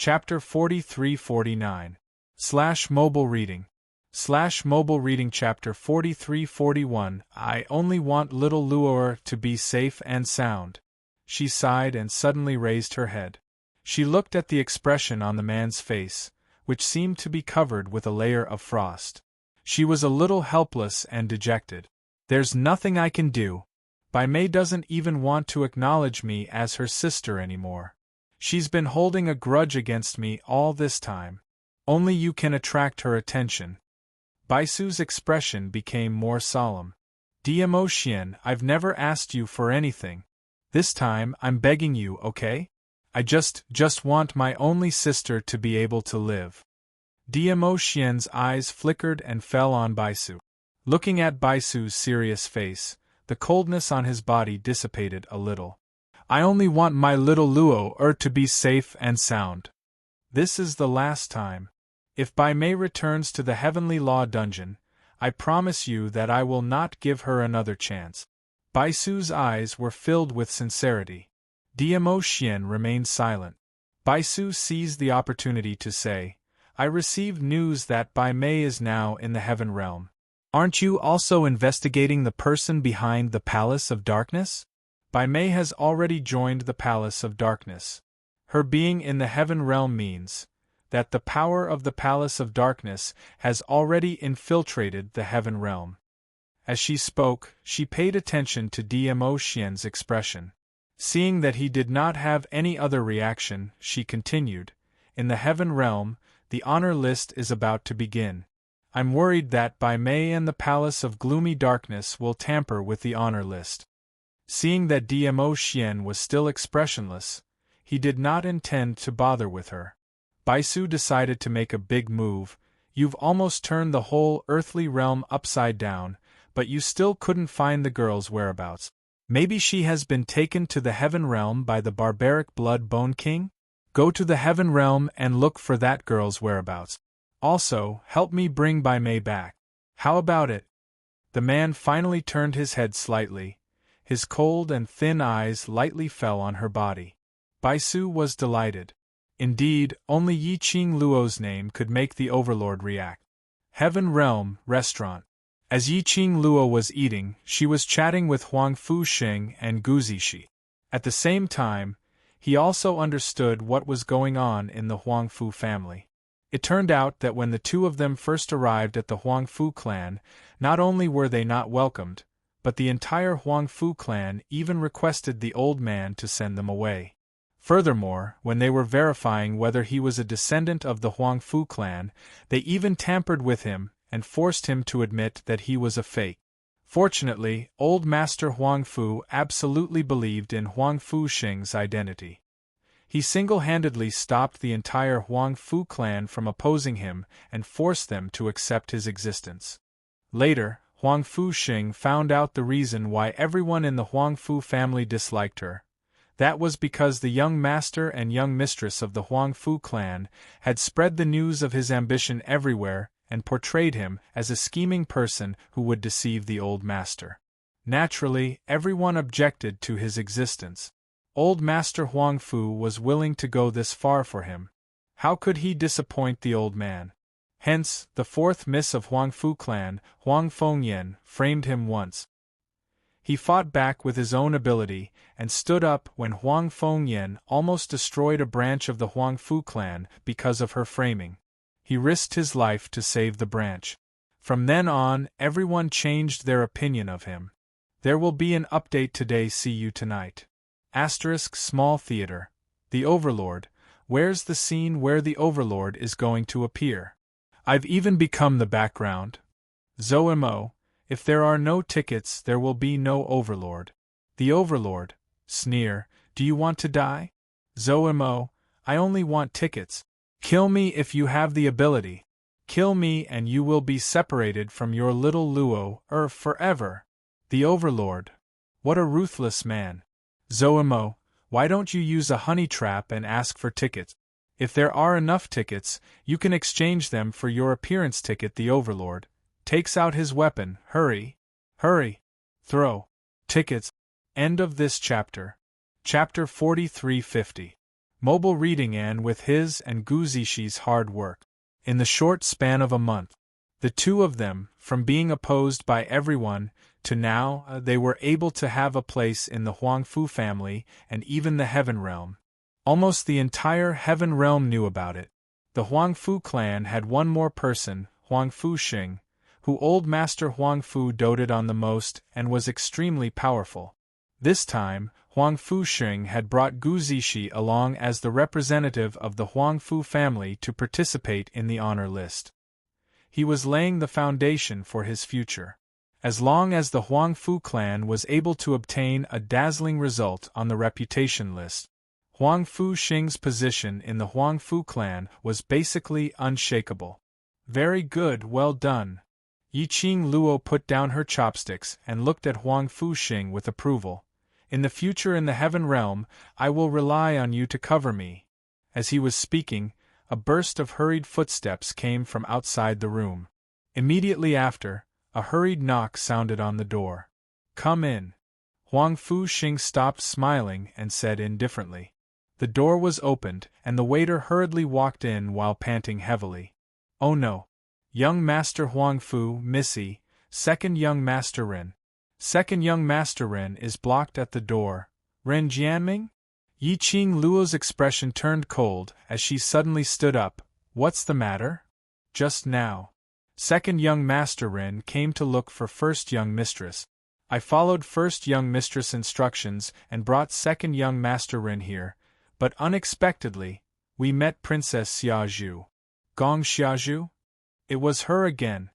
Chapter 4349. Mobile reading. Mobile reading Chapter 4341. I only want little Luor to be safe and sound. She sighed and suddenly raised her head. She looked at the expression on the man's face, which seemed to be covered with a layer of frost. She was a little helpless and dejected. There's nothing I can do. Bai Mei doesn't even want to acknowledge me as her sister anymore. She's been holding a grudge against me all this time. Only you can attract her attention. Baisu's expression became more solemn. Diamo Xian, I've never asked you for anything. This time, I'm begging you, okay? I just want my only sister to be able to live. Diamo Xian's eyes flickered and fell on Baisu. Looking at Baisu's serious face, the coldness on his body dissipated a little. I only want my little Luo to be safe and sound. This is the last time. If Bai Mei returns to the Heavenly Law Dungeon, I promise you that I will not give her another chance. Baisu's eyes were filled with sincerity. Diamo Xian remained silent. Baisu seized the opportunity to say, I received news that Bai Mei is now in the Heaven Realm. Aren't you also investigating the person behind the Palace of Darkness? Bai Mei has already joined the Palace of Darkness. Her being in the Heaven Realm means that the power of the Palace of Darkness has already infiltrated the Heaven Realm. As she spoke, she paid attention to Diamo Xian's expression. Seeing that he did not have any other reaction, she continued, in the Heaven Realm, the honor list is about to begin. I'm worried that Bai Mei and the Palace of Gloomy Darkness will tamper with the honor list. Seeing that Diamo Xian was still expressionless, he did not intend to bother with her. Baisu decided to make a big move. You've almost turned the whole earthly realm upside down, but you still couldn't find the girl's whereabouts. Maybe she has been taken to the Heaven Realm by the barbaric Blood Bone King? Go to the Heaven Realm and look for that girl's whereabouts. Also, help me bring Bai Mei back. How about it? The man finally turned his head slightly. His cold and thin eyes lightly fell on her body. Baisu was delighted. Indeed, only Yi Qing Luo's name could make the Overlord react. Heaven Realm, Restaurant. As Yi Qing Luo was eating, she was chatting with Huang Fu Sheng and Gu Zixi. At the same time, he also understood what was going on in the Huang Fu family. It turned out that when the two of them first arrived at the Huang Fu clan, not only were they not welcomed, but the entire Huang Fu clan even requested the old man to send them away. Furthermore, when they were verifying whether he was a descendant of the Huang Fu clan, they even tampered with him and forced him to admit that he was a fake. Fortunately, old Master Huang Fu absolutely believed in Huang Fu Sheng's identity. He single-handedly stopped the entire Huang Fu clan from opposing him and forced them to accept his existence. Later, Huang Fu Sheng found out the reason why everyone in the Huang Fu family disliked her. That was because the young master and young mistress of the Huang Fu clan had spread the news of his ambition everywhere and portrayed him as a scheming person who would deceive the old master. Naturally, everyone objected to his existence. Old Master Huang Fu was willing to go this far for him. How could he disappoint the old man? Hence, the fourth miss of Huang Fu clan, Huang Fengyan, framed him once. He fought back with his own ability and stood up when Huang Fengyan almost destroyed a branch of the Huang Fu clan because of her framing. He risked his life to save the branch. From then on, everyone changed their opinion of him. There will be an update today. See you tonight. Small theater. The Overlord. Where's the scene where the Overlord is going to appear? I've even become the background. Zoemo. If there are no tickets, there will be no Overlord. The Overlord. Sneer. Do you want to die? Zoemo. I only want tickets. Kill me if you have the ability. Kill me and you will be separated from your little Luo, forever. The Overlord. What a ruthless man. Zoemo. Why don't you use a honey trap and ask for tickets? If there are enough tickets, you can exchange them for your appearance ticket. The Overlord takes out his weapon. Hurry. Hurry. Throw. Tickets. End of this chapter. Chapter 4350. Mobile reading and with his and Gu Zixi hard work. In the short span of a month, the two of them, from being opposed by everyone, to now, they were able to have a place in the Huangfu family and even the Heaven Realm. Almost the entire Heaven Realm knew about it. The Huangfu clan had one more person, Huangfu Xing, who old Master Huangfu doted on the most and was extremely powerful. This time, Huangfu Xing had brought Gu Zixi along as the representative of the Huangfu family to participate in the honor list. He was laying the foundation for his future. As long as the Huangfu clan was able to obtain a dazzling result on the reputation list, Huangfu Xing's position in the Huangfu clan was basically unshakable. Very good, well done. Yiqing Luo put down her chopsticks and looked at Huangfu Xing with approval. In the future in the Heaven Realm, I will rely on you to cover me. As he was speaking, a burst of hurried footsteps came from outside the room. Immediately after, a hurried knock sounded on the door. Come in. Huangfu Xing stopped smiling and said indifferently. The door was opened, and the waiter hurriedly walked in while panting heavily. Oh no. Young Master Huangfu, Missy, second young Master Ren. Second young Master Ren is blocked at the door. Ren Jianming? Yiqing Luo's expression turned cold as she suddenly stood up. What's the matter? Just now. Second young Master Ren came to look for first young mistress. I followed first young mistress instructions and brought second young Master Ren here, but unexpectedly, we met Princess Xiaozhu. Gong Xiaozhu? It was her again.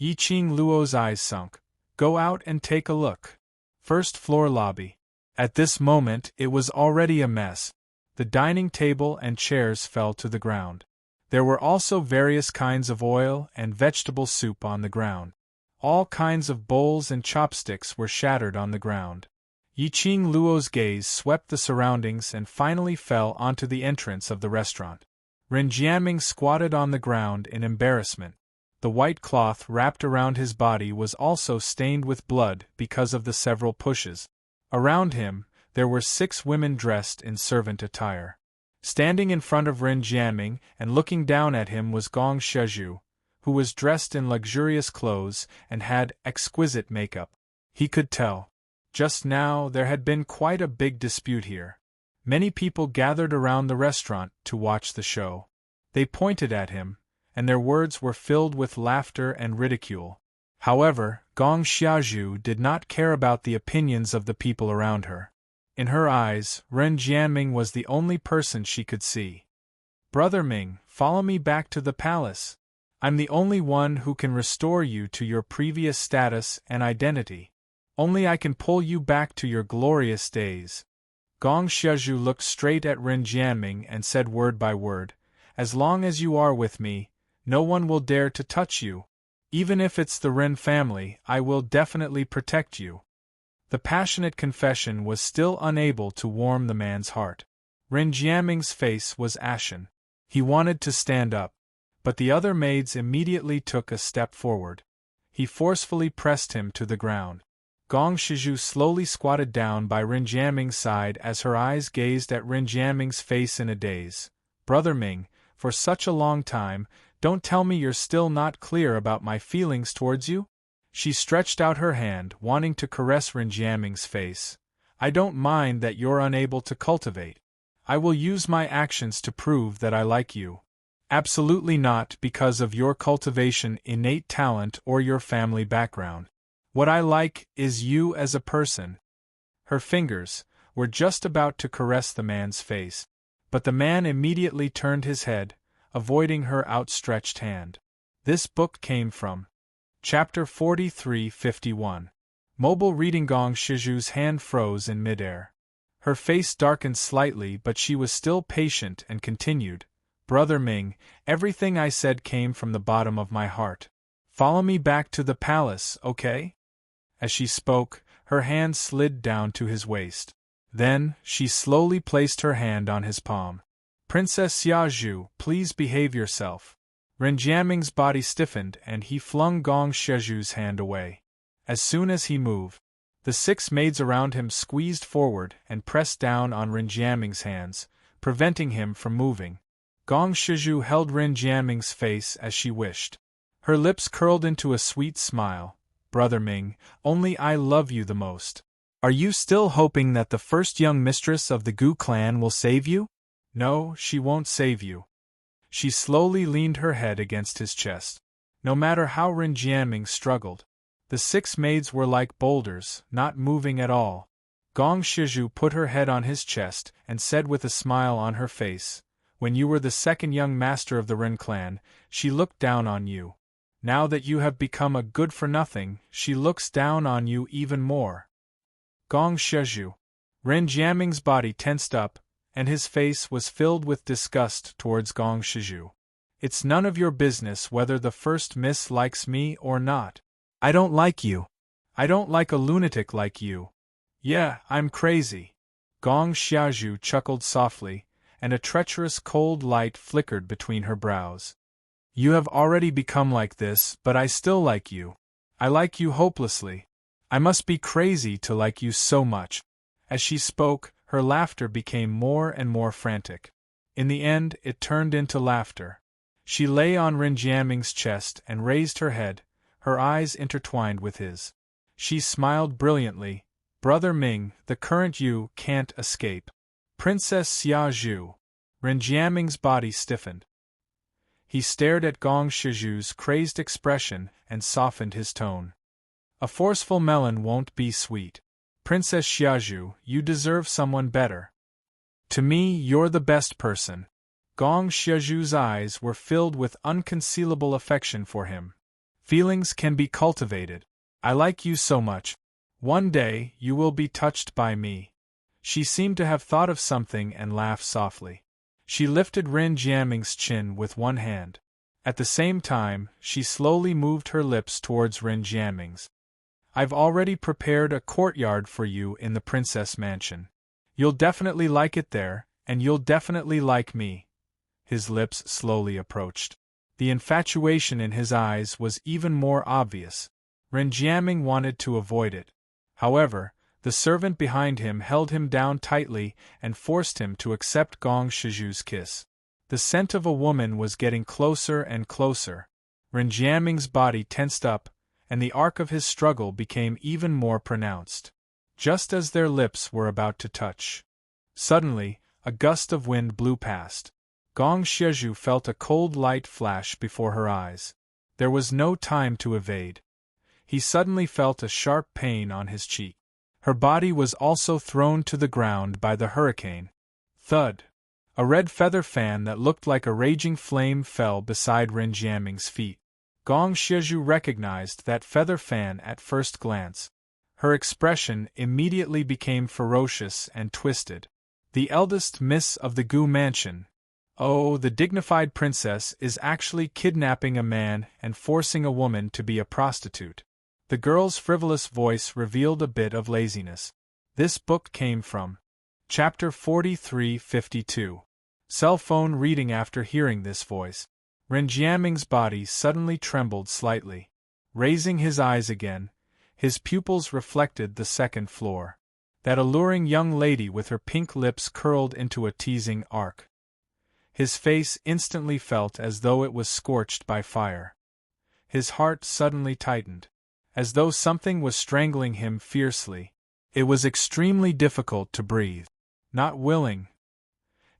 Yiqing Luo's eyes sunk. Go out and take a look. First floor lobby. At this moment it was already a mess. The dining table and chairs fell to the ground. There were also various kinds of oil and vegetable soup on the ground. All kinds of bowls and chopsticks were shattered on the ground. Yiqing Luo's gaze swept the surroundings and finally fell onto the entrance of the restaurant. Ren Jianming squatted on the ground in embarrassment. The white cloth wrapped around his body was also stained with blood because of the several pushes. Around him, there were 6 women dressed in servant attire. Standing in front of Ren Jianming and looking down at him was Gong Xiaozhu, who was dressed in luxurious clothes and had exquisite makeup. He could tell. Just now there had been quite a big dispute here. Many people gathered around the restaurant to watch the show. They pointed at him, and their words were filled with laughter and ridicule. However, Gong Xiaozhu did not care about the opinions of the people around her. In her eyes, Ren Jianming was the only person she could see. Brother Ming, follow me back to the palace. I'm the only one who can restore you to your previous status and identity. Only I can pull you back to your glorious days. Gong Xiaozhu looked straight at Ren Jianming and said word by word, as long as you are with me, no one will dare to touch you. Even if it's the Ren family, I will definitely protect you. The passionate confession was still unable to warm the man's heart. Ren Jianming's face was ashen. He wanted to stand up, but the other maids immediately took a step forward. He forcefully pressed him to the ground. Gong Xiaozhu slowly squatted down by Ren Jianming's side as her eyes gazed at Ren Jianming's face in a daze. Brother Ming, for such a long time, don't tell me you're still not clear about my feelings towards you? She stretched out her hand, wanting to caress Ren Jianming's face. I don't mind that you're unable to cultivate. I will use my actions to prove that I like you. Absolutely not because of your cultivation, innate talent, or your family background. What I like is you as a person. Her fingers were just about to caress the man's face, but the man immediately turned his head, avoiding her outstretched hand. This book came from Chapter 4351. Mobile reading. Gong Xiaozhu's hand froze in midair. Her face darkened slightly, but she was still patient and continued, Brother Ming, everything I said came from the bottom of my heart. Follow me back to the palace, okay? As she spoke, her hand slid down to his waist. Then, she slowly placed her hand on his palm. Princess Xiaozhu, please behave yourself. Ren Jianming's body stiffened and he flung Gong Xiaozhu's hand away. As soon as he moved, the 6 maids around him squeezed forward and pressed down on Ren Jianming's hands, preventing him from moving. Gong Shizhu held Rin Jianming's face as she wished. Her lips curled into a sweet smile. Brother Ming, only I love you the most. Are you still hoping that the first young mistress of the Gu clan will save you? No, she won't save you. She slowly leaned her head against his chest. No matter how Rin Jianming struggled, the 6 maids were like boulders, not moving at all. Gong Shizhu put her head on his chest and said with a smile on her face, "When you were the second young master of the Rin clan, she looked down on you. Now that you have become a good-for-nothing, she looks down on you even more." Gong Shizhu. Rin Jianming's body tensed up, and his face was filled with disgust towards Gong Shizhu. "It's none of your business whether the first miss likes me or not. I don't like you. I don't like a lunatic like you. Yeah, I'm crazy." Gong Shizhu chuckled softly, and a treacherous cold light flickered between her brows. "You have already become like this, but I still like you. I like you hopelessly. I must be crazy to like you so much." As she spoke, her laughter became more and more frantic. In the end, it turned into laughter. She lay on Rin Jianming's chest and raised her head, her eyes intertwined with his. She smiled brilliantly. "Brother Ming, the current you can't escape." Princess Xia Zhu. Rin Jianming's body stiffened. He stared at Gong Shizhu's crazed expression and softened his tone. "A forceful melon won't be sweet. Princess Xia Zhu, you deserve someone better. To me, you're the best person." Gong Shizhu's eyes were filled with unconcealable affection for him. "Feelings can be cultivated. I like you so much. One day, you will be touched by me." She seemed to have thought of something and laughed softly. She lifted Rin Jianming's chin with one hand. At the same time, she slowly moved her lips towards Rin Jianming's. "I've already prepared a courtyard for you in the princess mansion. You'll definitely like it there, and you'll definitely like me." His lips slowly approached. The infatuation in his eyes was even more obvious. Rin Jianming wanted to avoid it. However, the servant behind him held him down tightly and forced him to accept Gong Shizhu's kiss. The scent of a woman was getting closer and closer. Rin Jianming's body tensed up, and the arc of his struggle became even more pronounced. Just as their lips were about to touch, suddenly, a gust of wind blew past. Gong Shizhu felt a cold light flash before her eyes. There was no time to evade. He suddenly felt a sharp pain on his cheek. Her body was also thrown to the ground by the hurricane. Thud! A red feather fan that looked like a raging flame fell beside Rin Jianming's feet. Gong Shizhu recognized that feather fan at first glance. Her expression immediately became ferocious and twisted. "The eldest miss of the Gu mansion. Oh, the dignified princess is actually kidnapping a man and forcing a woman to be a prostitute." The girl's frivolous voice revealed a bit of laziness. This book came from Chapter 4352. Cell phone reading. After hearing this voice, Rin Jianming's body suddenly trembled slightly. Raising his eyes again, his pupils reflected the second floor. That alluring young lady with her pink lips curled into a teasing arc. His face instantly felt as though it was scorched by fire. His heart suddenly tightened, as though something was strangling him fiercely. It was extremely difficult to breathe. Not willing.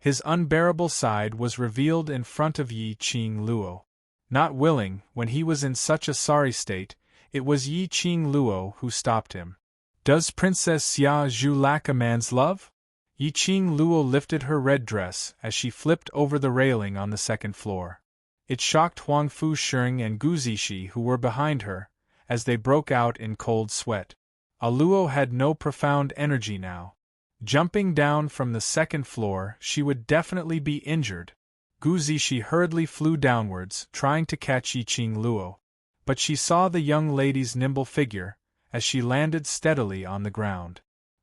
His unbearable side was revealed in front of Yi Qing Luo. Not willing, when he was in such a sorry state, it was Yi Qing Luo who stopped him. "Does Princess Xia Zhu lack a man's love?" Yi Qing Luo lifted her red dress as she flipped over the railing on the second floor. It shocked Huang Fu Sheng and Gu Zishi, who were behind her, as they broke out in cold sweat. A Luo had no profound energy now. Jumping down from the second floor, she would definitely be injured. Gu Zishi hurriedly flew downwards, trying to catch Yi Qing Luo. But she saw the young lady's nimble figure, as she landed steadily on the ground.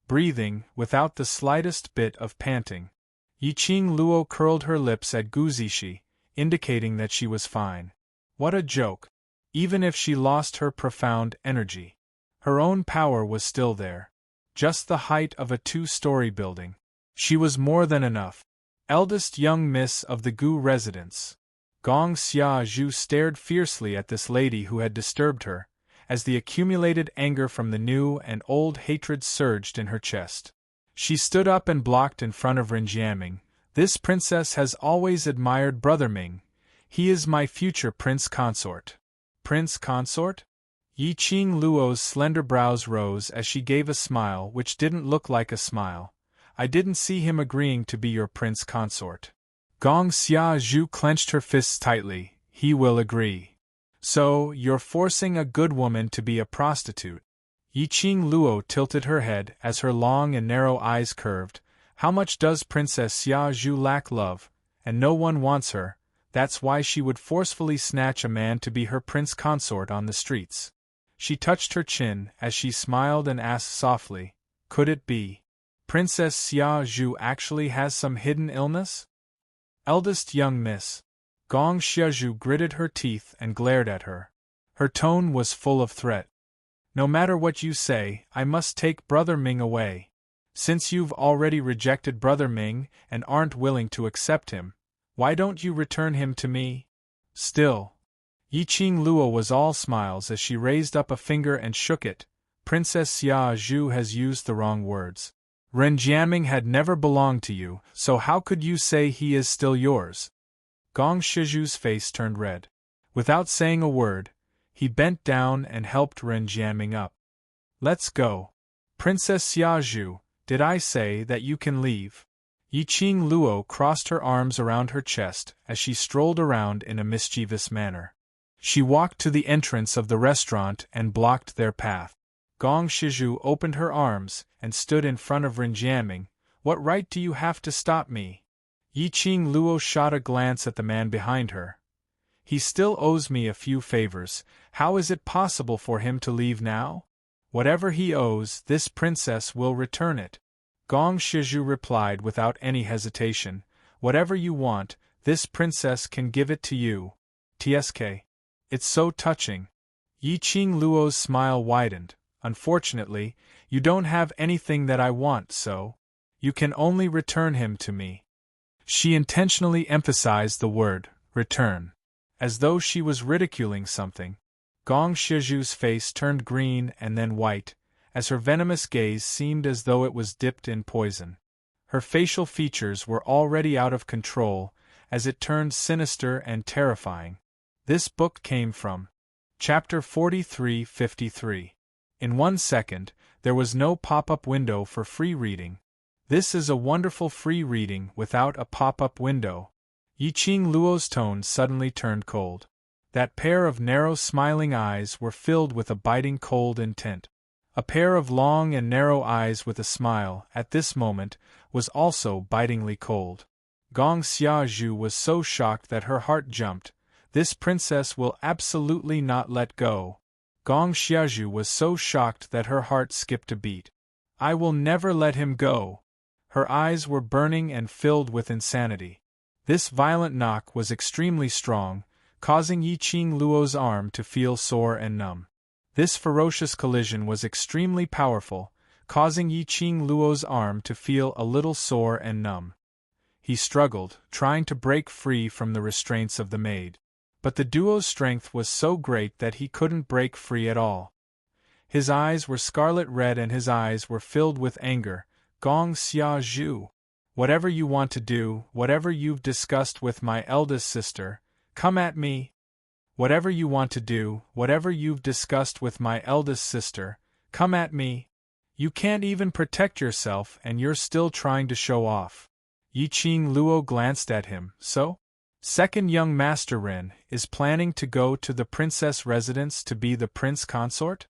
Breathing, without the slightest bit of panting. Yi Qing Luo curled her lips at Gu Zishi, indicating that she was fine. What a joke! Even if she lost her profound energy, her own power was still there. Just the height of a 2-story building. She was more than enough. eldest young miss of the Gu residence. Gong Xiaozhu stared fiercely at this lady who had disturbed her, as the accumulated anger from the new and old hatred surged in her chest. She stood up and blocked in front of Renjiaming. This princess has always admired Brother Ming. He is my future prince consort. Prince consort? Yi Qing Luo's slender brows rose as she gave a smile which didn't look like a smile. I didn't see him agreeing to be your prince consort. Gong Xiaozhu clenched her fists tightly. He will agree. So, you're forcing a good woman to be a prostitute. Yi Qing Luo tilted her head as her long and narrow eyes curved. How much does Princess Xiaozhu lack love, and no one wants her? That's why she would forcefully snatch a man to be her prince consort on the streets. She touched her chin as she smiled and asked softly, could it be? Princess Xiaozhu actually has some hidden illness? Eldest young miss. Gong Xiaozhu gritted her teeth and glared at her. Her tone was full of threat. No matter what you say, I must take Brother Ming away. Since you've already rejected Brother Ming and aren't willing to accept him, why don't you return him to me? Still. Yi Qing Luo was all smiles as she raised up a finger and shook it. Princess Xiaozhu has used the wrong words. Ren Jiaming had never belonged to you, so how could you say he is still yours? Gong Xiaozhu's face turned red. Without saying a word, he bent down and helped Ren Jiaming up. Let's go. Princess Xiaozhu, did I say that you can leave? Yi Qing Luo crossed her arms around her chest as she strolled around in a mischievous manner. She walked to the entrance of the restaurant and blocked their path. Gong Xiaozhu opened her arms and stood in front of Ren Jiaming. What right do you have to stop me? Yi Qing Luo shot a glance at the man behind her. He still owes me a few favors. How is it possible for him to leave now? Whatever he owes, this princess will return it. Gong Xiaozhu replied without any hesitation. Whatever you want, this princess can give it to you. TSK. It's so touching. Yi Qing Luo's smile widened. Unfortunately, you don't have anything that I want, so you can only return him to me. She intentionally emphasized the word, return, as though she was ridiculing something. Gong Xiaozhu's face turned green and then white, as her venomous gaze seemed as though it was dipped in poison. Her facial features were already out of control, as it turned sinister and terrifying. This book came from Chapter 4353. In 1 second, there was no pop-up window for free reading. This is a wonderful free reading without a pop-up window. Yi Qing Luo's tone suddenly turned cold. That pair of narrow smiling eyes were filled with a biting cold intent. A pair of long and narrow eyes with a smile, at this moment, was also bitingly cold. Gong Xiaozhu was so shocked that her heart jumped. This princess will absolutely not let go. Gong Xiaozhu was so shocked that her heart skipped a beat. I will never let him go. Her eyes were burning and filled with insanity. This violent knock was extremely strong, causing Yi Qing Luo's arm to feel sore and numb. This ferocious collision was extremely powerful, causing Yi Qing Luo's arm to feel a little sore and numb. He struggled, trying to break free from the restraints of the maid. But the duo's strength was so great that he couldn't break free at all. His eyes were scarlet red and his eyes were filled with anger. Gong Xiaozhu, whatever you want to do, whatever you've discussed with my eldest sister, come at me. Whatever you want to do, whatever you've discussed with my eldest sister, come at me. You can't even protect yourself and you're still trying to show off. Yi Qing Luo glanced at him. So? Second young Master Ren is planning to go to the princess residence to be the prince consort?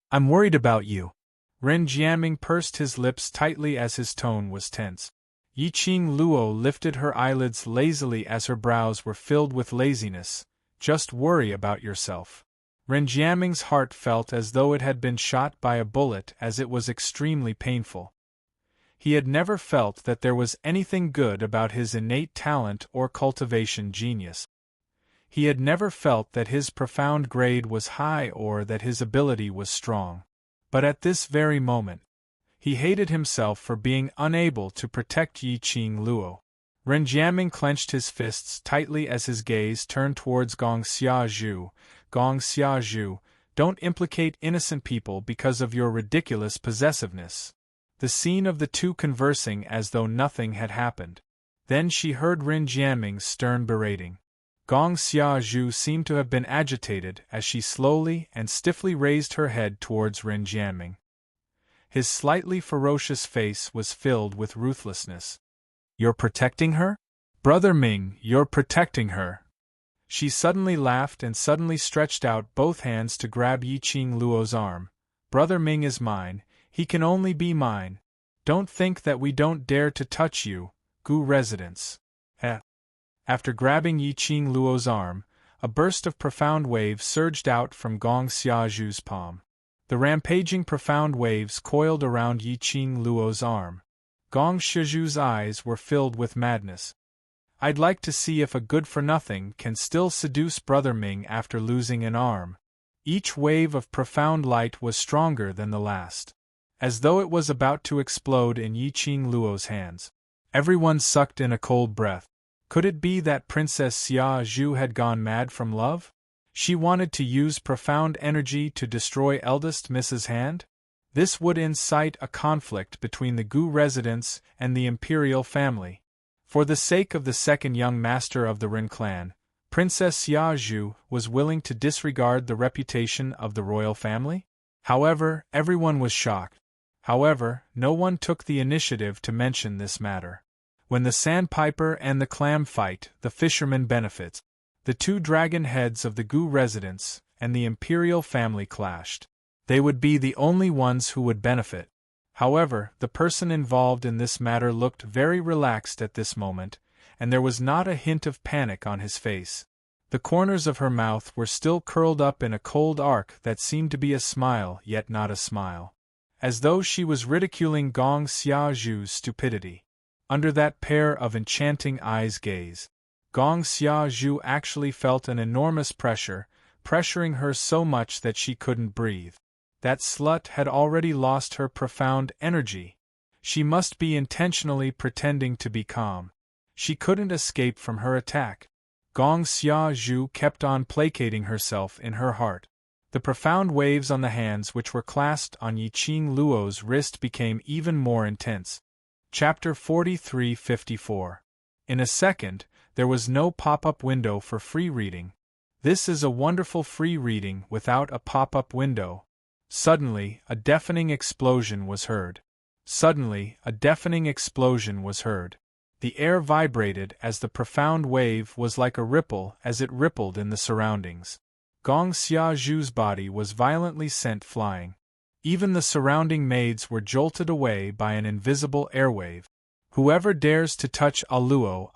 I'm worried about you. Ren Jiaming pursed his lips tightly as his tone was tense. Yi Qing Luo lifted her eyelids lazily as her brows were filled with laziness. Just worry about yourself. Ren Jiaming's heart felt as though it had been shot by a bullet, as it was extremely painful. He had never felt that there was anything good about his innate talent or cultivation genius. He had never felt that his profound grade was high or that his ability was strong. But at this very moment, he hated himself for being unable to protect Yi Qing Luo. Ren Jianming clenched his fists tightly as his gaze turned towards Gong Xiaozhu. Gong Xiaozhu, don't implicate innocent people because of your ridiculous possessiveness. The scene of the two conversing as though nothing had happened. Then she heard Ren Jianming's stern berating. Gong Xiaozhu seemed to have been agitated as she slowly and stiffly raised her head towards Ren Jianming. His slightly ferocious face was filled with ruthlessness. You're protecting her? Brother Ming, you're protecting her. She suddenly laughed and suddenly stretched out both hands to grab Yiqing Luo's arm. Brother Ming is mine, he can only be mine. Don't think that we don't dare to touch you, Gu residents. After grabbing Yiqing Luo's arm, a burst of profound waves surged out from Gong Xiaozhu's palm. The rampaging profound waves coiled around Yiqing Luo's arm. Gong Xiaozhu's eyes were filled with madness. I'd like to see if a good-for-nothing can still seduce Brother Ming after losing an arm. Each wave of profound light was stronger than the last. As though it was about to explode in Yiqing Luo's hands. Everyone sucked in a cold breath. Could it be that Princess Xiaozhu had gone mad from love? She wanted to use profound energy to destroy eldest Mrs. Hand? This would incite a conflict between the Gu residents and the imperial family. For the sake of the second young master of the Ren clan, Princess Xiaozhu was willing to disregard the reputation of the royal family? However, everyone was shocked. However, no one took the initiative to mention this matter. When the sandpiper and the clam fight, the fisherman benefits. The two dragon heads of the Gu residents and the imperial family clashed. They would be the only ones who would benefit. However, the person involved in this matter looked very relaxed at this moment, and there was not a hint of panic on his face. The corners of her mouth were still curled up in a cold arc that seemed to be a smile yet not a smile. As though she was ridiculing Gong Xiaozhu's stupidity. Under that pair of enchanting eyes' gaze, Gong Xiaozhu actually felt an enormous pressure, pressuring her so much that she couldn't breathe. That slut had already lost her profound energy. She must be intentionally pretending to be calm. She couldn't escape from her attack. Gong Xiaozhu kept on placating herself in her heart. The profound waves on the hands which were clasped on Yiqing Luo's wrist became even more intense. Chapter 43-54. In a second, there was no pop-up window for free reading. This is a wonderful free reading without a pop-up window. Suddenly, a deafening explosion was heard. Suddenly, a deafening explosion was heard. The air vibrated as the profound wave was like a ripple as it rippled in the surroundings. Gong Xiaozhu's body was violently sent flying. Even the surrounding maids were jolted away by an invisible airwave. Whoever dares to touch Luo,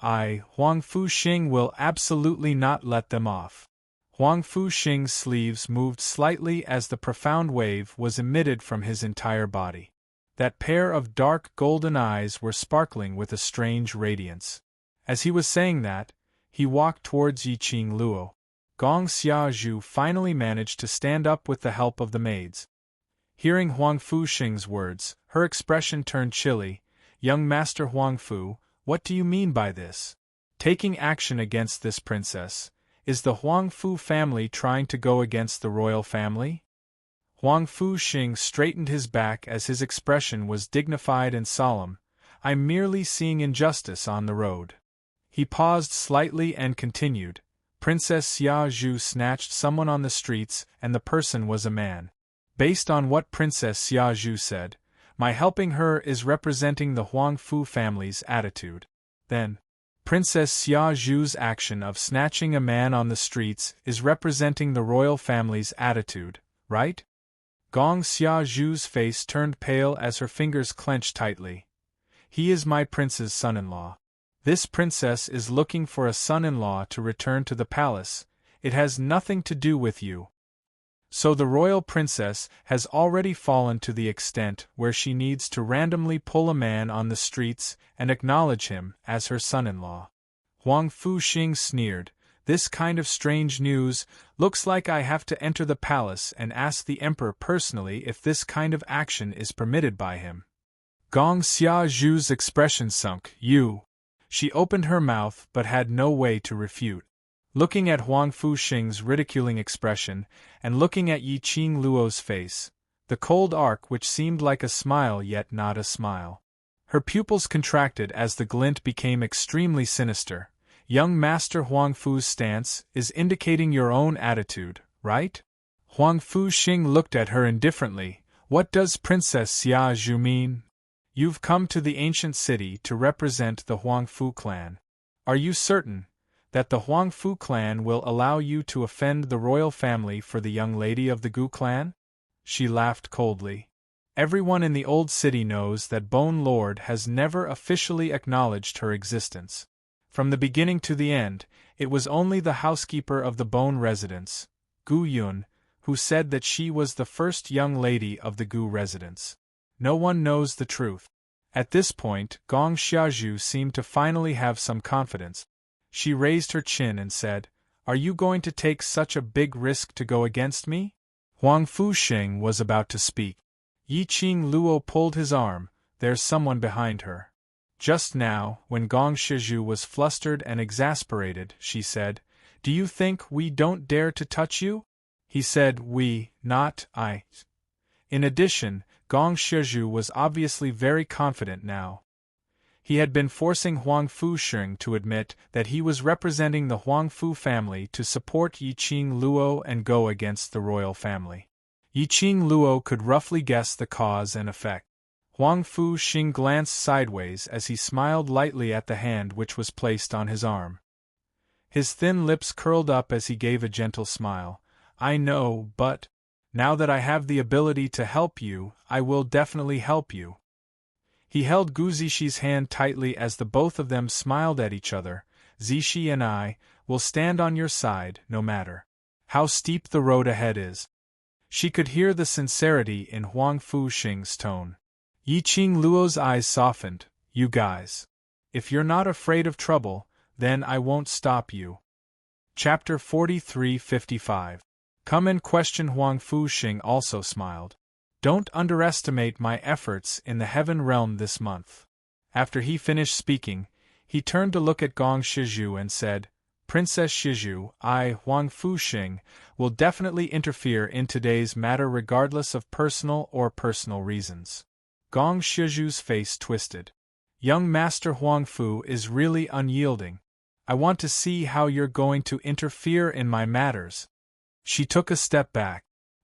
Huang Fuxing will absolutely not let them off. Huang Fuxing's sleeves moved slightly as the profound wave was emitted from his entire body. That pair of dark golden eyes were sparkling with a strange radiance. As he was saying that, he walked towards Yiqing Luo. Gong Xiaozhu finally managed to stand up with the help of the maids. Hearing Huang Fuxing's words, her expression turned chilly. Young Master Huang Fu, what do you mean by this? Taking action against this princess? Is the Huang Fu family trying to go against the royal family? Huang Fuxing straightened his back as his expression was dignified and solemn. I'm merely seeing injustice on the road. He paused slightly and continued. Princess Xiaozhu snatched someone on the streets and the person was a man. Based on what Princess Xiaozhu said, my helping her is representing the Huang Fu family's attitude. Then, Princess Xiaozhu's action of snatching a man on the streets is representing the royal family's attitude, right? Gong Xiaozhu's face turned pale as her fingers clenched tightly. He is my prince's son-in-law. This princess is looking for a son-in-law to return to the palace. It has nothing to do with you. So the royal princess has already fallen to the extent where she needs to randomly pull a man on the streets and acknowledge him as her son-in-law. Huang Fuxing sneered. This kind of strange news, looks like I have to enter the palace and ask the emperor personally if this kind of action is permitted by him. Gong Xiaozhu's expression sunk. You. She opened her mouth but had no way to refute. Looking at Huang Fuxing's ridiculing expression, and looking at Yi Qing Luo's face, the cold arc which seemed like a smile yet not a smile. Her pupils contracted as the glint became extremely sinister. Young Master Huang Fu's stance is indicating your own attitude, right? Huang Fuxing looked at her indifferently. What does Princess Xia Zhu mean? You've come to the ancient city to represent the Huang Fu clan. Are you certain that the Huang Fu clan will allow you to offend the royal family for the young lady of the Gu clan? She laughed coldly. Everyone in the old city knows that Bone Lord has never officially acknowledged her existence. From the beginning to the end, it was only the housekeeper of the Bone residence, Gu Yun, who said that she was the first young lady of the Gu residence. No one knows the truth. At this point, Gong Xiaozhu seemed to finally have some confidence. She raised her chin and said, "Are you going to take such a big risk to go against me?" Huang Fuxing was about to speak. Yi Qing Luo pulled his arm. "There's someone behind her." Just now, when Gong Xiaozhu was flustered and exasperated, she said, "Do you think we don't dare to touch you?" He said we, not I. In addition, Gong Xiaozhu was obviously very confident now. He had been forcing Huang Fuxing to admit that he was representing the Huang Fu family to support Yi Qing Luo and go against the royal family. Yi Qing Luo could roughly guess the cause and effect. Huang Fuxing glanced sideways as he smiled lightly at the hand which was placed on his arm. His thin lips curled up as he gave a gentle smile. "I know, but now that I have the ability to help you, I will definitely help you." He held Gu Zixi hand tightly as the both of them smiled at each other. "Zixi and I will stand on your side, no matter how steep the road ahead is." She could hear the sincerity in Huang Fuxing's tone. Yi Qing Luo's eyes softened. "You guys. If you're not afraid of trouble, then I won't stop you." Chapter 43-55. Come and question. Huang Fuxing also smiled. "Don't underestimate my efforts in the heaven realm this month." After he finished speaking, he turned to look at Gong Xiaozhu and said, "Princess Xiaozhu, I, Huang Fuxing, will definitely interfere in today's matter regardless of personal reasons." Gong Xiaozhu's face twisted. "Young Master Huang Fu is really unyielding. I want to see how you're going to interfere in my matters." She took a step back.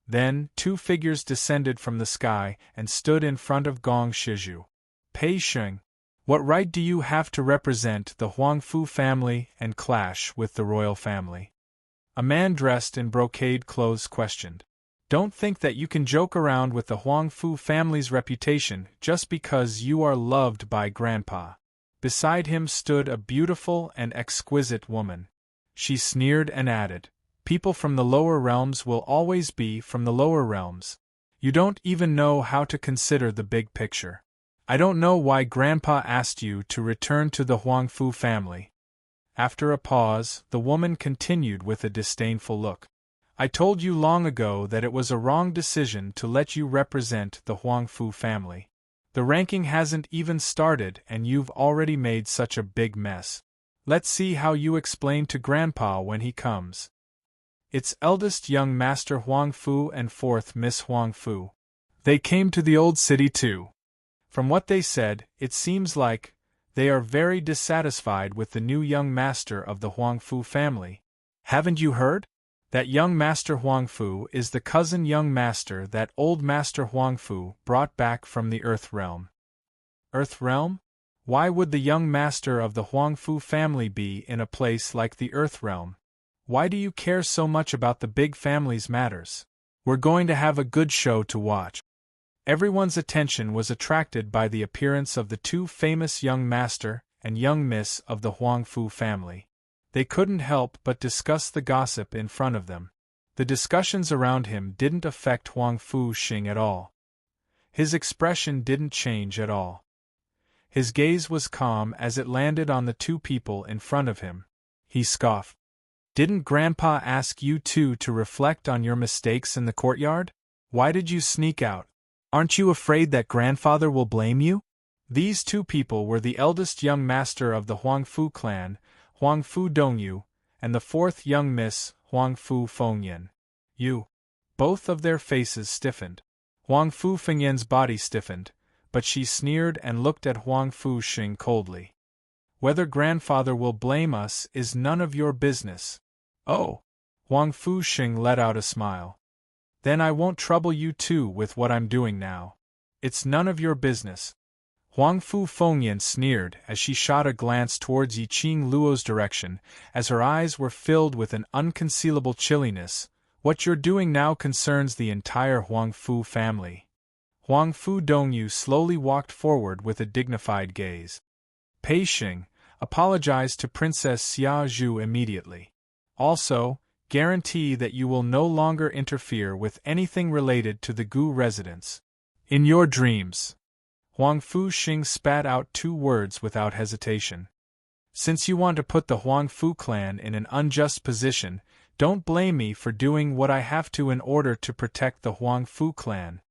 Then, two figures descended from the sky and stood in front of Gong Xiaozhu. "Pei Sheng, what right do you have to represent the Huang Fu family and clash with the royal family?" A man dressed in brocade clothes questioned. "Don't think that you can joke around with the Huang Fu family's reputation just because you are loved by Grandpa." Beside him stood a beautiful and exquisite woman. She sneered and added, "People from the lower realms will always be from the lower realms. You don't even know how to consider the big picture. I don't know why Grandpa asked you to return to the Huang Fu family." After a pause, the woman continued with a disdainful look. "I told you long ago that it was a wrong decision to let you represent the Huang Fu family. The ranking hasn't even started and you've already made such a big mess. Let's see how you explain to Grandpa when he comes." It's eldest young Master Huang Fu and fourth Miss Huang Fu. They came to the old city too. From what they said, it seems like they are very dissatisfied with the new young master of the Huang Fu family. Haven't you heard? That young Master Huang Fu is the cousin young master that old Master Huang Fu brought back from the Earth Realm. Earth Realm? Why would the young master of the Huang Fu family be in a place like the Earth Realm? Why do you care so much about the big family's matters? We're going to have a good show to watch. Everyone's attention was attracted by the appearance of the two famous young master and young miss of the Huang Fu family. They couldn't help but discuss the gossip in front of them. The discussions around him didn't affect Huang Fuxing at all. His expression didn't change at all. His gaze was calm as it landed on the two people in front of him. He scoffed. "Didn't Grandpa ask you two to reflect on your mistakes in the courtyard? Why did you sneak out? Aren't you afraid that Grandfather will blame you?" These two people were the eldest young master of the Huangfu clan, Huangfu Dongyu, and the fourth young miss, Huangfu Fengyan. Both of their faces stiffened. Huangfu Fengyan's body stiffened, but she sneered and looked at Huangfu Xing coldly. Whether grandfather will blame us is none of your business. Oh! Huangfu Xing let out a smile. Then I won't trouble you two with what I'm doing now. It's none of your business. Huangfu Fengyan sneered as she shot a glance towards Yiqing Luo's direction, as her eyes were filled with an unconcealable chilliness. What you're doing now concerns the entire Huangfu family. Huangfu Dongyu slowly walked forward with a dignified gaze. Pei Xing, apologize to Princess Xia Zhu immediately. Also, guarantee that you will no longer interfere with anything related to the Gu residence. In your dreams. Huangfu Xing spat out two words without hesitation. Since you want to put the Huangfu clan in an unjust position, don't blame me for doing what I have to in order to protect the Huangfu clan.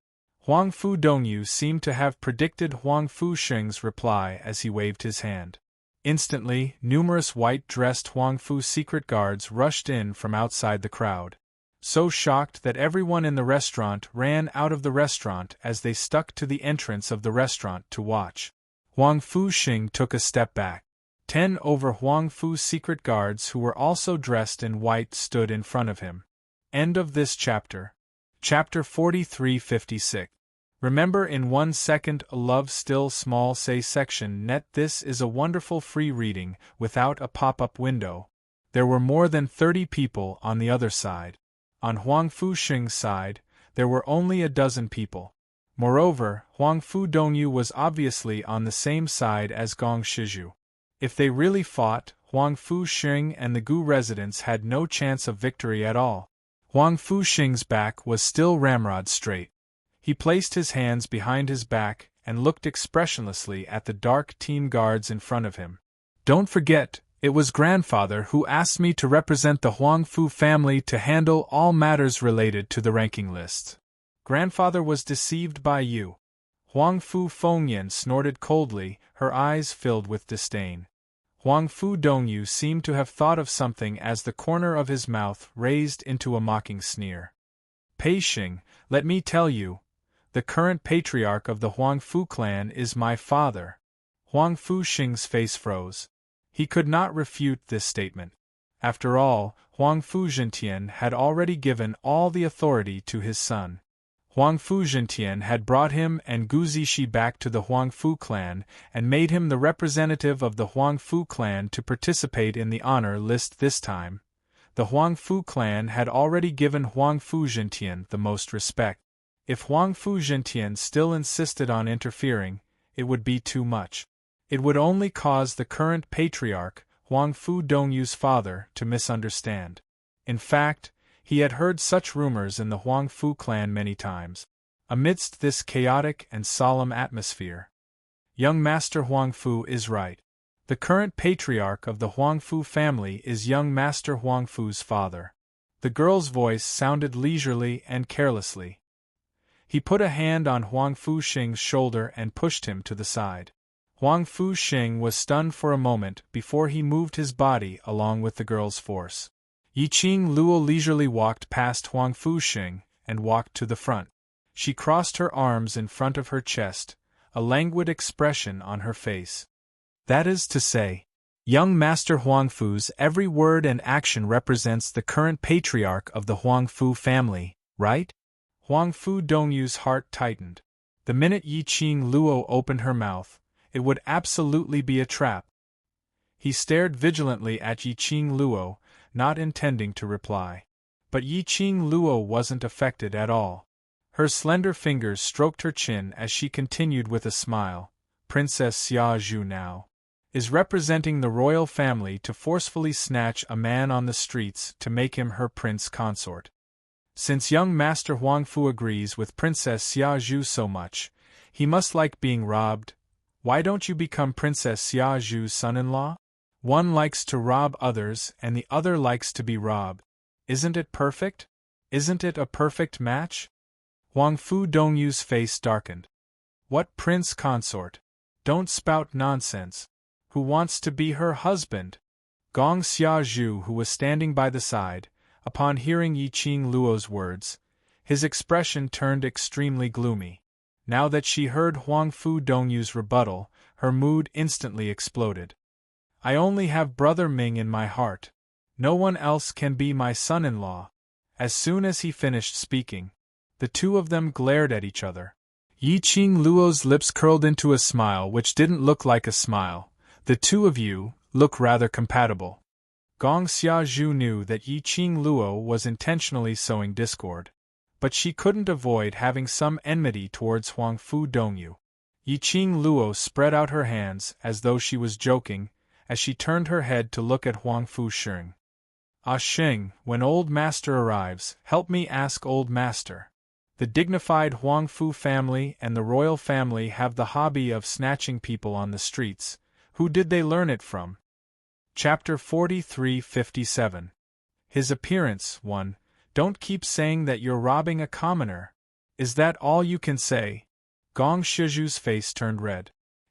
Huangfu Dongyu seemed to have predicted Huangfu Xing's reply as he waved his hand. Instantly, numerous white-dressed Huangfu secret guards rushed in from outside the crowd. So shocked that everyone in the restaurant ran out of the restaurant as they stuck to the entrance of the restaurant to watch. Huangfu Xing took a step back. 10 over Huangfu secret guards who were also dressed in white stood in front of him. End of this chapter. Chapter 4356. Remember in 1 second a love still small say section net. This is a wonderful free reading without a pop-up window. There were more than 30 people on the other side. On Huangfu Xing's side, there were only a dozen people. Moreover, Huangfu Dongyu was obviously on the same side as Gong Shizhu. If they really fought, Huangfu Xing and the Gu residents had no chance of victory at all. Huangfu Xing's back was still ramrod straight. He placed his hands behind his back and looked expressionlessly at the dark team guards in front of him. Don't forget, it was grandfather who asked me to represent the Huangfu family to handle all matters related to the ranking list. Grandfather was deceived by you. Huangfu Fengyan snorted coldly, her eyes filled with disdain. Huangfu Dongyu seemed to have thought of something as the corner of his mouth raised into a mocking sneer. Pei Xing, let me tell you, the current patriarch of the Huangfu clan is my father. Huangfu Xing's face froze. He could not refute this statement. After all, Huangfu Zhentian had already given all the authority to his son. Huangfu Zhentian had brought him and Gu Zixi back to the Huangfu clan and made him the representative of the Huangfu clan to participate in the honor list this time. The Huangfu clan had already given Huangfu Zhentian the most respect. If Huangfu Zhentian still insisted on interfering, it would be too much. It would only cause the current patriarch, Huangfu Dongyu's father, to misunderstand. In fact, he had heard such rumors in the Huangfu clan many times. Amidst this chaotic and solemn atmosphere, young Master Huangfu is right. The current patriarch of the Huangfu family is young Master Huangfu's father. The girl's voice sounded leisurely and carelessly. He put a hand on Huangfu Xing's shoulder and pushed him to the side. Huangfu Xing was stunned for a moment before he moved his body along with the girl's force. Yiqing Luo leisurely walked past Huangfu Xing and walked to the front. She crossed her arms in front of her chest, a languid expression on her face. That is to say, young Master Huangfu's every word and action represents the current patriarch of the Huangfu family, right? Huangfu Dongyu's heart tightened. The minute Yiqing Luo opened her mouth, it would absolutely be a trap. He stared vigilantly at Yiqing Luo, not intending to reply. But Yiqing Luo wasn't affected at all. Her slender fingers stroked her chin as she continued with a smile. Princess Xia Zhu now is representing the royal family to forcefully snatch a man on the streets to make him her prince consort. Since young Master Huangfu agrees with Princess Xia Zhu so much, he must like being robbed. Why don't you become Princess Xia Zhu's son-in-law? One likes to rob others and the other likes to be robbed. Isn't it perfect? Isn't it a perfect match? Huangfu Dongyu's face darkened. What prince consort? Don't spout nonsense. Who wants to be her husband? Gong Xiaozhu, who was standing by the side, upon hearing Yiqing Luo's words, his expression turned extremely gloomy. Now that she heard Huang Fu Dongyu's rebuttal, her mood instantly exploded. I only have Brother Ming in my heart. No one else can be my son-in-law. As soon as he finished speaking, the two of them glared at each other. Yiqing Luo's lips curled into a smile which didn't look like a smile. The two of you look rather compatible. Gong Xiaozhu knew that Yiqing Luo was intentionally sowing discord. But she couldn't avoid having some enmity towards Huang Fu Dongyu. Yiqing Luo spread out her hands as though she was joking, as she turned her head to look at Huang Fu Sheng. Ah Sheng, when old master arrives, help me ask old master. The dignified Huang Fu family and the royal family have the hobby of snatching people on the streets. Who did they learn it from? Chapter 43:57. His appearance, 1. Don't keep saying that you're robbing a commoner. Is that all you can say? Gong Shiju's face turned red.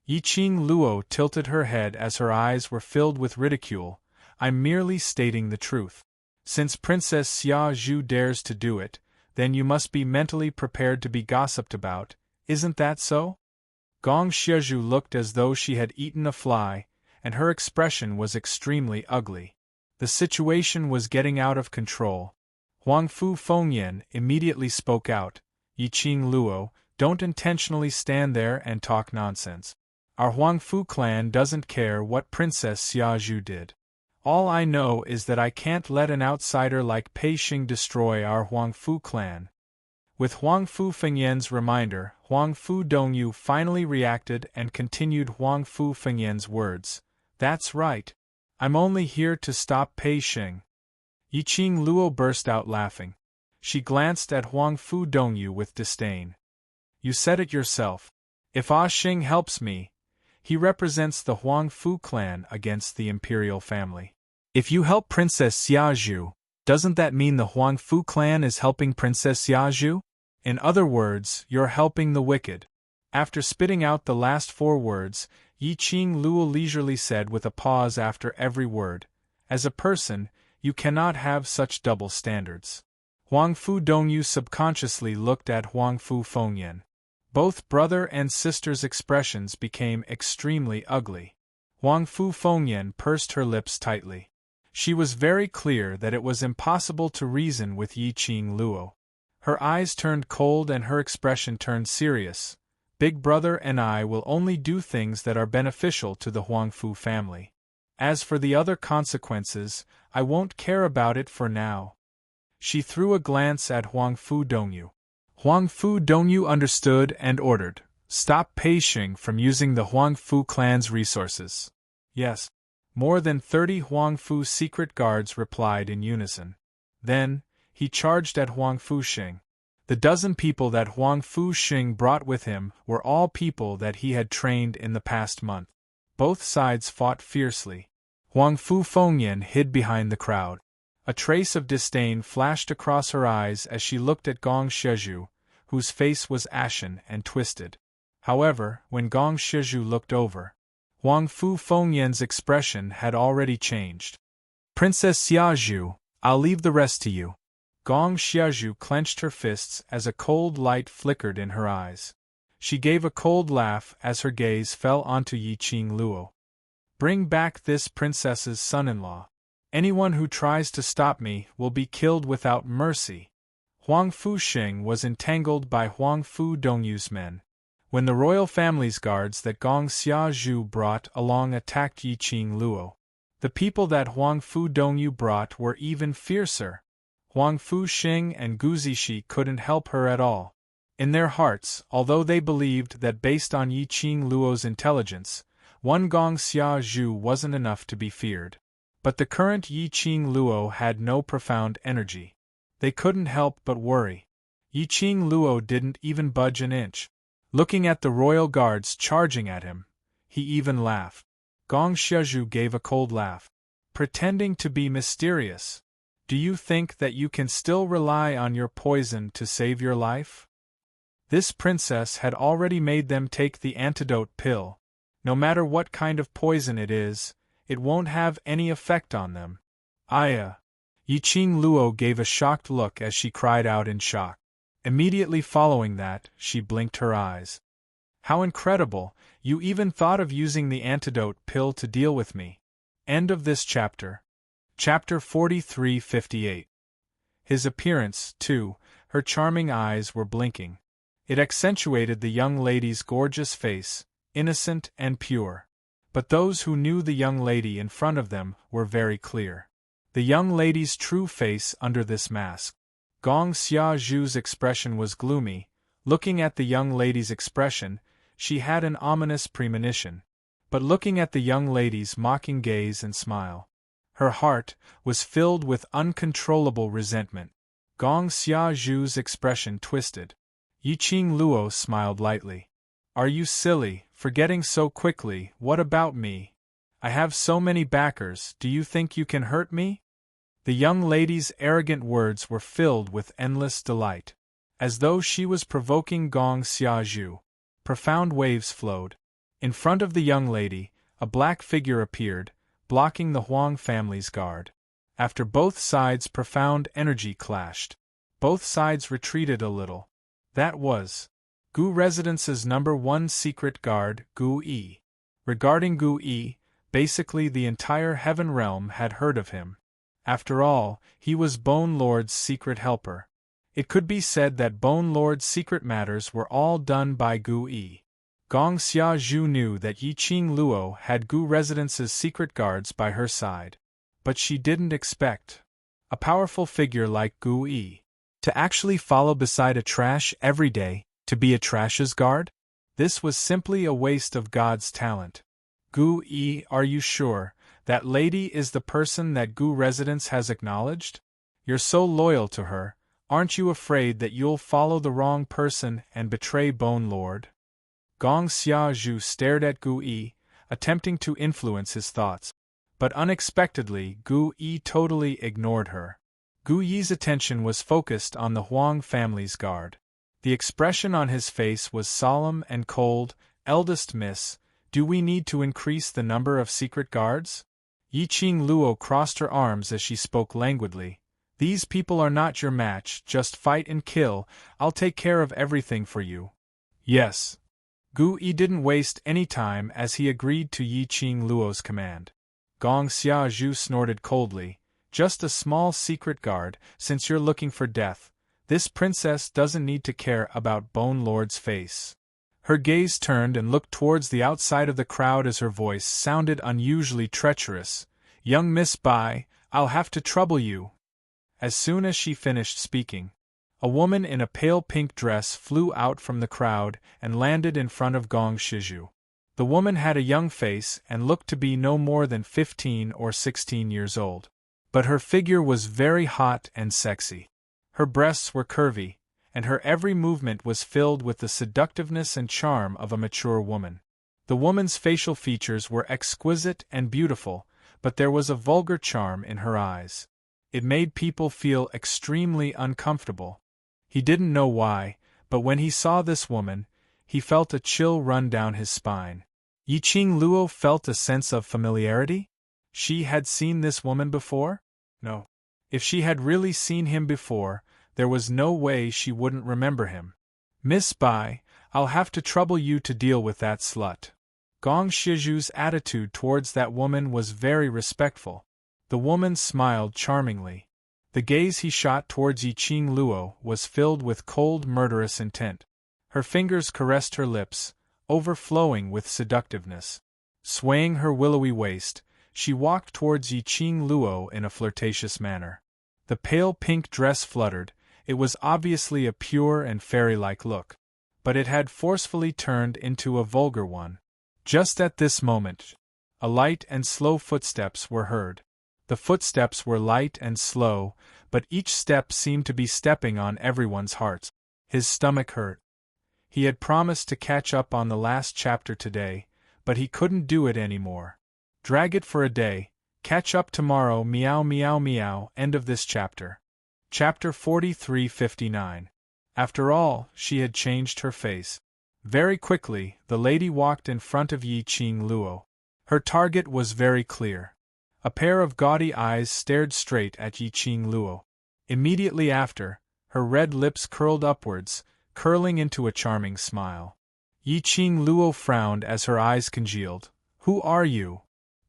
Yiqing Luo tilted her head as her eyes were filled with ridicule. I'm merely stating the truth. Since Princess Xia Zhu dares to do it, then you must be mentally prepared to be gossiped about, isn't that so? Gong Shiju looked as though she had eaten a fly, and her expression was extremely ugly. The situation was getting out of control. Huang Fu Fengyan immediately spoke out. Yiqing Luo, don't intentionally stand there and talk nonsense. Our Huang Fu clan doesn't care what Princess Xia Zhu did. All I know is that I can't let an outsider like Pei Xing destroy our Huang Fu clan. With Huang Fu Fengyan's reminder, Huang Fu Dongyu finally reacted and continued Huang Fu Fengyan's words. That's right. I'm only here to stop Pei Xing. Yiqing Luo burst out laughing. She glanced at Huang Fu Dongyu with disdain. You said it yourself. If Ah Xing helps me, he represents the Huang Fu clan against the imperial family. If you help Princess Xia Zhu, doesn't that mean the Huang Fu clan is helping Princess Xia Zhu? In other words, you're helping the wicked. After spitting out the last 4 words, Yiqing Luo leisurely said with a pause after every word, as a person, you cannot have such double standards. Huang Fu Dongyu subconsciously looked at Huang Fu Fengyan. Both brother and sister's expressions became extremely ugly. Huang Fu Fengyan pursed her lips tightly. She was very clear that it was impossible to reason with Yiqing Luo. Her eyes turned cold and her expression turned serious. Big brother and I will only do things that are beneficial to the Huang Fu family. As for the other consequences, I won't care about it for now. She threw a glance at Huang Fu Dongyu. Huang Fu Dongyu understood and ordered, stop Pei Xing from using the Huang Fu clan's resources. Yes. More than 30 Huang Fu secret guards replied in unison. Then, he charged at Huang Fu Xing. The dozen people that Huang Fu Xing brought with him were all people that he had trained in the past month. Both sides fought fiercely. Huang Fu Fengyan hid behind the crowd. A trace of disdain flashed across her eyes as she looked at Gong Shiju, whose face was ashen and twisted. However, when Gong Shiju looked over, Huang Fu Fengyan's expression had already changed. Princess Xia Zhu, I'll leave the rest to you. Gong Xiaozhu clenched her fists as a cold light flickered in her eyes. She gave a cold laugh as her gaze fell onto Yiqing Luo. Bring back this princess's son-in-law. Anyone who tries to stop me will be killed without mercy. Huang Fu Xing was entangled by Huang Fu Dongyu's men. When the royal family's guards that Gong Xiaozhu brought along attacked Yiqing Luo, the people that Huang Fu Dongyu brought were even fiercer. Huang Fu Xing and Gu Zishi couldn't help her at all. In their hearts, although they believed that based on Yiqing Luo's intelligence, one Gong Xiaozhu wasn't enough to be feared. But the current Yiqing Luo had no profound energy. They couldn't help but worry. Yiqing Luo didn't even budge an inch. Looking at the royal guards charging at him, he even laughed. Gong Shiju gave a cold laugh. Pretending to be mysterious. Do you think that you can still rely on your poison to save your life? This princess had already made them take the antidote pill. No matter what kind of poison it is, it won't have any effect on them. Aya! Yiqing Luo gave a shocked look as she cried out in shock. Immediately following that, she blinked her eyes. How incredible, you even thought of using the antidote pill to deal with me. End of this chapter. Chapter 43-58. His appearance, too, her charming eyes were blinking. It accentuated the young lady's gorgeous face, innocent and pure. But those who knew the young lady in front of them were very clear. The young lady's true face under this mask. Gong Xiaozhu's expression was gloomy. Looking at the young lady's expression, she had an ominous premonition. But looking at the young lady's mocking gaze and smile, her heart was filled with uncontrollable resentment. Gong Xiaozhu's expression twisted. Yiqing Luo smiled lightly. Are you silly, forgetting so quickly? What about me? I have so many backers, do you think you can hurt me? The young lady's arrogant words were filled with endless delight. As though she was provoking Gong Xiaozhu, profound waves flowed. In front of the young lady, a black figure appeared, blocking the Huang family's guard. After both sides' profound energy clashed, both sides retreated a little. That was Gu Residence's #1 secret guard, Gu Yi. Regarding Gu Yi, basically the entire Heaven Realm had heard of him. After all, he was Bone Lord's secret helper. It could be said that Bone Lord's secret matters were all done by Gu Yi. Gong Xiaozhu knew that Yiqing Luo had Gu Residence's secret guards by her side. But she didn't expect a powerful figure like Gu Yi to actually follow beside a trash every day, to be a trash's guard? This was simply a waste of God's talent. Gu Yi, are you sure that lady is the person that Gu Residence has acknowledged? You're so loyal to her, aren't you afraid that you'll follow the wrong person and betray Bone Lord? Gong Xiaozhu stared at Gu Yi, attempting to influence his thoughts. But unexpectedly, Gu Yi totally ignored her. Gu Yi's attention was focused on the Huang family's guard. The expression on his face was solemn and cold. Eldest miss, do we need to increase the number of secret guards? Yiqing Luo crossed her arms as she spoke languidly. These people are not your match, just fight and kill, I'll take care of everything for you. Yes. Gu Yi didn't waste any time as he agreed to Yiqing Luo's command. Gong Xiaozhu snorted coldly. Just a small secret guard, since you're looking for death. This princess doesn't need to care about Bone Lord's face. Her gaze turned and looked towards the outside of the crowd as her voice sounded unusually treacherous. Young Miss Bai, I'll have to trouble you. As soon as she finished speaking, a woman in a pale pink dress flew out from the crowd and landed in front of Gong Xiaozhu. The woman had a young face and looked to be no more than 15 or 16 years old. But her figure was very hot and sexy. Her breasts were curvy, and her every movement was filled with the seductiveness and charm of a mature woman. The woman's facial features were exquisite and beautiful, but there was a vulgar charm in her eyes. It made people feel extremely uncomfortable. He didn't know why, but when he saw this woman, he felt a chill run down his spine. Yiqing Luo felt a sense of familiarity? She had seen this woman before? No. If she had really seen him before, there was no way she wouldn't remember him. Miss Bai, I'll have to trouble you to deal with that slut. Gong Xiaozhu's attitude towards that woman was very respectful. The woman smiled charmingly. The gaze he shot towards Yiqing Luo was filled with cold, murderous intent. Her fingers caressed her lips, overflowing with seductiveness. Swaying her willowy waist, she walked towards Yiqing Luo in a flirtatious manner. The pale pink dress fluttered. It was obviously a pure and fairy-like look. But it had forcefully turned into a vulgar one. Just at this moment, a light and slow footsteps were heard. The footsteps were light and slow, but each step seemed to be stepping on everyone's hearts. His stomach hurt. He had promised to catch up on the last chapter today, but he couldn't do it anymore. Drag it for a day, catch up tomorrow. Meow meow meow. End of this chapter. Chapter 43-59. After all, she had changed her face. Very quickly, the lady walked in front of Yi Qing Luo. Her target was very clear. A pair of gaudy eyes stared straight at Yi Qing Luo. Immediately after, her red lips curled upwards, curling into a charming smile. Yi Qing Luo frowned as her eyes congealed. "Who are you?"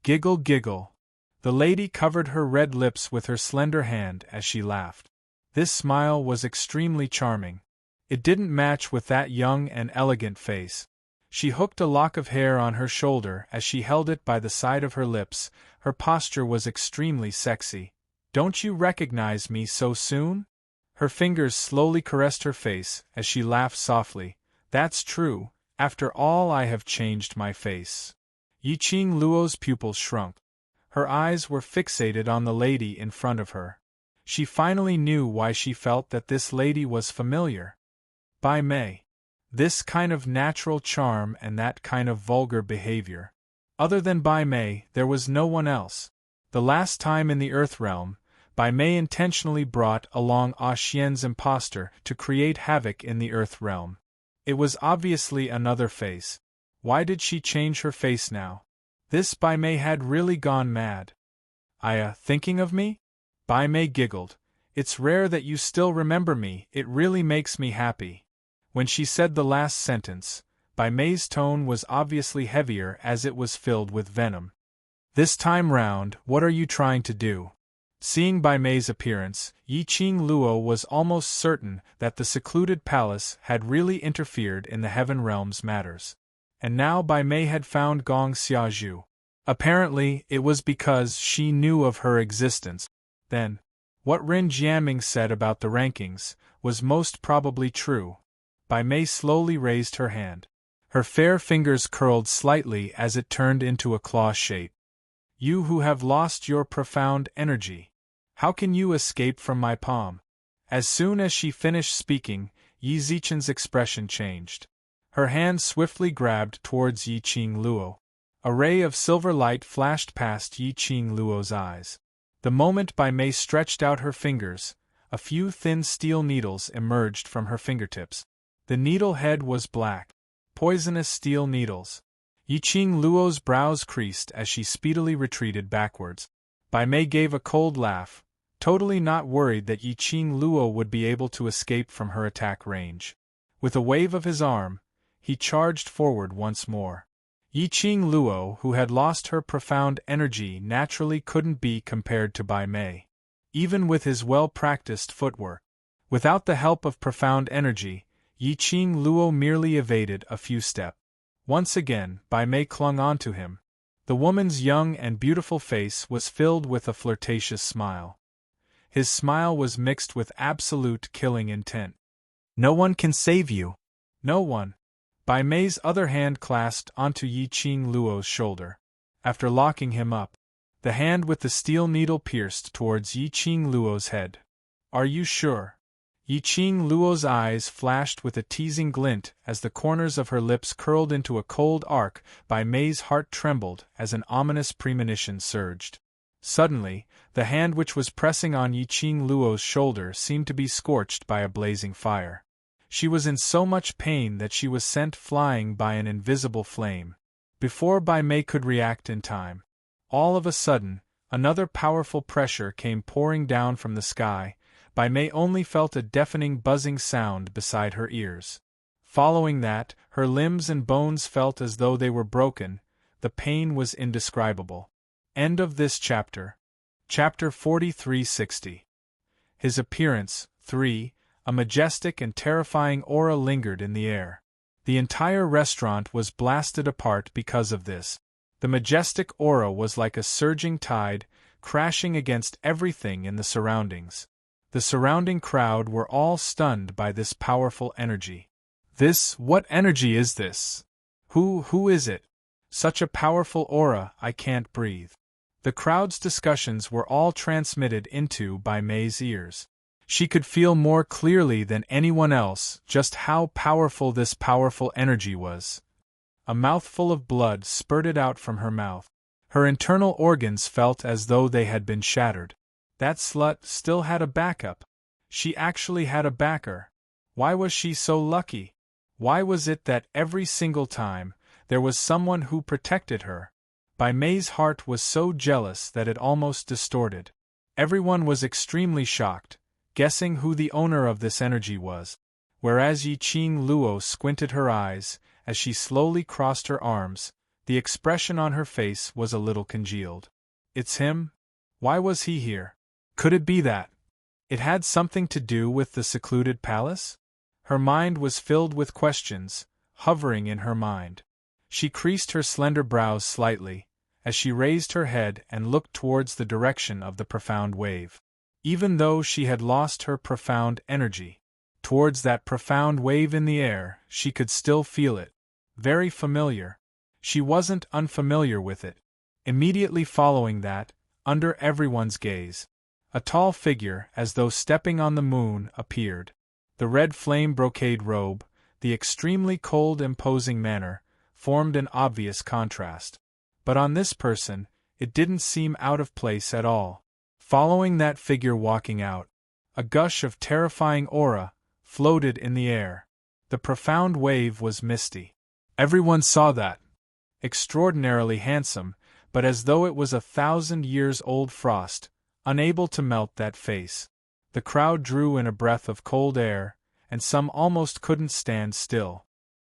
Giggle giggle. The lady covered her red lips with her slender hand as she laughed. This smile was extremely charming. It didn't match with that young and elegant face. She hooked a lock of hair on her shoulder as she held it by the side of her lips. Her posture was extremely sexy. "Don't you recognize me so soon?" Her fingers slowly caressed her face as she laughed softly. "That's true, after all I have changed my face." Yi Qing Luo's pupils shrunk. Her eyes were fixated on the lady in front of her. She finally knew why she felt that this lady was familiar. Bai Mei. This kind of natural charm and that kind of vulgar behavior. Other than Bai Mei, there was no one else. The last time in the Earth Realm, Bai Mei intentionally brought along Ah Xian's impostor to create havoc in the Earth Realm. It was obviously another face. Why did she change her face now? This Bai Mei had really gone mad. Thinking of me?" Bai Mei giggled. "It's rare that you still remember me, it really makes me happy." When she said the last sentence, Bai Mei's tone was obviously heavier as it was filled with venom. "This time round, what are you trying to do?" Seeing Bai Mei's appearance, Yi Qing Luo was almost certain that the secluded palace had really interfered in the Heaven Realm's matters. And now Bai Mei had found Gong Xiaozhu. Apparently, it was because she knew of her existence. Then, what Rin Jiaming said about the rankings was most probably true. Bai Mei slowly raised her hand. Her fair fingers curled slightly as it turned into a claw shape. "You who have lost your profound energy. How can you escape from my palm?" As soon as she finished speaking, Yi Zichen's expression changed. Her hand swiftly grabbed towards Yi Qing Luo. A ray of silver light flashed past Yi Qing Luo's eyes. The moment Bai Mei stretched out her fingers, a few thin steel needles emerged from her fingertips. The needle head was black. Poisonous steel needles. Yi Qing Luo's brows creased as she speedily retreated backwards. Bai Mei gave a cold laugh, totally not worried that Yi Qing Luo would be able to escape from her attack range. With a wave of his arm, he charged forward once more. Yi Qing Luo, who had lost her profound energy, naturally couldn't be compared to Bai Mei, even with his well-practiced footwork. Without the help of profound energy, Yi Qing Luo merely evaded a few steps. Once again, Bai Mei clung onto him. The woman's young and beautiful face was filled with a flirtatious smile. His smile was mixed with absolute killing intent. "No one can save you." "No one." Bai Mei's other hand clasped onto Yi Qing Luo's shoulder. After locking him up, the hand with the steel needle pierced towards Yi Qing Luo's head. "Are you sure?" Yi Qing Luo's eyes flashed with a teasing glint as the corners of her lips curled into a cold arc. Bai Mei's heart trembled as an ominous premonition surged. Suddenly, the hand which was pressing on Yi Qing Luo's shoulder seemed to be scorched by a blazing fire. She was in so much pain that she was sent flying by an invisible flame. Before Bai Mei could react in time, all of a sudden, another powerful pressure came pouring down from the sky. Bai Mei only felt a deafening buzzing sound beside her ears. Following that, her limbs and bones felt as though they were broken. The pain was indescribable. End of this chapter. Chapter 4360. His appearance, 3. A majestic and terrifying aura lingered in the air. The entire restaurant was blasted apart because of this. The majestic aura was like a surging tide, crashing against everything in the surroundings. The surrounding crowd were all stunned by this powerful energy. What energy is this? Who is it? Such a powerful aura, I can't breathe. The crowd's discussions were all transmitted into Bai Mei's ears. She could feel more clearly than anyone else just how powerful this powerful energy was. A mouthful of blood spurted out from her mouth. Her internal organs felt as though they had been shattered. That slut still had a backup. She actually had a backer. Why was she so lucky? Why was it that every single time, there was someone who protected her? Bai Mei's heart was so jealous that it almost distorted. Everyone was extremely shocked, guessing who the owner of this energy was, whereas Yi Qing Luo squinted her eyes, as she slowly crossed her arms, the expression on her face was a little congealed. It's him? Why was he here? Could it be that it had something to do with the secluded palace? Her mind was filled with questions, hovering in her mind. She creased her slender brows slightly, as she raised her head and looked towards the direction of the profound wave. Even though she had lost her profound energy, towards that profound wave in the air, she could still feel it. Very familiar. She wasn't unfamiliar with it. Immediately following that, under everyone's gaze, a tall figure, as though stepping on the moon, appeared. The red flame brocade robe, the extremely cold imposing manner, formed an obvious contrast. But on this person, it didn't seem out of place at all. Following that figure walking out, a gush of terrifying aura floated in the air. The profound wave was misty. Everyone saw that. Extraordinarily handsome, but as though it was 1,000 years old frost, unable to melt that face. The crowd drew in a breath of cold air, and some almost couldn't stand still.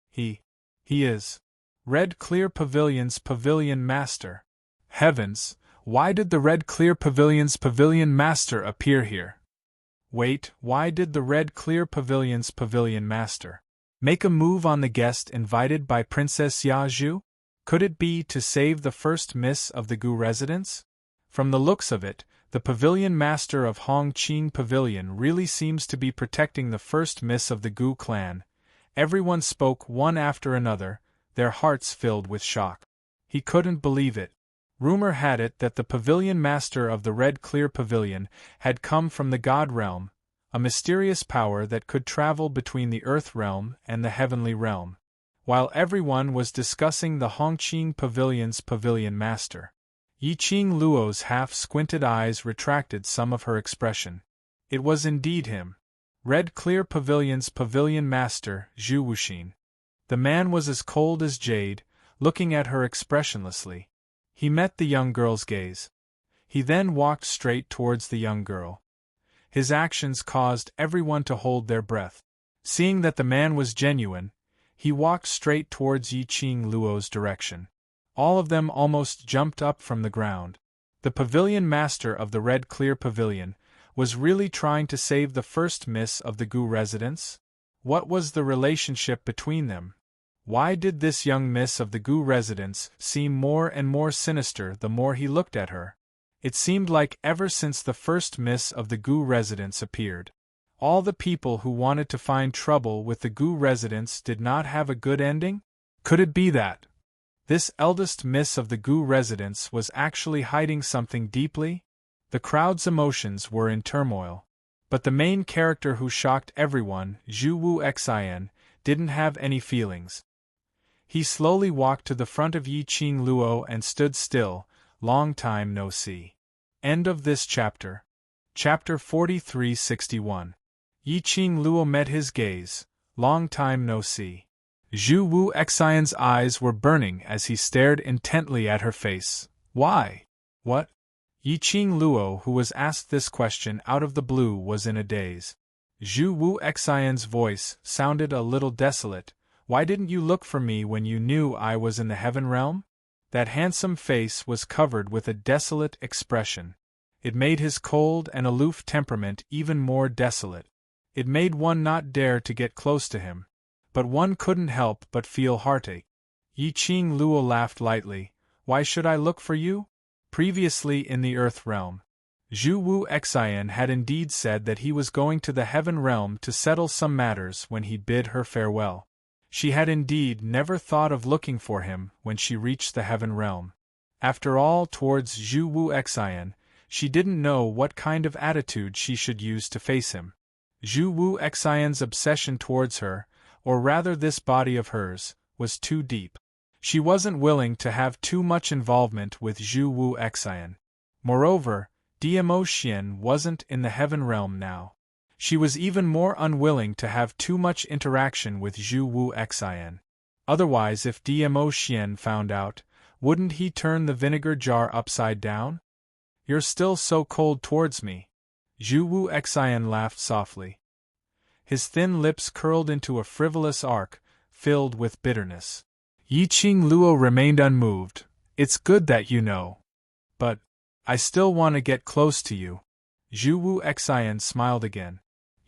He is Red Clear Pavilion's Pavilion Master. Heavens, why did the Red Clear Pavilion's Pavilion Master appear here? Wait, why did the Red Clear Pavilion's Pavilion Master make a move on the guest invited by Princess Yaju? Could it be to save the first miss of the Gu residence? From the looks of it, the Pavilion Master of Hongqing Pavilion really seems to be protecting the first miss of the Gu clan. Everyone spoke one after another, their hearts filled with shock. He couldn't believe it. Rumor had it that the Pavilion Master of the Red Clear Pavilion had come from the God Realm, a mysterious power that could travel between the Earth Realm and the Heavenly Realm. While everyone was discussing the Hongqing Pavilion's Pavilion Master, Yi Qing Luo's half-squinted eyes retracted some of her expression. It was indeed him. Red Clear Pavilion's Pavilion Master, Zhu Wuxin. The man was as cold as jade, looking at her expressionlessly. He met the young girl's gaze. He then walked straight towards the young girl. His actions caused everyone to hold their breath. Seeing that the man was genuine, he walked straight towards Yi Qing Luo's direction. All of them almost jumped up from the ground. The Pavilion Master of the Red Clear Pavilion was really trying to save the first miss of the Gu residence? What was the relationship between them? Why did this young miss of the Gu residence seem more and more sinister the more he looked at her? It seemed like ever since the first miss of the Gu residence appeared, all the people who wanted to find trouble with the Gu residence did not have a good ending? Could it be that this eldest miss of the Gu residence was actually hiding something deeply? The crowd's emotions were in turmoil. But the main character who shocked everyone, Zhu Wu Xian, didn't have any feelings. He slowly walked to the front of Yi Qing Luo and stood still. Long time no see. End of this chapter. Chapter 4361. Yi Qing Luo met his gaze. Long time no see. Zhu Wu Xian's eyes were burning as he stared intently at her face. Why? What? Yi Qing Luo, who was asked this question out of the blue, was in a daze. Zhu Wu Xian's voice sounded a little desolate. Why didn't you look for me when you knew I was in the Heaven Realm? That handsome face was covered with a desolate expression. It made his cold and aloof temperament even more desolate. It made one not dare to get close to him. But one couldn't help but feel heartache. Yi Qing Luo laughed lightly. Why should I look for you? Previously in the Earth Realm, Zhu Wu Xian had indeed said that he was going to the Heaven Realm to settle some matters when he bid her farewell. She had indeed never thought of looking for him when she reached the Heaven Realm. After all, towards Zhu Wu Xian, she didn't know what kind of attitude she should use to face him. Zhu Wu Xian's obsession towards her, or rather this body of hers, was too deep. She wasn't willing to have too much involvement with Zhu Wu Xian. Moreover, Diamo Xian wasn't in the Heaven Realm now. She was even more unwilling to have too much interaction with Zhu Wu Xian. Otherwise, if Dmo Xian found out, wouldn't he turn the vinegar jar upside down? You're still so cold towards me. Zhu Wu Xian laughed softly. His thin lips curled into a frivolous arc, filled with bitterness. Yiqing Luo remained unmoved. It's good that you know. But I still want to get close to you. Zhu Wu Xian smiled again.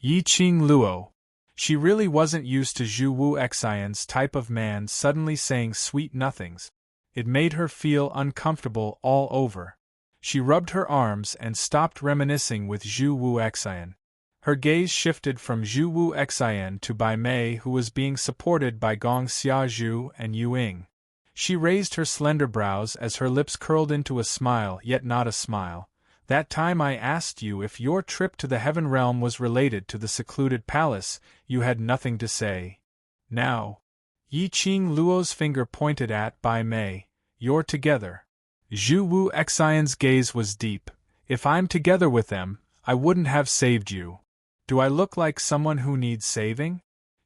Yiqing Luo. She really wasn't used to Zhu Wu Xian's type of man suddenly saying sweet nothings. It made her feel uncomfortable all over. She rubbed her arms and stopped reminiscing with Zhu Wu Xian. Her gaze shifted from Zhu Wu Xian to Bai Mei, who was being supported by Gong Xiazhu and Yu Ying. She raised her slender brows as her lips curled into a smile, yet not a smile. That time I asked you if your trip to the Heaven Realm was related to the secluded palace, you had nothing to say. Now, Yiqing Luo's finger pointed at Bai Mei. You're together. Zhu Wu Xian's gaze was deep. If I'm together with them, I wouldn't have saved you. Do I look like someone who needs saving?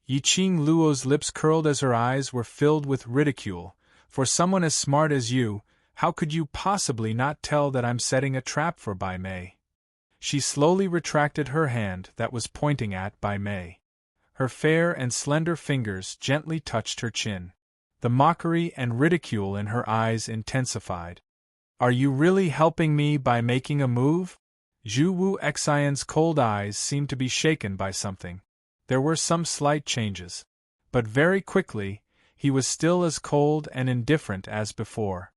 Yiqing Luo's lips curled as her eyes were filled with ridicule. For someone as smart as you, how could you possibly not tell that I'm setting a trap for Bai Mei? She slowly retracted her hand that was pointing at Bai Mei. Her fair and slender fingers gently touched her chin. The mockery and ridicule in her eyes intensified. Are you really helping me by making a move? Zhu Wu Xian's cold eyes seemed to be shaken by something. There were some slight changes. But very quickly, he was still as cold and indifferent as before.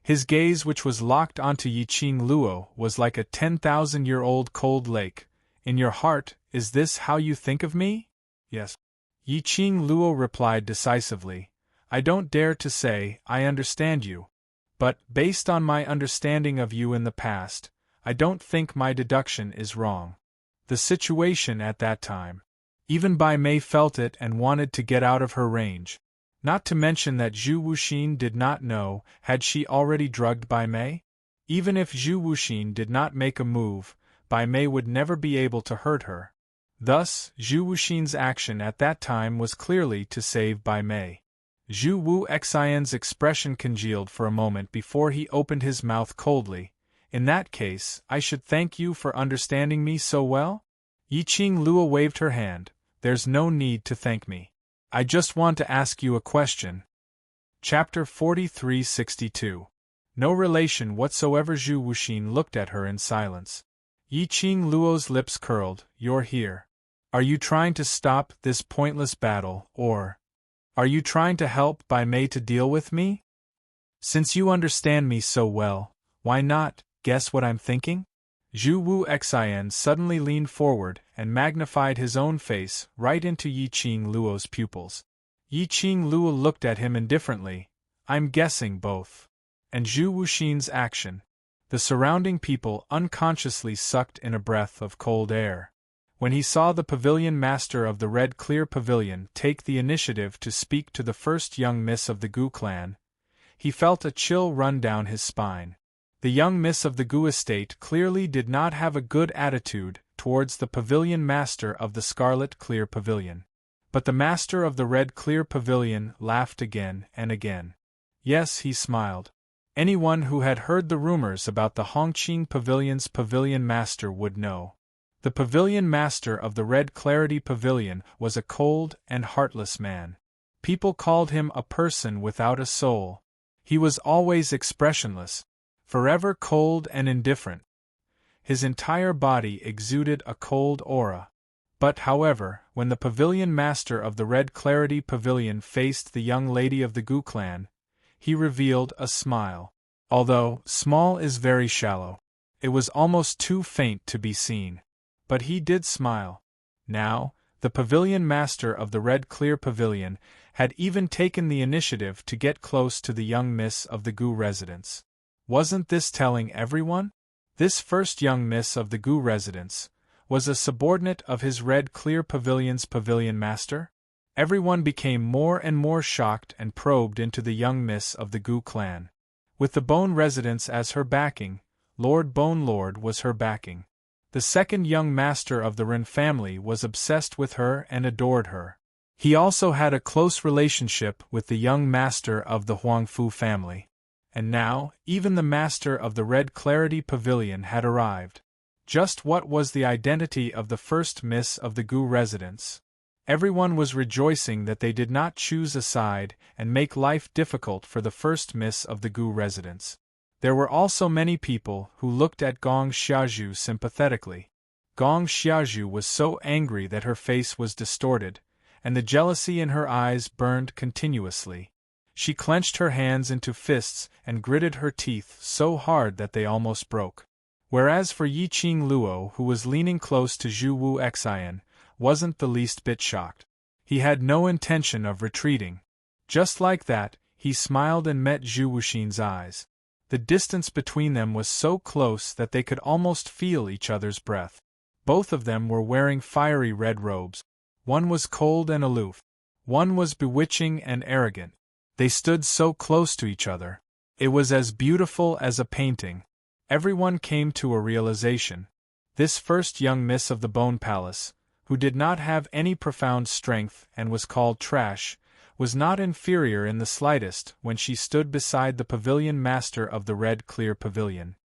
His gaze, which was locked onto Yiqing Luo, was like a 10,000-year-old cold lake. In your heart, is this how you think of me? Yes. Yiqing Luo replied decisively. I don't dare to say I understand you. But, based on my understanding of you in the past, I don't think my deduction is wrong. The situation at that time. Even Bai Mei felt it and wanted to get out of her range. Not to mention that Zhu Wuxin did not know, had she already drugged Bai Mei? Even if Zhu Wuxin did not make a move, Bai Mei would never be able to hurt her. Thus, Zhu Wuxin's action at that time was clearly to save Bai Mei. Zhu Wu Xian's expression congealed for a moment before he opened his mouth coldly. In that case, I should thank you for understanding me so well? Yiqing Luo waved her hand. There's no need to thank me. I just want to ask you a question. Chapter 4362. No relation whatsoever. Zhu Wuxin looked at her in silence. Yiqing Luo's lips curled. You're here. Are you trying to stop this pointless battle, or are you trying to help Bai Mei to deal with me? Since you understand me so well, why not guess what I'm thinking? Zhu Wu Xian suddenly leaned forward and magnified his own face right into Yiqing Luo's pupils. Yiqing Luo looked at him indifferently. I'm guessing both. And Zhu Wuxin's action. The surrounding people unconsciously sucked in a breath of cold air. When he saw the pavilion master of the Red Clear Pavilion take the initiative to speak to the first young miss of the Gu clan, he felt a chill run down his spine. The young miss of the Gu estate clearly did not have a good attitude towards the pavilion master of the Scarlet Clear Pavilion. But the master of the Red Clear Pavilion laughed again and again. Yes, he smiled. Anyone who had heard the rumors about the Hongqing Pavilion's pavilion master would know. The pavilion master of the Red Clarity Pavilion was a cold and heartless man. People called him a person without a soul. He was always expressionless, forever cold and indifferent. His entire body exuded a cold aura. But, however, when the pavilion master of the Red Clarity Pavilion faced the young lady of the Gu clan, he revealed a smile. Although small is very shallow, it was almost too faint to be seen. But he did smile. Now, the pavilion master of the Red Clear Pavilion had even taken the initiative to get close to the young miss of the Gu residence. Wasn't this telling everyone? This first young miss of the Gu residence was a subordinate of his Red Clear Pavilion's pavilion master? Everyone became more and more shocked and probed into the young miss of the Gu clan. With the Bone residence as her backing, Lord Bone Lord was her backing. The second young master of the Ren family was obsessed with her and adored her. He also had a close relationship with the young master of the Huangfu family. And now, even the master of the Red Clarity Pavilion had arrived. Just what was the identity of the first miss of the Gu residence? Everyone was rejoicing that they did not choose a side and make life difficult for the first miss of the Gu residence. There were also many people who looked at Gong Xiaozhu sympathetically. Gong Xiaozhu was so angry that her face was distorted, and the jealousy in her eyes burned continuously. She clenched her hands into fists and gritted her teeth so hard that they almost broke. Whereas for Yiqing Luo, who was leaning close to Zhu Wu Xian, wasn't the least bit shocked. He had no intention of retreating. Just like that, he smiled and met Zhu Wuxin's eyes. The distance between them was so close that they could almost feel each other's breath. Both of them were wearing fiery red robes. One was cold and aloof. One was bewitching and arrogant. They stood so close to each other. It was as beautiful as a painting. Everyone came to a realization. This first young miss of the Bone Palace, who did not have any profound strength and was called trash, was not inferior in the slightest when she stood beside the pavilion master of the Red Clear Pavilion.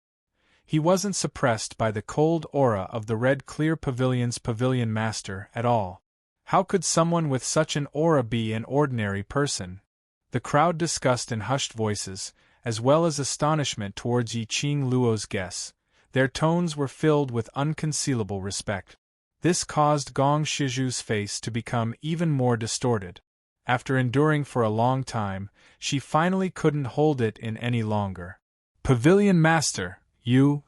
He wasn't suppressed by the cold aura of the Red Clear Pavilion's pavilion master at all. How could someone with such an aura be an ordinary person? The crowd discussed in hushed voices, as well as astonishment towards Yiqing Luo's guess. Their tones were filled with unconcealable respect. This caused Gong Shizhu's face to become even more distorted. After enduring for a long time, she finally couldn't hold it in any longer. "Pavilion Master,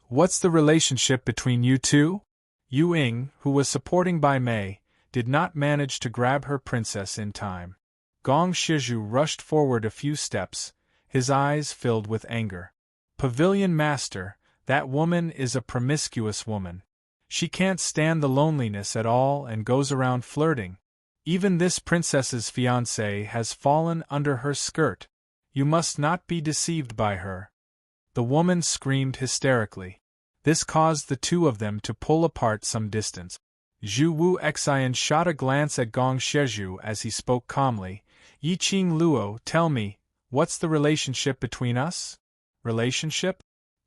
what's the relationship between you two?" Yu Ying, who was supporting Bai Mei, did not manage to grab her princess in time. Gong Shizhu rushed forward a few steps, his eyes filled with anger. "Pavilion Master, that woman is a promiscuous woman. She can't stand the loneliness at all and goes around flirting. Even this princess's fiancé has fallen under her skirt. You must not be deceived by her." The woman screamed hysterically. This caused the two of them to pull apart some distance. Zhu Wu Xian shot a glance at Gong Shizhu as he spoke calmly. "Yiqing Luo, tell me, what's the relationship between us?" "Relationship?"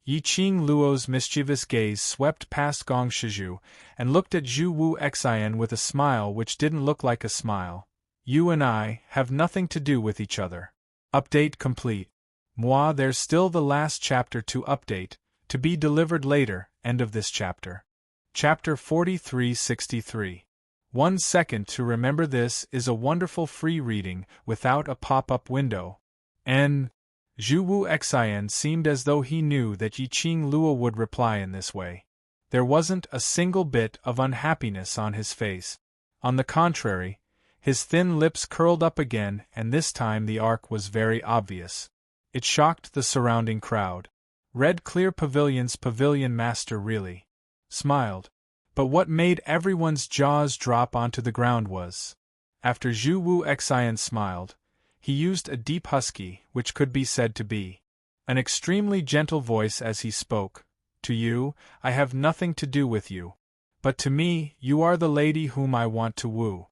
Yiqing Luo's mischievous gaze swept past Gong Shizhu and looked at Zhu Wu Xian with a smile which didn't look like a smile. "You and I have nothing to do with each other." Update complete. There's still the last chapter to update, to be delivered later, end of this chapter. Chapter 4363. 1 second to remember. This is a wonderful free reading without a pop-up window. Zhu Wu Xian seemed as though he knew that Yiqing Luo would reply in this way. There wasn't a single bit of unhappiness on his face. On the contrary, his thin lips curled up again, and this time the arc was very obvious. It shocked the surrounding crowd. Red Clear Pavilion's pavilion master really smiled. But what made everyone's jaws drop onto the ground was, after Zhu Wu Xian smiled, he used a deep husky, which could be said to be an extremely gentle voice as he spoke. "To you, I have nothing to do with you. But to me, you are the lady whom I want to woo."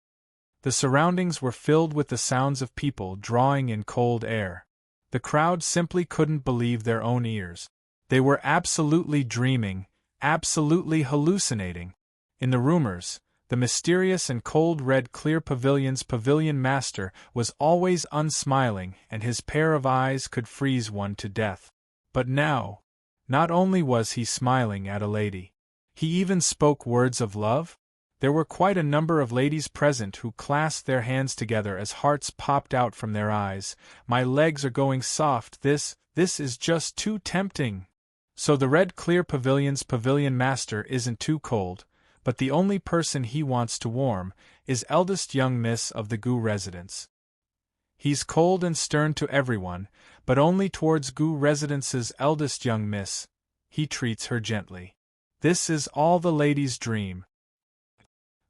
The surroundings were filled with the sounds of people drawing in cold air. The crowd simply couldn't believe their own ears. They were absolutely dreaming, absolutely hallucinating. In the rumors, the mysterious and cold Red Clear Pavilion's pavilion master was always unsmiling, and his pair of eyes could freeze one to death. But now, not only was he smiling at a lady, he even spoke words of love. There were quite a number of ladies present who clasped their hands together as hearts popped out from their eyes. "My legs are going soft. This is just too tempting." So the Red Clear Pavilion's pavilion master isn't too cold, but the only person he wants to warm is eldest young miss of the Gu residence. He's cold and stern to everyone, but only towards Gu residence's eldest young miss. He treats her gently. This is all the ladies' dream.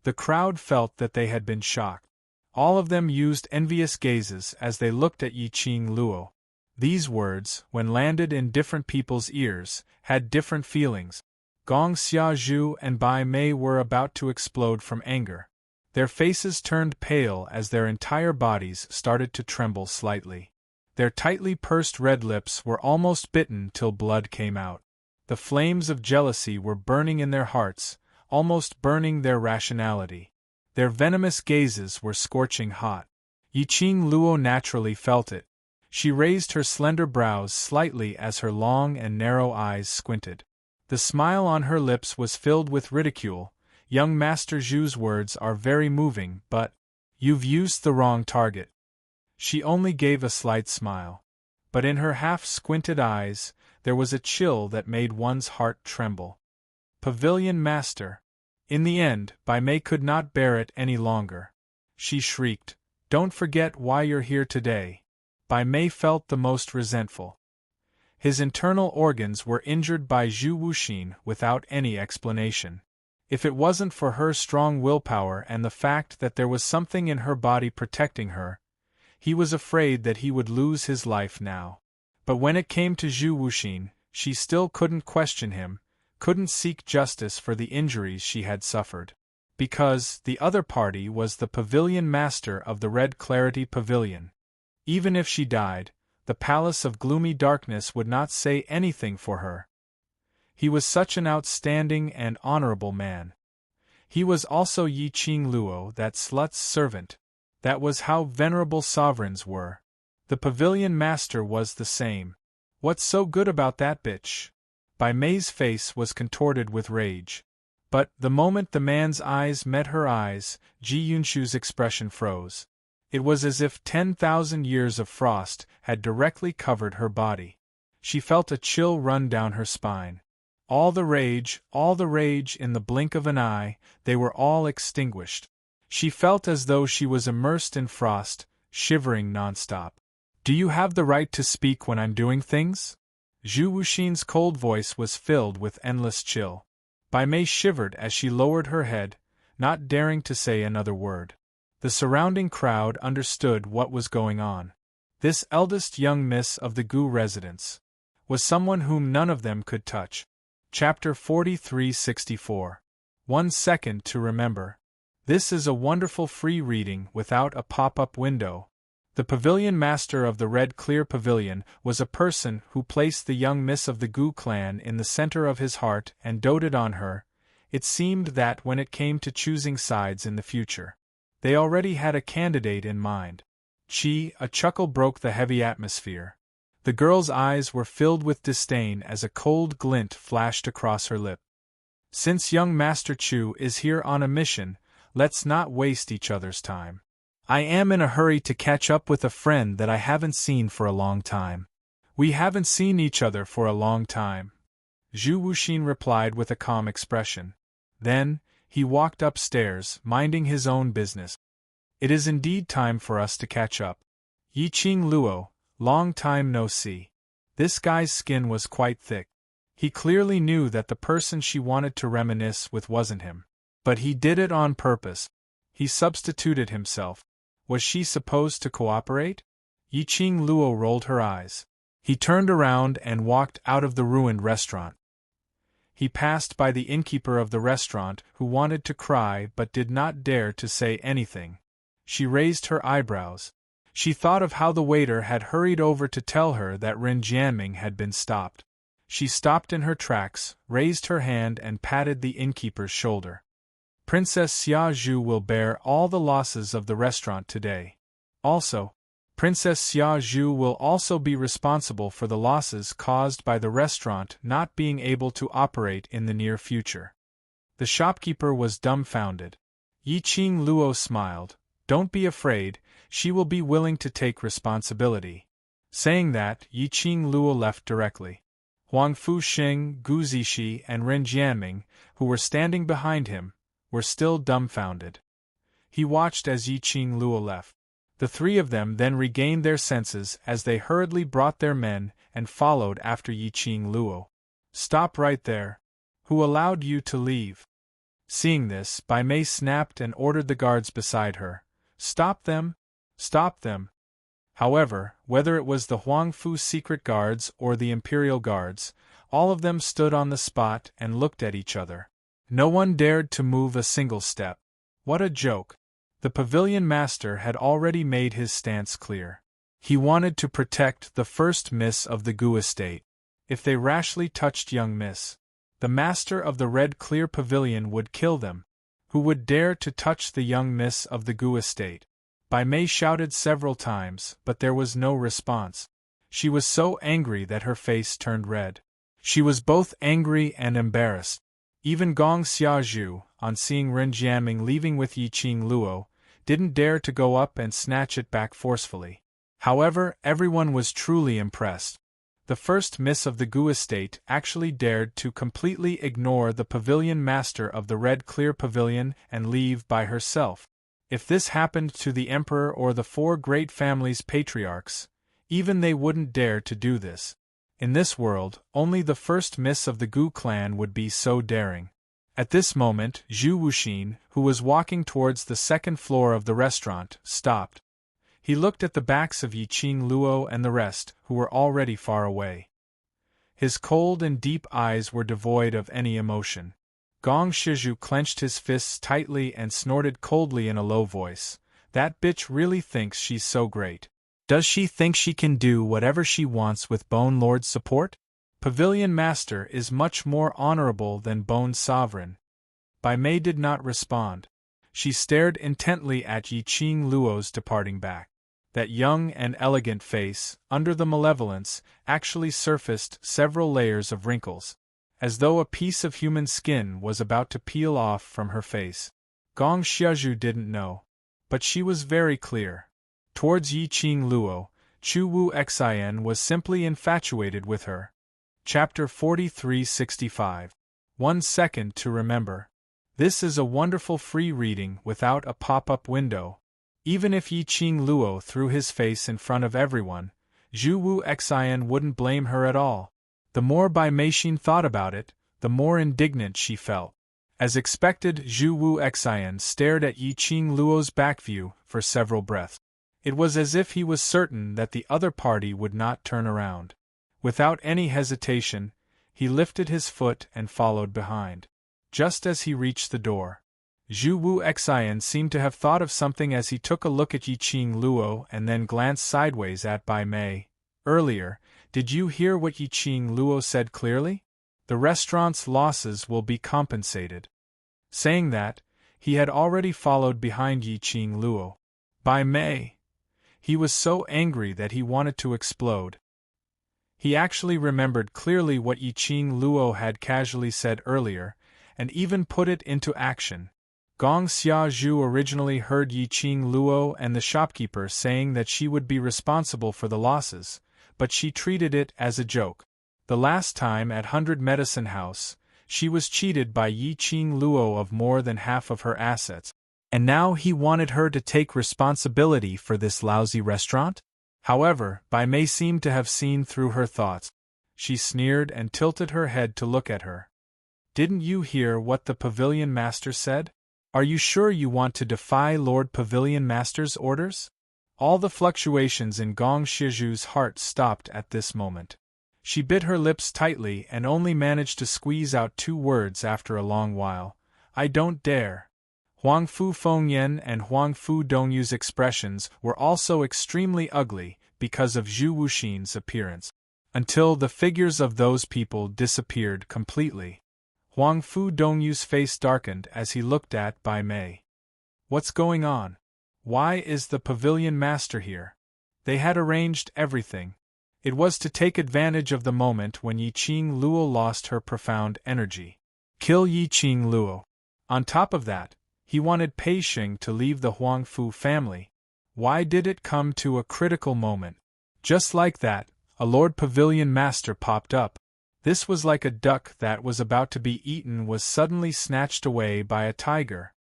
The crowd felt that they had been shocked. All of them used envious gazes as they looked at Yiqing Luo. These words, when landed in different people's ears, had different feelings. Gong Xiaozhu and Bai Mei were about to explode from anger. Their faces turned pale as their entire bodies started to tremble slightly. Their tightly pursed red lips were almost bitten till blood came out. The flames of jealousy were burning in their hearts, almost burning their rationality. Their venomous gazes were scorching hot. Yiqing Luo naturally felt it. She raised her slender brows slightly as her long and narrow eyes squinted. The smile on her lips was filled with ridicule. Young Master Zhu's words are very moving, but you've used the wrong target. She only gave a slight smile. But in her half-squinted eyes, there was a chill that made one's heart tremble. Pavilion Master. In the end, Bai Mei could not bear it any longer. She shrieked, "Don't forget why you're here today." Bai Mei felt the most resentful. His internal organs were injured by Zhu Wuxin without any explanation. If it wasn't for her strong willpower and the fact that there was something in her body protecting her, he was afraid that he would lose his life now. But when it came to Zhu Wuxin, she still couldn't question him, couldn't seek justice for the injuries she had suffered. Because the other party was the Pavilion Master of the Red Clarity Pavilion. Even if she died, the Palace of Gloomy Darkness would not say anything for her. He was such an outstanding and honorable man. He was also Yiqing Luo, that slut's servant. That was how venerable sovereigns were. The Pavilion Master was the same. What's so good about that bitch? Bai Mei's face was contorted with rage. But, the moment the man's eyes met her eyes, Ji Yunshu's expression froze. It was as if 10,000 years of frost had directly covered her body. She felt a chill run down her spine. All the rage in the blink of an eye, they were all extinguished. She felt as though she was immersed in frost, shivering nonstop. "Do you have the right to speak when I'm doing things?" Zhu Wuxin's cold voice was filled with endless chill. Bai Mei shivered as she lowered her head, not daring to say another word. The surrounding crowd understood what was going on. This eldest young miss of the Gu residence was someone whom none of them could touch. Chapter 4364. 1 second to remember. This is a wonderful free reading without a pop-up window. The Pavilion Master of the Red Clear Pavilion was a person who placed the young miss of the Gu clan in the center of his heart and doted on her. It seemed that when it came to choosing sides in the future, they already had a candidate in mind. A chuckle broke the heavy atmosphere. The girl's eyes were filled with disdain as a cold glint flashed across her lip. "Since young Master Chu is here on a mission, let's not waste each other's time. I am in a hurry to catch up with a friend that I haven't seen for a long time." "We haven't seen each other for a long time," Zhu Wuxin replied with a calm expression. Then, he walked upstairs, minding his own business. "It is indeed time for us to catch up. Yiqing Luo, long time no see." This guy's skin was quite thick. He clearly knew that the person she wanted to reminisce with wasn't him. But he did it on purpose. He substituted himself. Was she supposed to cooperate? Yiqing Luo rolled her eyes. He turned around and walked out of the ruined restaurant. He passed by the innkeeper of the restaurant, who wanted to cry but did not dare to say anything. She raised her eyebrows. She thought of how the waiter had hurried over to tell her that Ren Jianming had been stopped. She stopped in her tracks, raised her hand and patted the innkeeper's shoulder. "Princess Xia Zhu will bear all the losses of the restaurant today. Also, Princess Xia Zhu will also be responsible for the losses caused by the restaurant not being able to operate in the near future." The shopkeeper was dumbfounded. Yiqing Luo smiled. "Don't be afraid, she will be willing to take responsibility." Saying that, Yiqing Luo left directly. Huang Fuxing, Gu Zixi, and Ren Jianming, who were standing behind him, were still dumbfounded. He watched as Yiqing Luo left. The three of them then regained their senses as they hurriedly brought their men and followed after Yiqing Luo. "Stop right there. Who allowed you to leave?" Seeing this, Bai Mei snapped and ordered the guards beside her. "Stop them! Stop them!" However, whether it was the Huangfu secret guards or the imperial guards, All of them stood on the spot and looked at each other. No one dared to move a single step. What a joke! The pavilion master had already made his stance clear. He wanted to protect the first miss of the Gu estate. If they rashly touched young Miss, the master of the Red Clear Pavilion would kill them. Who would dare to touch the young Miss of the Gu estate? Bai Mei shouted several times, but there was no response. She was so angry that her face turned red. She was both angry and embarrassed. Even Gong Xiaozhu, on seeing Ren Jianming leaving with Yiqing Luo, didn't dare to go up and snatch it back forcefully. However, everyone was truly impressed. The first miss of the Gu estate actually dared to completely ignore the pavilion master of the Red Clear Pavilion and leave by herself. If this happened to the emperor or the four great families' patriarchs, even they wouldn't dare to do this. In this world, only the first miss of the Gu clan would be so daring. At this moment, Zhu Wuxin, who was walking towards the second floor of the restaurant, stopped. He looked at the backs of Yiqing Luo and the rest, who were already far away. His cold and deep eyes were devoid of any emotion. Gong Shizhu clenched his fists tightly and snorted coldly in a low voice. That bitch really thinks she's so great. Does she think she can do whatever she wants with Bone Lord's support? Pavilion Master is much more honorable than Bone Sovereign. Bai Mei did not respond. She stared intently at Yiqing Luo's departing back. That young and elegant face, under the malevolence, actually surfaced several layers of wrinkles, as though a piece of human skin was about to peel off from her face. Gong Xiaozhu didn't know, but she was very clear. Towards Yiqing Luo, Chu Wu Xian was simply infatuated with her. Chapter 4365. 1 second to remember. This is a wonderful free reading without a pop-up window. Even if Yiqing Luo threw his face in front of everyone, Zhu Wu Xian wouldn't blame her at all. The more Bai Meixin thought about it, the more indignant she felt. As expected, Zhu Wu Xian stared at Yiqing Luo's back view for several breaths. It was as if he was certain that the other party would not turn around. Without any hesitation, he lifted his foot and followed behind. Just as he reached the door, Zhu Wu Xian seemed to have thought of something as he took a look at Yiqing Luo and then glanced sideways at Bai Mei. Earlier, did you hear what Yiqing Luo said clearly? The restaurant's losses will be compensated. Saying that, he had already followed behind Yiqing Luo. Bai Mei. He was so angry that he wanted to explode. He actually remembered clearly what Yiqing Luo had casually said earlier, and even put it into action. Gong Xiaozhu originally heard Yiqing Luo and the shopkeeper saying that she would be responsible for the losses, but she treated it as a joke. The last time at 100 Medicine House, she was cheated by Yiqing Luo of more than half of her assets, and now he wanted her to take responsibility for this lousy restaurant? However, Bai Mei seemed to have seen through her thoughts. She sneered and tilted her head to look at her. Didn't you hear what the Pavilion Master said? Are you sure you want to defy Lord Pavilion Master's orders? All the fluctuations in Gong Shizhu's heart stopped at this moment. She bit her lips tightly and only managed to squeeze out 2 words after a long while. I don't dare. Huang Fu Fengyan and Huang Fu Dongyu's expressions were also extremely ugly because of Zhu Wuxin's appearance, until the figures of those people disappeared completely. Huang Fu Dongyu's face darkened as he looked at Bai Mei. What's going on? Why is the Pavilion Master here? They had arranged everything. It was to take advantage of the moment when Yiqing Luo lost her profound energy. Kill Yiqing Luo. On top of that, he wanted Pei Xing to leave the Huang Fu family. Why did it come to a critical moment? Just like that, a Lord Pavilion Master popped up. This was like a duck that was about to be eaten was suddenly snatched away by a tiger.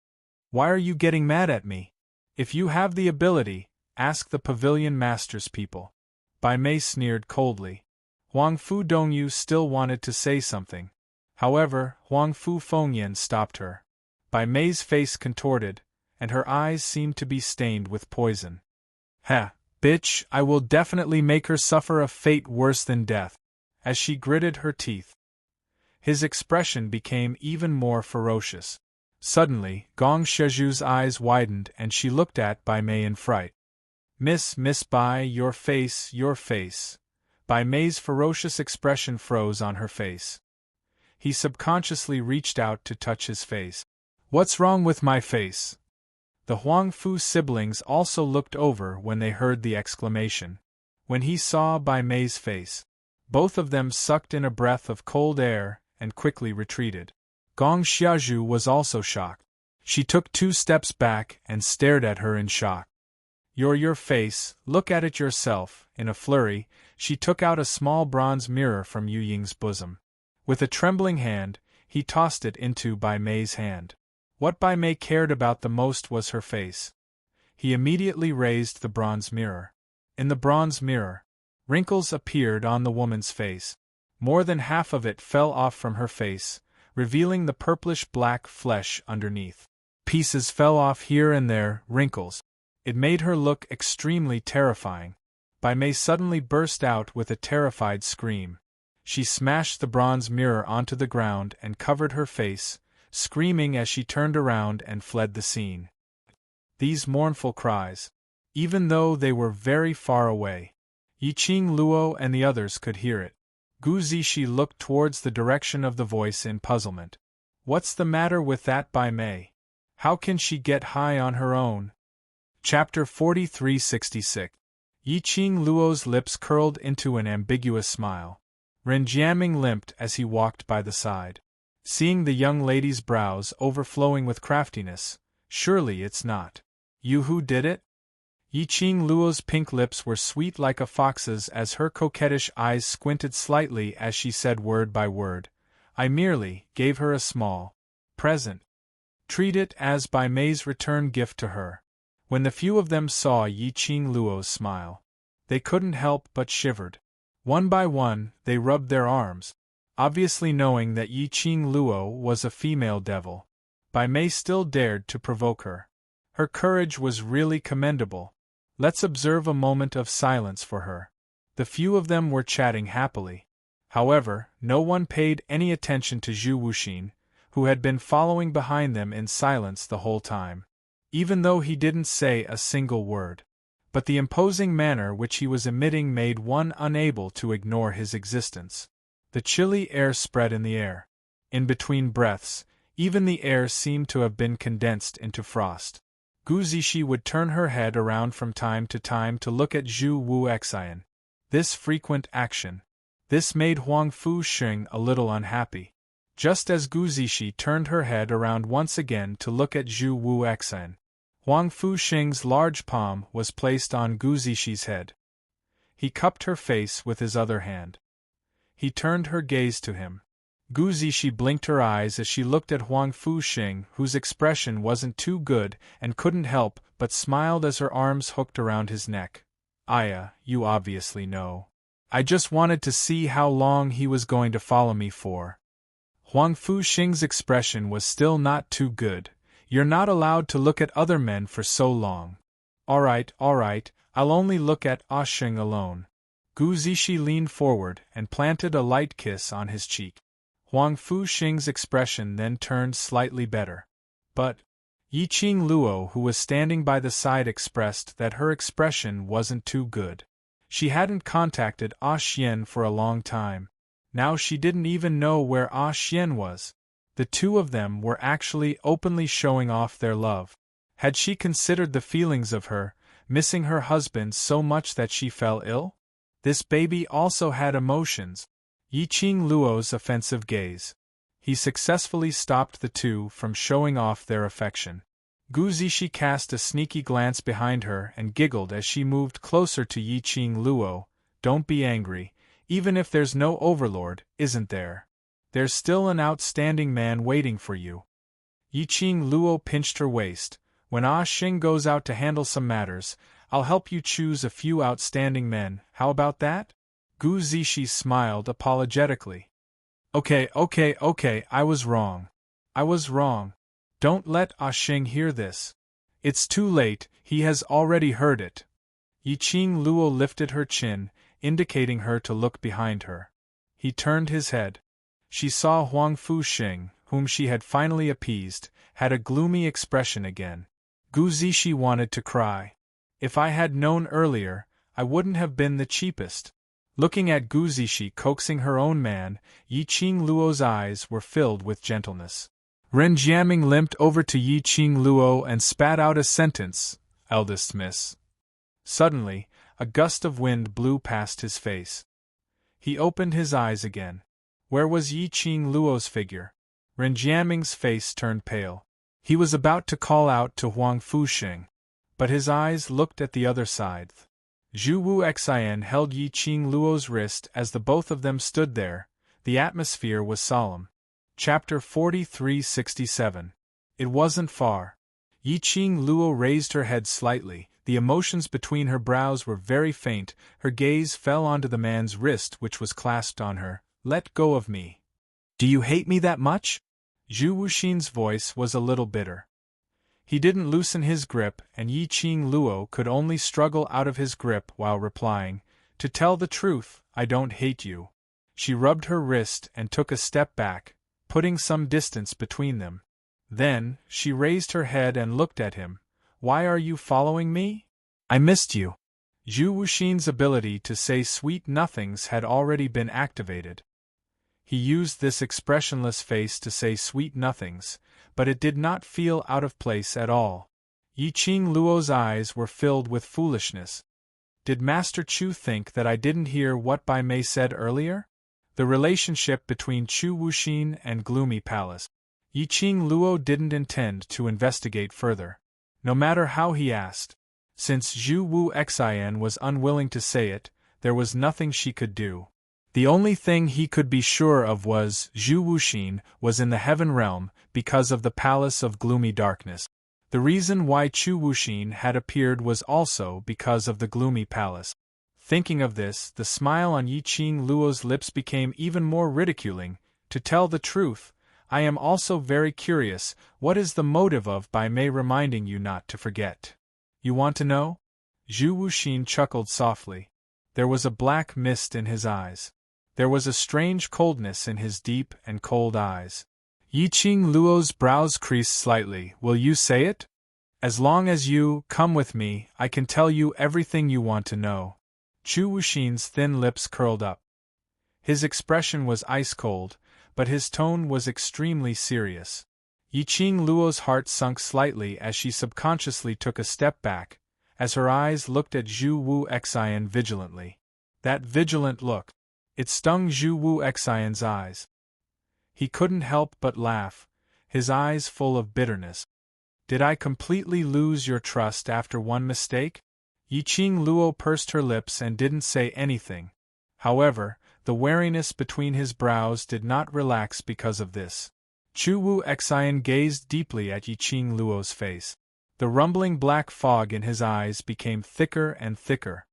Why are you getting mad at me? If you have the ability, ask the Pavilion Master's people. Bai Mei sneered coldly. Huang Fu Dongyu still wanted to say something. However, Huang Fu Fengyan stopped her. Bai Mei's face contorted, and her eyes seemed to be stained with poison. Ha, bitch, I will definitely make her suffer a fate worse than death. as she gritted her teeth. His expression became even more ferocious. Suddenly, Gong Sheju's eyes widened and she looked at Bai Mei in fright. Miss Bai, your face, your face. Bai Mei's ferocious expression froze on her face. He subconsciously reached out to touch his face. What's wrong with my face? The Huang Fu siblings also looked over when they heard the exclamation. When he saw Bai Mei's face, both of them sucked in a breath of cold air and quickly retreated. Gong Xiaozhu was also shocked. She took 2 steps back and stared at her in shock. Your face, look at it yourself." In a flurry, she took out a small bronze mirror from Yu Ying's bosom. With a trembling hand, he tossed it into Bai Mei's hand. What Bai Mei cared about the most was her face. He immediately raised the bronze mirror. In the bronze mirror, wrinkles appeared on the woman's face. More than half of it fell off from her face, revealing the purplish-black flesh underneath. Pieces fell off here and there, wrinkles. It made her look extremely terrifying. Bai Mei suddenly burst out with a terrified scream. She smashed the bronze mirror onto the ground and covered her face, screaming as she turned around and fled the scene. These mournful cries, even though they were very far away, Yiqing Luo and the others could hear it. Gu Zixi looked towards the direction of the voice in puzzlement. What's the matter with that Bai Mei? How can she get high on her own? Chapter 4366. Yiqing Luo's lips curled into an ambiguous smile. Ren Jiaming limped as he walked by the side. Seeing the young lady's brows overflowing with craftiness, surely it's not you who did it? Yiqing Luo's pink lips were sweet like a fox's as her coquettish eyes squinted slightly as she said word by word. I merely gave her a small present. Treat it as Bai Mei's return gift to her. When the few of them saw Yiqing Luo's smile, they couldn't help but shivered. One by one, they rubbed their arms, obviously knowing that Yiqing Luo was a female devil. Bai Mei still dared to provoke her. Her courage was really commendable. Let's observe a moment of silence for her. The few of them were chatting happily. However, no one paid any attention to Zhu Wuxin, who had been following behind them in silence the whole time. Even though he didn't say a single word. But the imposing manner which he was emitting made one unable to ignore his existence. The chilly air spread in the air. In between breaths, even the air seemed to have been condensed into frost. Gu Zixi would turn her head around from time to time to look at Zhu Wuxian. This frequent action. This made Huang Fu Xing a little unhappy. Just as Gu Zixi turned her head around once again to look at Zhu Wuxian, Huang Fu Xing's large palm was placed on Gu Zixi head. He cupped her face with his other hand. He turned her gaze to him. Gu Zixi blinked her eyes as she looked at Huang Fu Xing, whose expression wasn't too good, and couldn't help but smiled as her arms hooked around his neck. Aya, you obviously know. I just wanted to see how long he was going to follow me for. Huang Fu Xing's expression was still not too good. You're not allowed to look at other men for so long. All right, I'll only look at Ah Xing alone. Gu Zixi leaned forward and planted a light kiss on his cheek. Huang Fu Xing's expression then turned slightly better. But Yiqing Luo, who was standing by the side, expressed that her expression wasn't too good. She hadn't contacted Ah Xian for a long time. Now she didn't even know where Ah Xian was. The two of them were actually openly showing off their love. Had she considered the feelings of her, missing her husband so much that she fell ill? This baby also had emotions. Yiqing Luo's offensive gaze. He successfully stopped the two from showing off their affection. Gu Zixi cast a sneaky glance behind her and giggled as she moved closer to Yiqing Luo. Don't be angry, even if there's no Overlord, isn't there? There's still an outstanding man waiting for you. Yiqing Luo pinched her waist. When Ah Xing goes out to handle some matters, I'll help you choose a few outstanding men, how about that? Gu Zixi smiled apologetically. Okay, I was wrong. Don't let Ah Xing hear this. It's too late, he has already heard it. Yiqing Luo lifted her chin, indicating her to look behind her. He turned his head. She saw Huang Fuxing, whom she had finally appeased, had a gloomy expression again. Gu Zishi wanted to cry. If I had known earlier, I wouldn't have been the cheapest. Looking at Gu Zishi coaxing her own man, Yi Qing Luo's eyes were filled with gentleness. Ren Jiaming limped over to Yi Qing Luo and spat out a sentence, "Eldest miss." Suddenly, a gust of wind blew past his face. He opened his eyes again. Where was Yi Qing Luo's figure? Ren Jiaming's face turned pale. He was about to call out to Huang Fuxing, but his eyes looked at the other side. Zhu Wu Xian held Yi Qing Luo's wrist as the both of them stood there. The atmosphere was solemn. Chapter 4367. It wasn't far. Yi Qing Luo raised her head slightly. The emotions between her brows were very faint. Her gaze fell onto the man's wrist which was clasped on her. "Let go of me." "Do you hate me that much?" Zhu Wuxin's voice was a little bitter. He didn't loosen his grip, and Yi Qing Luo could only struggle out of his grip while replying, "To tell the truth, I don't hate you." She rubbed her wrist and took a step back, putting some distance between them. Then, she raised her head and looked at him. "Why are you following me?" "I missed you." Zhu Wuxin's ability to say sweet nothings had already been activated. He used this expressionless face to say sweet nothings, but it did not feel out of place at all. Yi Qing Luo's eyes were filled with foolishness. Did Master Chu think that I didn't hear what Bai Mei said earlier? The relationship between Chu Wuxin and Gloomy Palace. Yi Qing Luo didn't intend to investigate further. No matter how he asked. Since Zhu Wu Xian was unwilling to say it, there was nothing she could do. The only thing he could be sure of was Zhu Wuxin was in the heaven realm because of the Palace of Gloomy Darkness. The reason why Chu Wuxin had appeared was also because of the Gloomy Palace. Thinking of this, the smile on Yi Qing Luo's lips became even more ridiculing. "To tell the truth, I am also very curious, what is the motive of Bai Mei reminding you not to forget? You want to know?" Zhu Wuxin chuckled softly. There was a black mist in his eyes. There was a strange coldness in his deep and cold eyes. Yi Qing Luo's brows creased slightly. "Will you say it? As long as you come with me, I can tell you everything you want to know." Chu Wuxin's thin lips curled up. His expression was ice-cold, but his tone was extremely serious. Yi Qing Luo's heart sunk slightly as she subconsciously took a step back, as her eyes looked at Zhu Wu Xian vigilantly. That vigilant look. It stung Zhu Wu Xian's eyes. He couldn't help but laugh, his eyes full of bitterness. "Did I completely lose your trust after one mistake?" Yi Qing Luo pursed her lips and didn't say anything. However, the wariness between his brows did not relax because of this. Chu Wu Xian gazed deeply at Yi Qing Luo's face. The rumbling black fog in his eyes became thicker and thicker.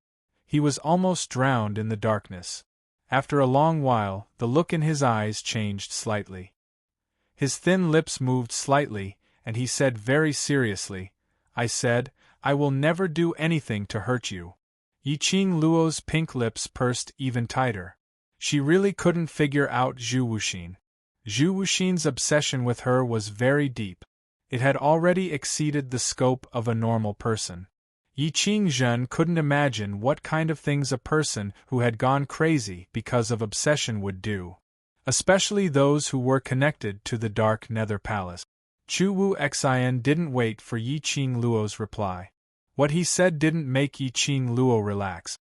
He was almost drowned in the darkness. After a long while, the look in his eyes changed slightly. His thin lips moved slightly, and he said very seriously, "I said, I will never do anything to hurt you." Yi Qing Luo's pink lips pursed even tighter. She really couldn't figure out Zhu Wuxin. Zhu Wuxin's obsession with her was very deep. It had already exceeded the scope of a normal person. Yi Qing Zhen couldn't imagine what kind of things a person who had gone crazy because of obsession would do. Especially those who were connected to the Dark Nether Palace. Chu Wu Xian didn't wait for Yi Qing Luo's reply. What he said didn't make Yi Qing Luo relax.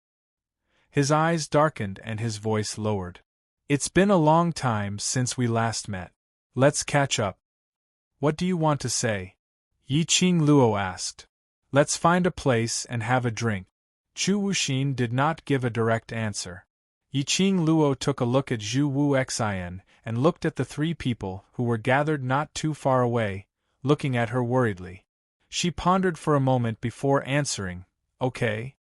His eyes darkened and his voice lowered. "It's been a long time since we last met. Let's catch up." "What do you want to say?" Yi Qing Luo asked. "Let's find a place and have a drink." Chu Wuxin did not give a direct answer. Yi Qing Luo took a look at Zhu Wu Xian and looked at the three people who were gathered not too far away, looking at her worriedly. She pondered for a moment before answering, "Okay."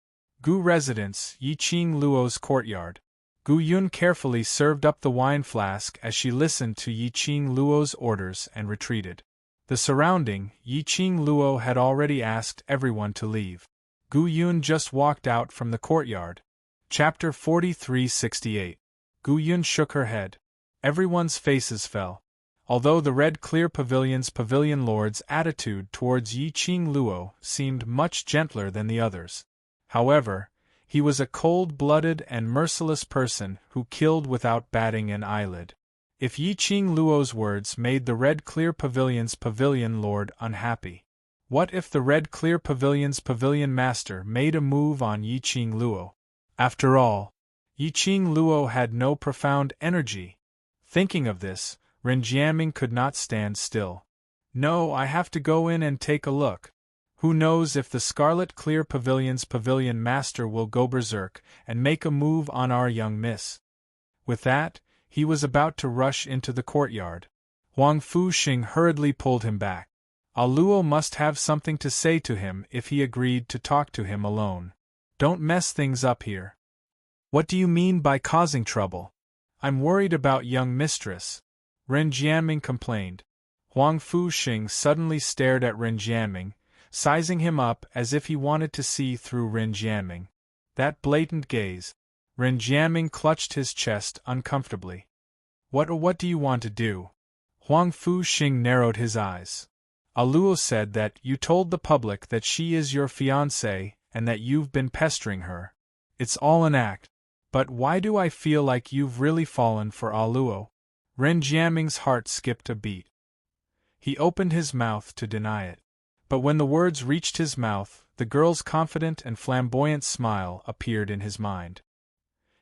Gu Residence, Yi Qing Luo's courtyard. Gu Yun carefully served up the wine flask as she listened to Yi Qing Luo's orders and retreated. The surrounding, Yi Qing Luo had already asked everyone to leave. Gu Yun just walked out from the courtyard. Chapter 4368. Gu Yun shook her head. Everyone's faces fell. Although the Red Clear Pavilion's pavilion lord's attitude towards Yi Qing Luo seemed much gentler than the others. However, he was a cold-blooded and merciless person who killed without batting an eyelid. If Yi Qing Luo's words made the Red Clear Pavilion's pavilion lord unhappy, what if the Red Clear Pavilion's pavilion master made a move on Yi Qing Luo? After all, Yi Qing Luo had no profound energy. Thinking of this, Ren Jiaming could not stand still. No, I have to go in and take a look. Who knows if the Scarlet Clear Pavilion's pavilion master will go berserk and make a move on our young miss. With that, he was about to rush into the courtyard. Huang Fuxing hurriedly pulled him back. Luo must have something to say to him if he agreed to talk to him alone. Don't mess things up here. What do you mean by causing trouble? I'm worried about young mistress, Ren Jiaming complained. Huang Fuxing suddenly stared at Ren Jiaming, sizing him up as if he wanted to see through Ren Jiaming. That blatant gaze. Ren Jiaming clutched his chest uncomfortably. What do you want to do? Huang Fuxing narrowed his eyes. Luo said that you told the public that she is your fiancée and that you've been pestering her. It's all an act. But why do I feel like you've really fallen for Luo? Ren Jiaming's heart skipped a beat. He opened his mouth to deny it. But when the words reached his mouth, the girl's confident and flamboyant smile appeared in his mind.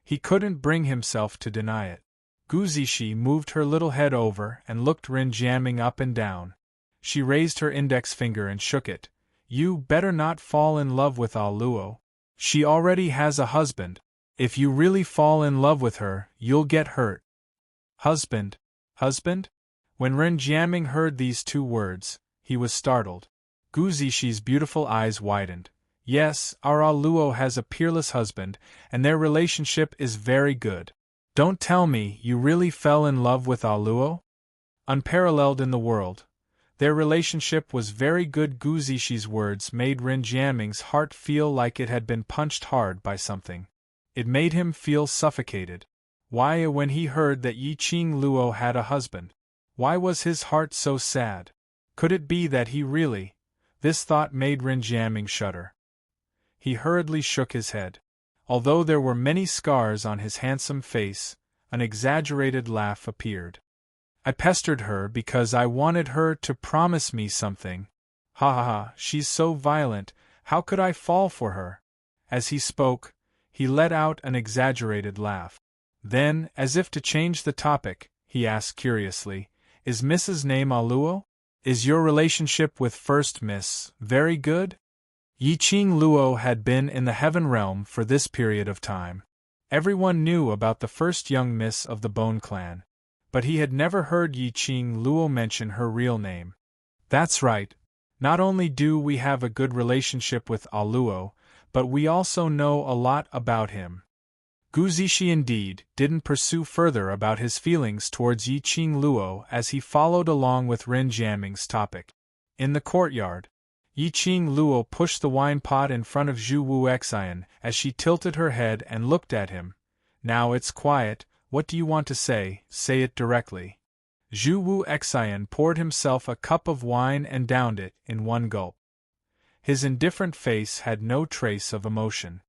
He couldn't bring himself to deny it. Gu Zixi moved her little head over and looked Ren Jiaming up and down. She raised her index finger and shook it. You better not fall in love with Luo. She already has a husband. If you really fall in love with her, you'll get hurt. Husband? Husband? When Ren Jiaming heard these two words, he was startled. Gu Zixi's beautiful eyes widened. Yes, our Luo has a peerless husband, and their relationship is very good. Don't tell me you really fell in love with Luo? Unparalleled in the world. Their relationship was very good. Gu Zixi's words made Ren Jiaming's heart feel like it had been punched hard by something. It made him feel suffocated. Why, when he heard that Yi Qing Luo had a husband? Why was his heart so sad? Could it be that he really? This thought made Ren Jiaming shudder. He hurriedly shook his head. Although there were many scars on his handsome face, an exaggerated laugh appeared. I pestered her because I wanted her to promise me something. Ha ha ha, she's so violent, how could I fall for her? As he spoke, he let out an exaggerated laugh. Then, as if to change the topic, he asked curiously, Is Mrs. name Luo? Is your relationship with First Miss very good? Yi Qing Luo had been in the Heaven Realm for this period of time. Everyone knew about the first young miss of the Bone Clan, but he had never heard Yi Qing Luo mention her real name. That's right. Not only do we have a good relationship with Luo, but we also know a lot about him. Gu Zixi indeed didn't pursue further about his feelings towards Yi Qing Luo as he followed along with Ren Jiaming's topic. In the courtyard, Yi Qing Luo pushed the wine pot in front of Zhu Wu Xian as she tilted her head and looked at him. Now it's quiet, what do you want to say? Say it directly. Zhu Wu Xian poured himself a cup of wine and downed it in one gulp. His indifferent face had no trace of emotion.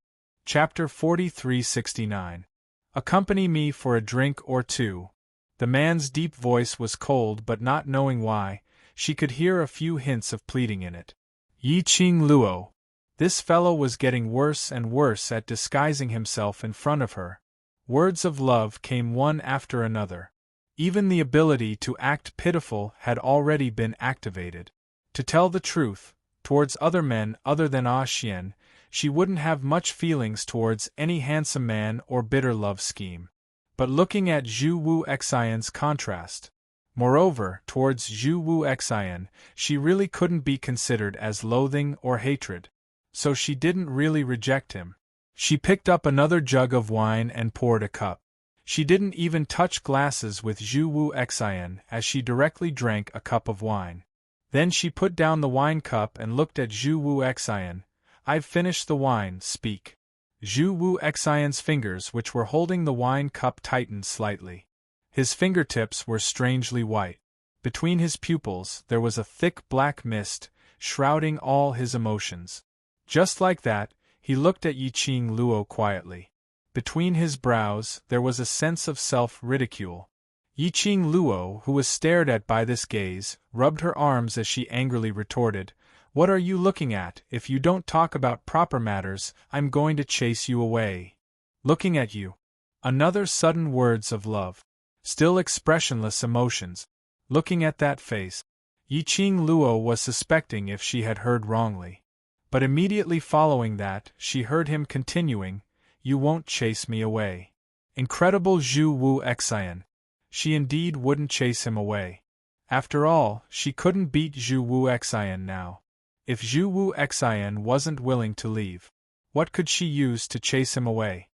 Chapter 4369. Accompany me for a drink or two. The man's deep voice was cold, but not knowing why, she could hear a few hints of pleading in it. Yi Qing Luo. This fellow was getting worse and worse at disguising himself in front of her. Words of love came one after another. Even the ability to act pitiful had already been activated. To tell the truth, towards other men other than Xian, she wouldn't have much feelings towards any handsome man or bitter love scheme. But looking at Zhu Wu Xian's contrast. Moreover, towards Zhu Wu Xian, she really couldn't be considered as loathing or hatred. So she didn't really reject him. She picked up another jug of wine and poured a cup. She didn't even touch glasses with Zhu Wu Xian as she directly drank a cup of wine. Then she put down the wine cup and looked at Zhu Wu Xian. I've finished the wine, speak. Zhu Wu Xian's fingers which were holding the wine cup tightened slightly. His fingertips were strangely white. Between his pupils there was a thick black mist, shrouding all his emotions. Just like that, he looked at Yiqing Luo quietly. Between his brows there was a sense of self-ridicule. Yiqing Luo, who was stared at by this gaze, rubbed her arms as she angrily retorted, "What are you looking at? If you don't talk about proper matters, I'm going to chase you away." Looking at you. Another sudden words of love. Still expressionless emotions. Looking at that face. Yiqing Luo was suspecting if she had heard wrongly. But immediately following that, she heard him continuing, "You won't chase me away." Incredible Zhu Wu Xian. She indeed wouldn't chase him away. After all, she couldn't beat Zhu Wu Xian now. If Zhu Wu Xian wasn't willing to leave, what could she use to chase him away?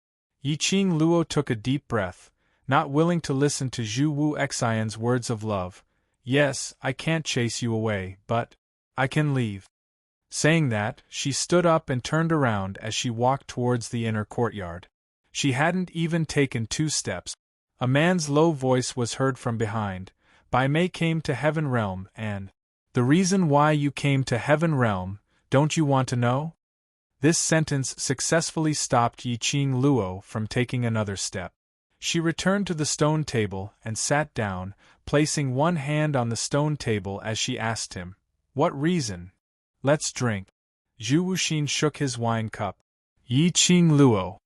Yiqing Luo took a deep breath, not willing to listen to Zhu Wu Xian's words of love. "Yes, I can't chase you away, but I can leave." Saying that, she stood up and turned around as she walked towards the inner courtyard. She hadn't even taken 2 steps. A man's low voice was heard from behind. "Bai Mei came to Heaven Realm and—" "The reason why you came to Heaven Realm, don't you want to know?" This sentence successfully stopped Yiqing Luo from taking another step. She returned to the stone table and sat down, placing one hand on the stone table as she asked him, "What reason?" "Let's drink." Zhu Wuxin shook his wine cup. "Yiqing Luo.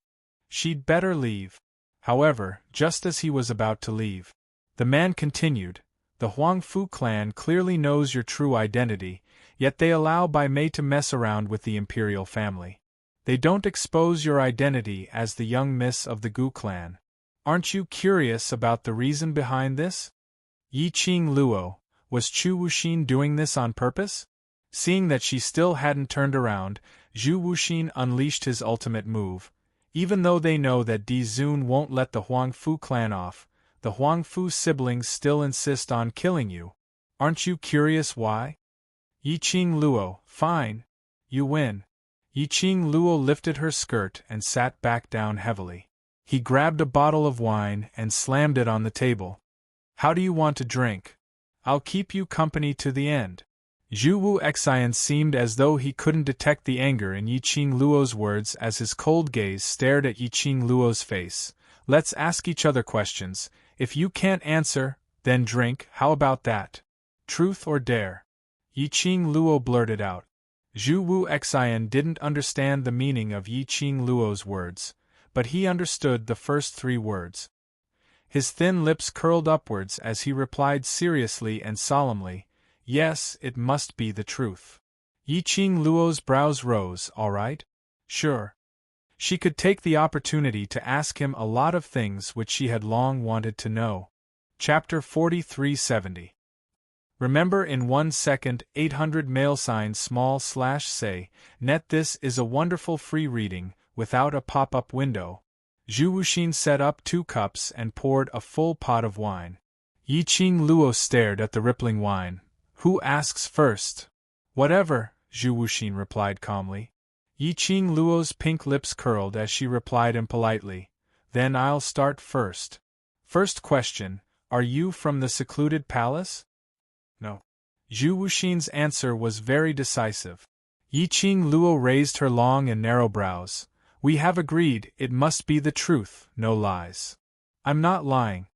She'd better leave." However, just as he was about to leave, the man continued, "The Huangfu clan clearly knows your true identity, yet they allow Bai Mei to mess around with the imperial family. They don't expose your identity as the young miss of the Gu clan. Aren't you curious about the reason behind this?" Yiqing Luo, was Zhu Wuxin doing this on purpose? Seeing that she still hadn't turned around, Zhu Wuxin unleashed his ultimate move. "Even though they know that Di Zun won't let the Huangfu clan off, the Huangfu siblings still insist on killing you. Aren't you curious why?" Yiqing Luo, "Fine. You win." Yiqing Luo lifted her skirt and sat back down heavily. He grabbed a bottle of wine and slammed it on the table. "How do you want to drink? I'll keep you company to the end." Zhu Wu Xian seemed as though he couldn't detect the anger in Yiqing Luo's words as his cold gaze stared at Yiqing Luo's face. "Let's ask each other questions. If you can't answer, then drink, how about that? Truth or dare?" Yiqing Luo blurted out. Zhu Wu Xian didn't understand the meaning of Yiqing Luo's words, but he understood the first 3 words. His thin lips curled upwards as he replied seriously and solemnly, "Yes, it must be the truth." Yiqing Luo's brows rose. "All right. Sure." She could take the opportunity to ask him a lot of things which she had long wanted to know. Chapter 4370. Remember in 1 second 800 $say, net. This is a wonderful free reading, without a pop-up window. Zhu Wuxin set up 2 cups and poured a full pot of wine. Yiqing Luo stared at the rippling wine. "Who asks first?" "Whatever," Zhu Wuxin replied calmly. Yiqing Luo's pink lips curled as she replied impolitely, "Then I'll start first. First question, are you from the secluded palace?" "No." Zhu Wuxin's answer was very decisive. Yiqing Luo raised her long and narrow brows. "We have agreed, it must be the truth, no lies." "I'm not lying."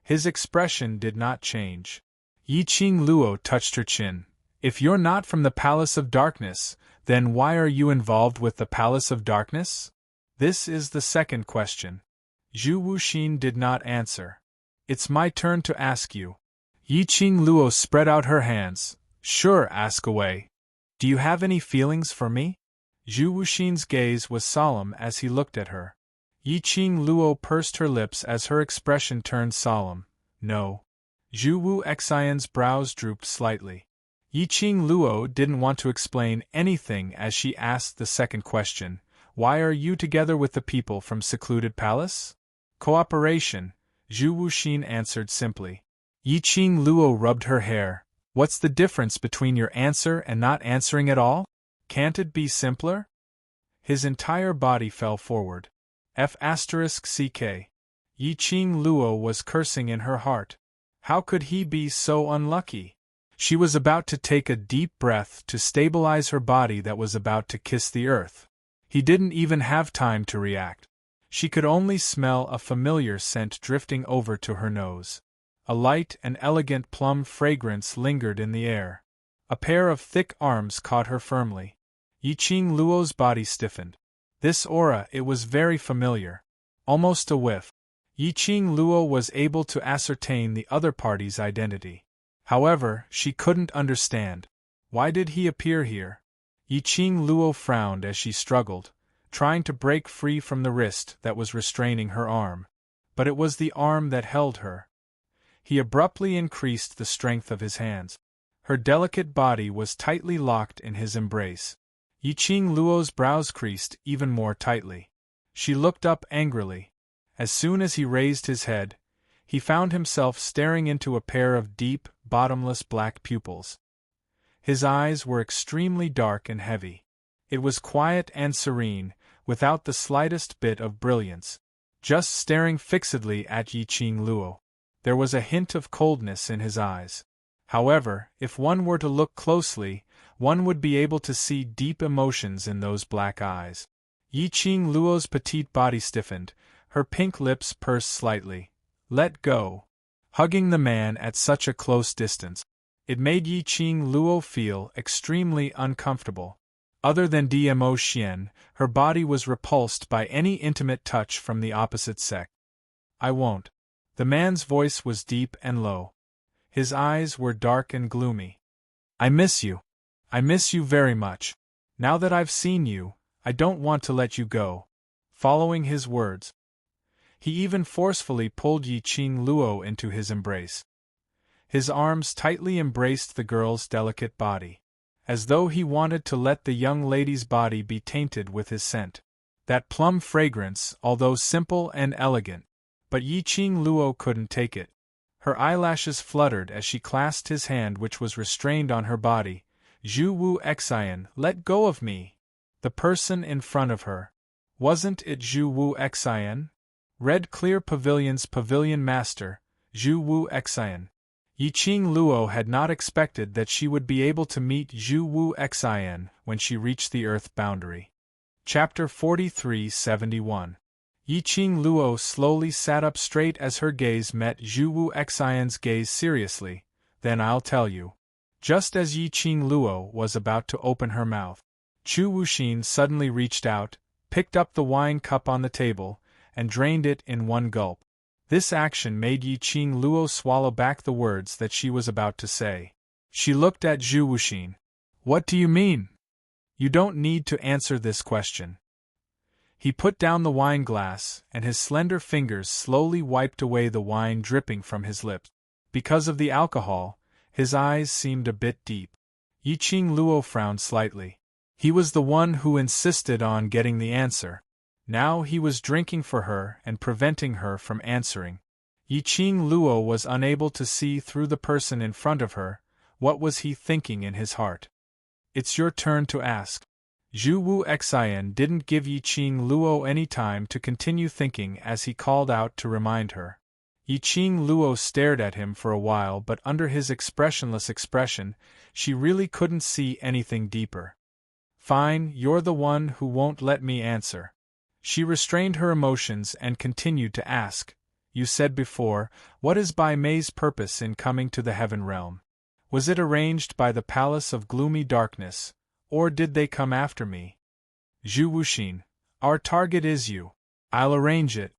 His expression did not change. Yiqing Luo touched her chin. "If you're not from the Palace of Darkness, then why are you involved with the Palace of Darkness?" "This is the second question." Zhu Wuxin did not answer. "It's my turn to ask you." Yiqing Luo spread out her hands. "Sure, ask away. Do you have any feelings for me?" Zhu Wuxin's gaze was solemn as he looked at her. Yiqing Luo pursed her lips as her expression turned solemn. "No." Zhu Wu Xian's brows drooped slightly. Yiqing Luo didn't want to explain anything as she asked the second question. "Why are you together with the people from Secluded Palace?" "Cooperation," Zhu Wuxin answered simply. Yiqing Luo rubbed her hair. "What's the difference between your answer and not answering at all? Can't it be simpler?" His entire body fell forward. F***ck. Yi Qing Luo was cursing in her heart. How could he be so unlucky? She was about to take a deep breath to stabilize her body that was about to kiss the earth. He didn't even have time to react. She could only smell a familiar scent drifting over to her nose. A light and elegant plum fragrance lingered in the air. A pair of thick arms caught her firmly. Yi Qing Luo's body stiffened. This aura, it was very familiar. Almost a whiff. Yi Qing Luo was able to ascertain the other party's identity. However, she couldn't understand. Why did he appear here? Yi Qing Luo frowned as she struggled, trying to break free from the wrist that was restraining her arm. But it was the arm that held her. He abruptly increased the strength of his hands. Her delicate body was tightly locked in his embrace. Yi Qing Luo's brows creased even more tightly. She looked up angrily. As soon as he raised his head, he found himself staring into a pair of deep, bottomless black pupils. His eyes were extremely dark and heavy. It was quiet and serene, without the slightest bit of brilliance. Just staring fixedly at Yi Qing Luo. There was a hint of coldness in his eyes. However, if one were to look closely, one would be able to see deep emotions in those black eyes. Yi Qing Luo's petite body stiffened, her pink lips pursed slightly. Let go. Hugging the man at such a close distance. It made Yi Qing Luo feel extremely uncomfortable. Other than Dmo Xian, her body was repulsed by any intimate touch from the opposite sex. I won't. The man's voice was deep and low. His eyes were dark and gloomy. I miss you. I miss you very much. Now that I've seen you, I don't want to let you go. Following his words, he even forcefully pulled Yi Qing Luo into his embrace. His arms tightly embraced the girl's delicate body, as though he wanted to let the young lady's body be tainted with his scent. That plum fragrance, although simple and elegant, but Yi Qing Luo couldn't take it. Her eyelashes fluttered as she clasped his hand which was restrained on her body. Zhu Wu Xian, let go of me. The person in front of her. Wasn't it Zhu Wu Xian? Red Clear Pavilion's pavilion master, Zhu Wu Xian. Yi Qing Luo had not expected that she would be able to meet Zhu Wu Xian when she reached the Earth boundary. Chapter 43-71. Yi Qing Luo slowly sat up straight as her gaze met Zhu Wu Xian's gaze seriously. Then I'll tell you. Just as Yi Qing Luo was about to open her mouth, Chu Wuxin suddenly reached out, picked up the wine cup on the table, and drained it in one gulp. This action made Yi Qing Luo swallow back the words that she was about to say. She looked at Zhu Wuxin. What do you mean? You don't need to answer this question. He put down the wine glass, and his slender fingers slowly wiped away the wine dripping from his lips. Because of the alcohol, his eyes seemed a bit deep. Yi Qing Luo frowned slightly. He was the one who insisted on getting the answer. Now he was drinking for her and preventing her from answering. Yi Qing Luo was unable to see through the person in front of her. What was he thinking in his heart? It's your turn to ask. Zhu Wu Xian didn't give Yi Qing Luo any time to continue thinking as he called out to remind her. Yi Qing Luo stared at him for a while, but under his expressionless expression, she really couldn't see anything deeper. Fine, you're the one who won't let me answer. She restrained her emotions and continued to ask. You said before, what is Bai Mei's purpose in coming to the heaven realm? Was it arranged by the palace of gloomy darkness, or did they come after me? Zhu Wuxin, our target is you. I'll arrange it.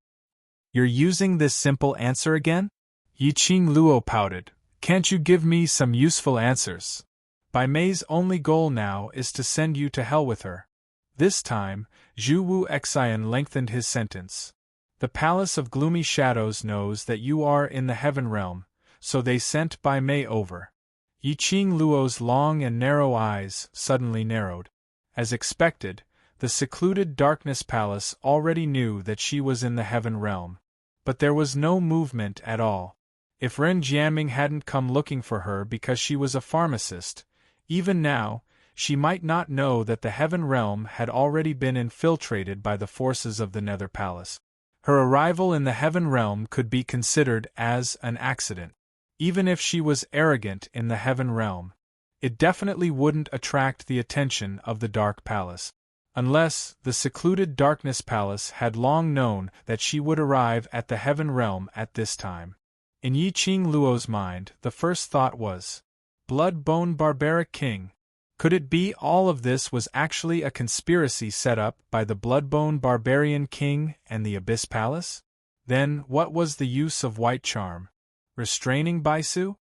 You're using this simple answer again? Yi Qing Luo pouted. Can't you give me some useful answers? Bai Mei's only goal now is to send you to hell with her. This time, Zhu Wu Xian lengthened his sentence. The Palace of Gloomy Shadows knows that you are in the heaven realm, so they sent Bai Mei over. Yi Qing Luo's long and narrow eyes suddenly narrowed. As expected, the secluded Darkness Palace already knew that she was in the heaven realm. But there was no movement at all. If Ren Jianming hadn't come looking for her because she was a pharmacist, even now, she might not know that the heaven realm had already been infiltrated by the forces of the Nether Palace. Her arrival in the heaven realm could be considered as an accident. Even if she was arrogant in the heaven realm, it definitely wouldn't attract the attention of the Dark Palace. Unless the secluded Darkness Palace had long known that she would arrive at the heaven realm at this time. In Yi Qing Luo's mind, the first thought was, blood-bone barbaric king. Could it be all of this was actually a conspiracy set up by the blood-bone barbarian king and the Abyss Palace? Then what was the use of white charm? Restraining Baisu?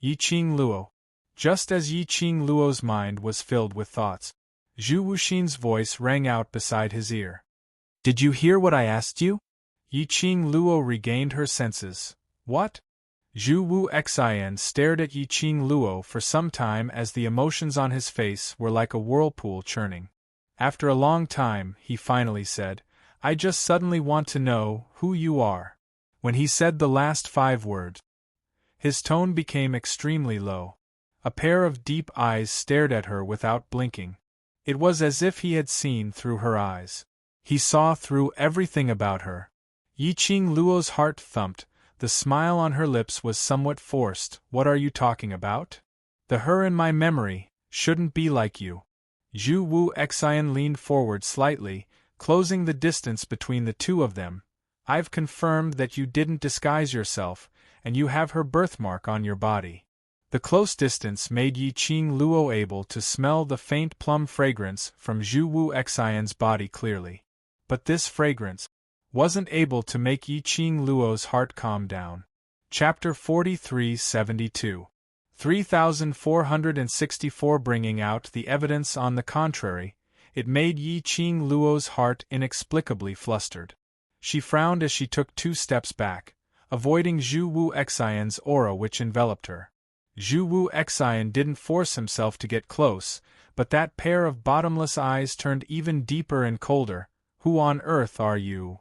Yi Qing Luo. Just as Yi Qing Luo's mind was filled with thoughts, Zhu Wuxin's voice rang out beside his ear. Did you hear what I asked you? Yi Qing Luo regained her senses. What? Zhu Wu Xian stared at Yi Qing Luo for some time as the emotions on his face were like a whirlpool churning. After a long time, he finally said, I just suddenly want to know who you are. When he said the last 5 words, his tone became extremely low. A pair of deep eyes stared at her without blinking. It was as if he had seen through her eyes. He saw through everything about her. Yi Qing Luo's heart thumped. The smile on her lips was somewhat forced. What are you talking about? The her in my memory shouldn't be like you. Zhu Wu Xian leaned forward slightly, closing the distance between the two of them. I've confirmed that you didn't disguise yourself, and you have her birthmark on your body. The close distance made Yi Qing Luo able to smell the faint plum fragrance from Zhu Wu Xian's body clearly. But this fragrance wasn't able to make Yi Qing Luo's heart calm down. Chapter 4372. 3464. Bringing out the evidence on the contrary, it made Yi Qing Luo's heart inexplicably flustered. She frowned as she took 2 steps back, avoiding Zhu Wu Xian's aura which enveloped her. Zhu Wu Xian didn't force himself to get close, but that pair of bottomless eyes turned even deeper and colder. Who on earth are you?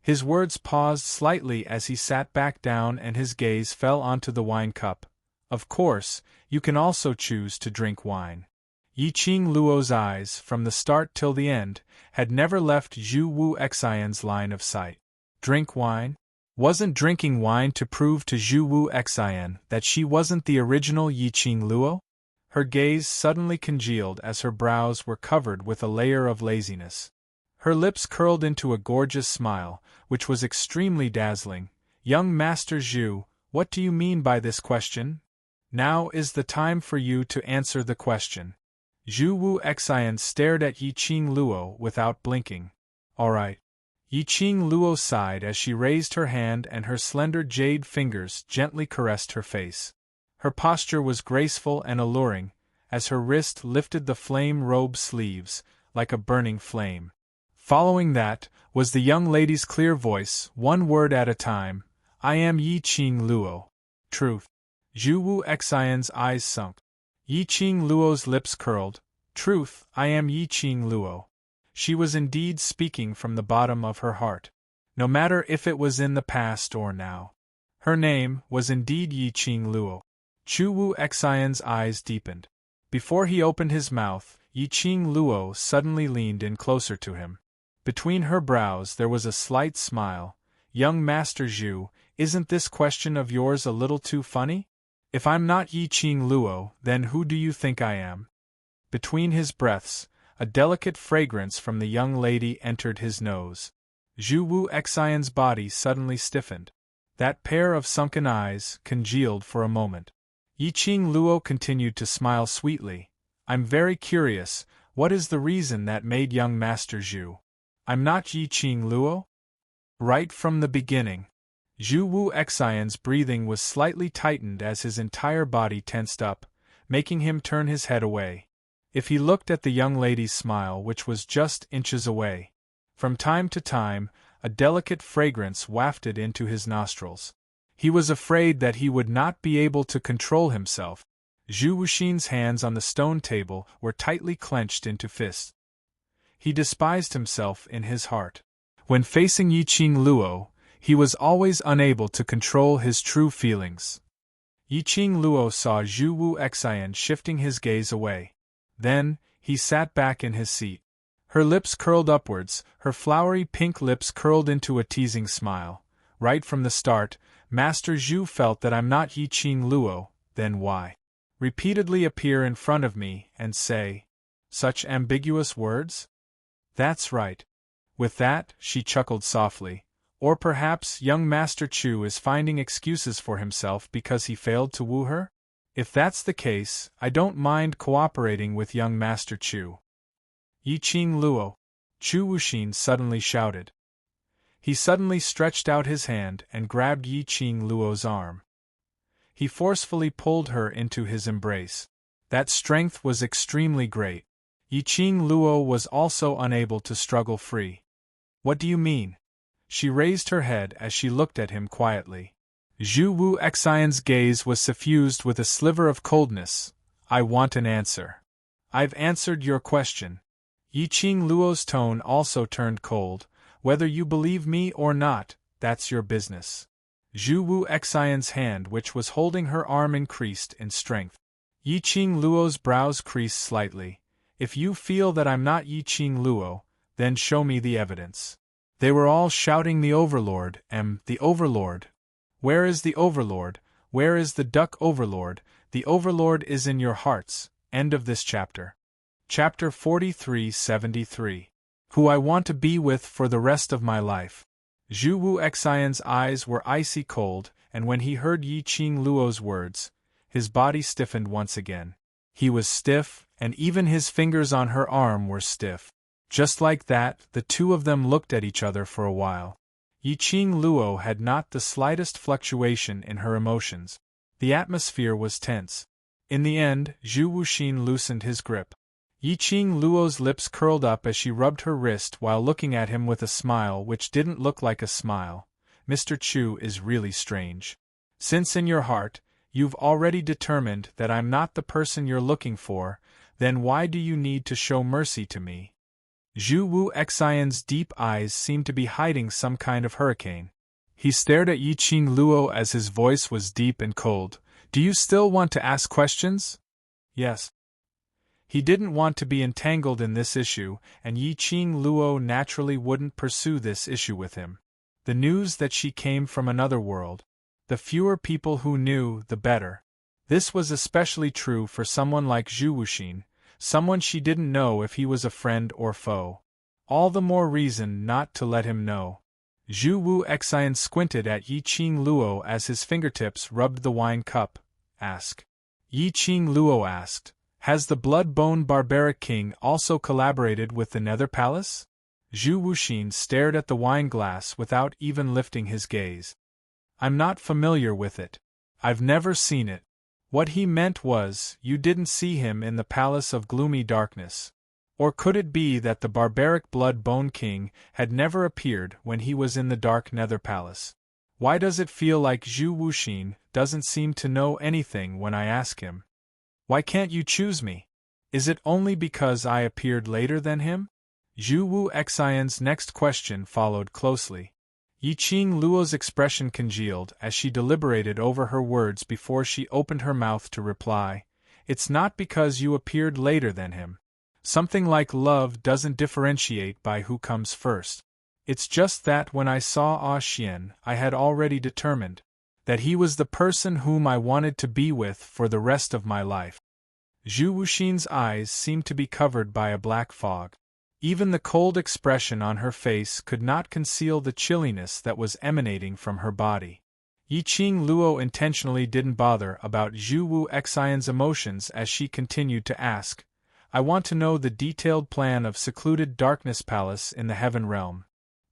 His words paused slightly as he sat back down and his gaze fell onto the wine cup. Of course, you can also choose to drink wine. Yi Qing Luo's eyes, from the start till the end, had never left Zhu Wu Xian's line of sight. Drink wine? Wasn't drinking wine to prove to Zhu Wu Xian that she wasn't the original Yi Qing Luo? Her gaze suddenly congealed as her brows were covered with a layer of laziness. Her lips curled into a gorgeous smile, which was extremely dazzling. Young Master Zhu, what do you mean by this question? Now is the time for you to answer the question. Zhu Wu Xian stared at Yi Qing Luo without blinking. All right. Yi Qing Luo sighed as she raised her hand and her slender jade fingers gently caressed her face. Her posture was graceful and alluring, as her wrist lifted the flame robe sleeves, like a burning flame. Following that, was the young lady's clear voice, 1 word at a time. I am Yi Qing Luo. Truth. Zhu Wu Xian's eyes sunk. Yi Qing Luo's lips curled. Truth, I am Yi Qing Luo. She was indeed speaking from the bottom of her heart. No matter if it was in the past or now. Her name was indeed Yi Qing Luo. Zhu Wu Xian's eyes deepened. Before he opened his mouth, Yi Qing Luo suddenly leaned in closer to him. Between her brows there was a slight smile. Young Master Zhu, isn't this question of yours a little too funny? If I'm not Yi Qing Luo, then who do you think I am? Between his breaths, a delicate fragrance from the young lady entered his nose. Zhu Wu Xian's body suddenly stiffened. That pair of sunken eyes congealed for a moment. Yi Qing Luo continued to smile sweetly. I'm very curious, what is the reason that made young Master Zhu? I'm not Yi Qing Luo? Right from the beginning. Zhu Wu Xian's breathing was slightly tightened as his entire body tensed up, making him turn his head away. If he looked at the young lady's smile, which was just inches away, from time to time, a delicate fragrance wafted into his nostrils. He was afraid that he would not be able to control himself. Zhu Wuxin's hands on the stone table were tightly clenched into fists. He despised himself in his heart. When facing Yi Qing Luo, he was always unable to control his true feelings. Yi Qing Luo saw Zhu Wu Xian shifting his gaze away. Then, he sat back in his seat. Her lips curled upwards, her flowery pink lips curled into a teasing smile. Right from the start, Master Zhu felt that I'm not Yi Qing Luo, then why repeatedly appear in front of me and say such ambiguous words? That's right. With that, she chuckled softly. Or perhaps young Master Chu is finding excuses for himself because he failed to woo her? If that's the case, I don't mind cooperating with young Master Chu. Yi Qing Luo, Chu Wuxin suddenly shouted. He suddenly stretched out his hand and grabbed Yi Qing Luo's arm. He forcefully pulled her into his embrace. That strength was extremely great. Yi Qing Luo was also unable to struggle free. What do you mean? She raised her head as she looked at him quietly. Zhu Wu Xian's gaze was suffused with a sliver of coldness. I want an answer. I've answered your question. Yi Qing Luo's tone also turned cold. Whether you believe me or not, that's your business. Zhu Wu Xian's hand which was holding her arm increased in strength. Yi Qing Luo's brows creased slightly. If you feel that I'm not Yi Qing Luo, then show me the evidence. They were all shouting the Overlord, the Overlord. Where is the Overlord? Where is the Duck Overlord? The Overlord is in your hearts. End of this chapter. Chapter 4373. Who I want to be with for the rest of my life. Zhu Wu Xian's eyes were icy cold, and when he heard Yi Qing Luo's words, his body stiffened once again. He was stiff, and even his fingers on her arm were stiff. Just like that, the two of them looked at each other for a while. Yi Qing Luo had not the slightest fluctuation in her emotions. The atmosphere was tense. In the end, Zhu Wuxin loosened his grip. Yi Qing Luo's lips curled up as she rubbed her wrist while looking at him with a smile which didn't look like a smile. Mr. Chu is really strange. Since in your heart, you've already determined that I'm not the person you're looking for, then why do you need to show mercy to me? Zhu Wu Xian's deep eyes seemed to be hiding some kind of hurricane. He stared at Yi Qing Luo as his voice was deep and cold. Do you still want to ask questions? Yes. He didn't want to be entangled in this issue, and Yi Qing Luo naturally wouldn't pursue this issue with him. The news that she came from another world. The fewer people who knew, the better. This was especially true for someone like Zhu Wuxin, someone she didn't know if he was a friend or foe. All the more reason not to let him know. Zhu Wu Xian squinted at Yi Qing Luo as his fingertips rubbed the wine cup. Ask. Yi Qing Luo asked, has the Blood-Bone Barbaric King also collaborated with the Nether Palace? Zhu Wuxin stared at the wine glass without even lifting his gaze. I'm not familiar with it. I've never seen it. What he meant was, you didn't see him in the Palace of Gloomy Darkness. Or could it be that the barbaric Blood-Bone King had never appeared when he was in the Dark Nether Palace? Why does it feel like Zhu Wuxin doesn't seem to know anything when I ask him? Why can't you choose me? Is it only because I appeared later than him? Zhu Wu Xian's next question followed closely. Yi Qing Luo's expression congealed as she deliberated over her words before she opened her mouth to reply. It's not because you appeared later than him. Something like love doesn't differentiate by who comes first. It's just that when I saw Ah Xian, I had already determined that he was the person whom I wanted to be with for the rest of my life. Zhu Wuxin's eyes seemed to be covered by a black fog. Even the cold expression on her face could not conceal the chilliness that was emanating from her body. Yi Qing Luo intentionally didn't bother about Zhu Wu Xian's emotions as she continued to ask, I want to know the detailed plan of secluded Darkness Palace in the Heaven Realm.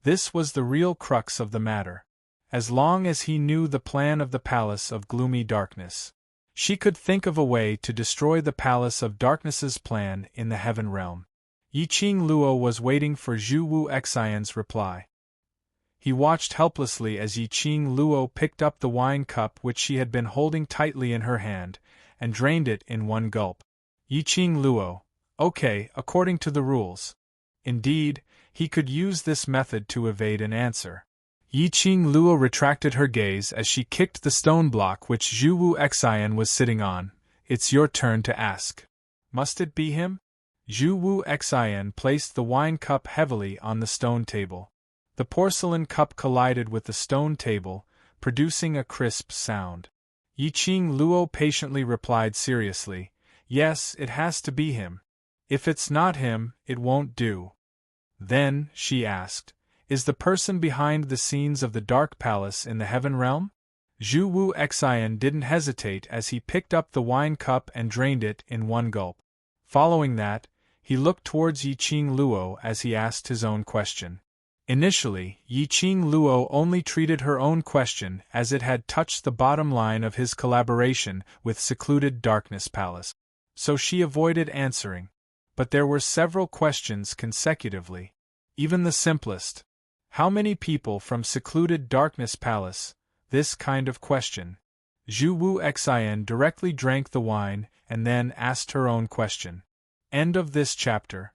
This was the real crux of the matter. As long as he knew the plan of the Palace of Gloomy Darkness, she could think of a way to destroy the Palace of Darkness's plan in the Heaven Realm. Yi Qing Luo was waiting for Zhu Wu Xian's reply. He watched helplessly as Yi Qing Luo picked up the wine cup which she had been holding tightly in her hand, and drained it in one gulp. Yi Qing Luo, okay, according to the rules. Indeed, he could use this method to evade an answer. Yi Qing Luo retracted her gaze as she kicked the stone block which Zhu Wu Xian was sitting on. It's your turn to ask. Must it be him? Zhu Wu Xin placed the wine cup heavily on the stone table. The porcelain cup collided with the stone table, producing a crisp sound. Yiqing Luo patiently replied seriously, "Yes, it has to be him. If it's not him, it won't do." Then, she asked, "Is the person behind the scenes of the Dark Palace in the Heaven Realm?" Zhu Wu Xin didn't hesitate as he picked up the wine cup and drained it in one gulp. Following that, he looked towards Yiqing Luo as he asked his own question. Initially, Yiqing Luo only treated her own question as it had touched the bottom line of his collaboration with Secluded Darkness Palace. So she avoided answering. But there were several questions consecutively. Even the simplest. How many people from Secluded Darkness Palace? This kind of question. Zhu Wu Xin directly drank the wine and then asked her own question. End of this chapter.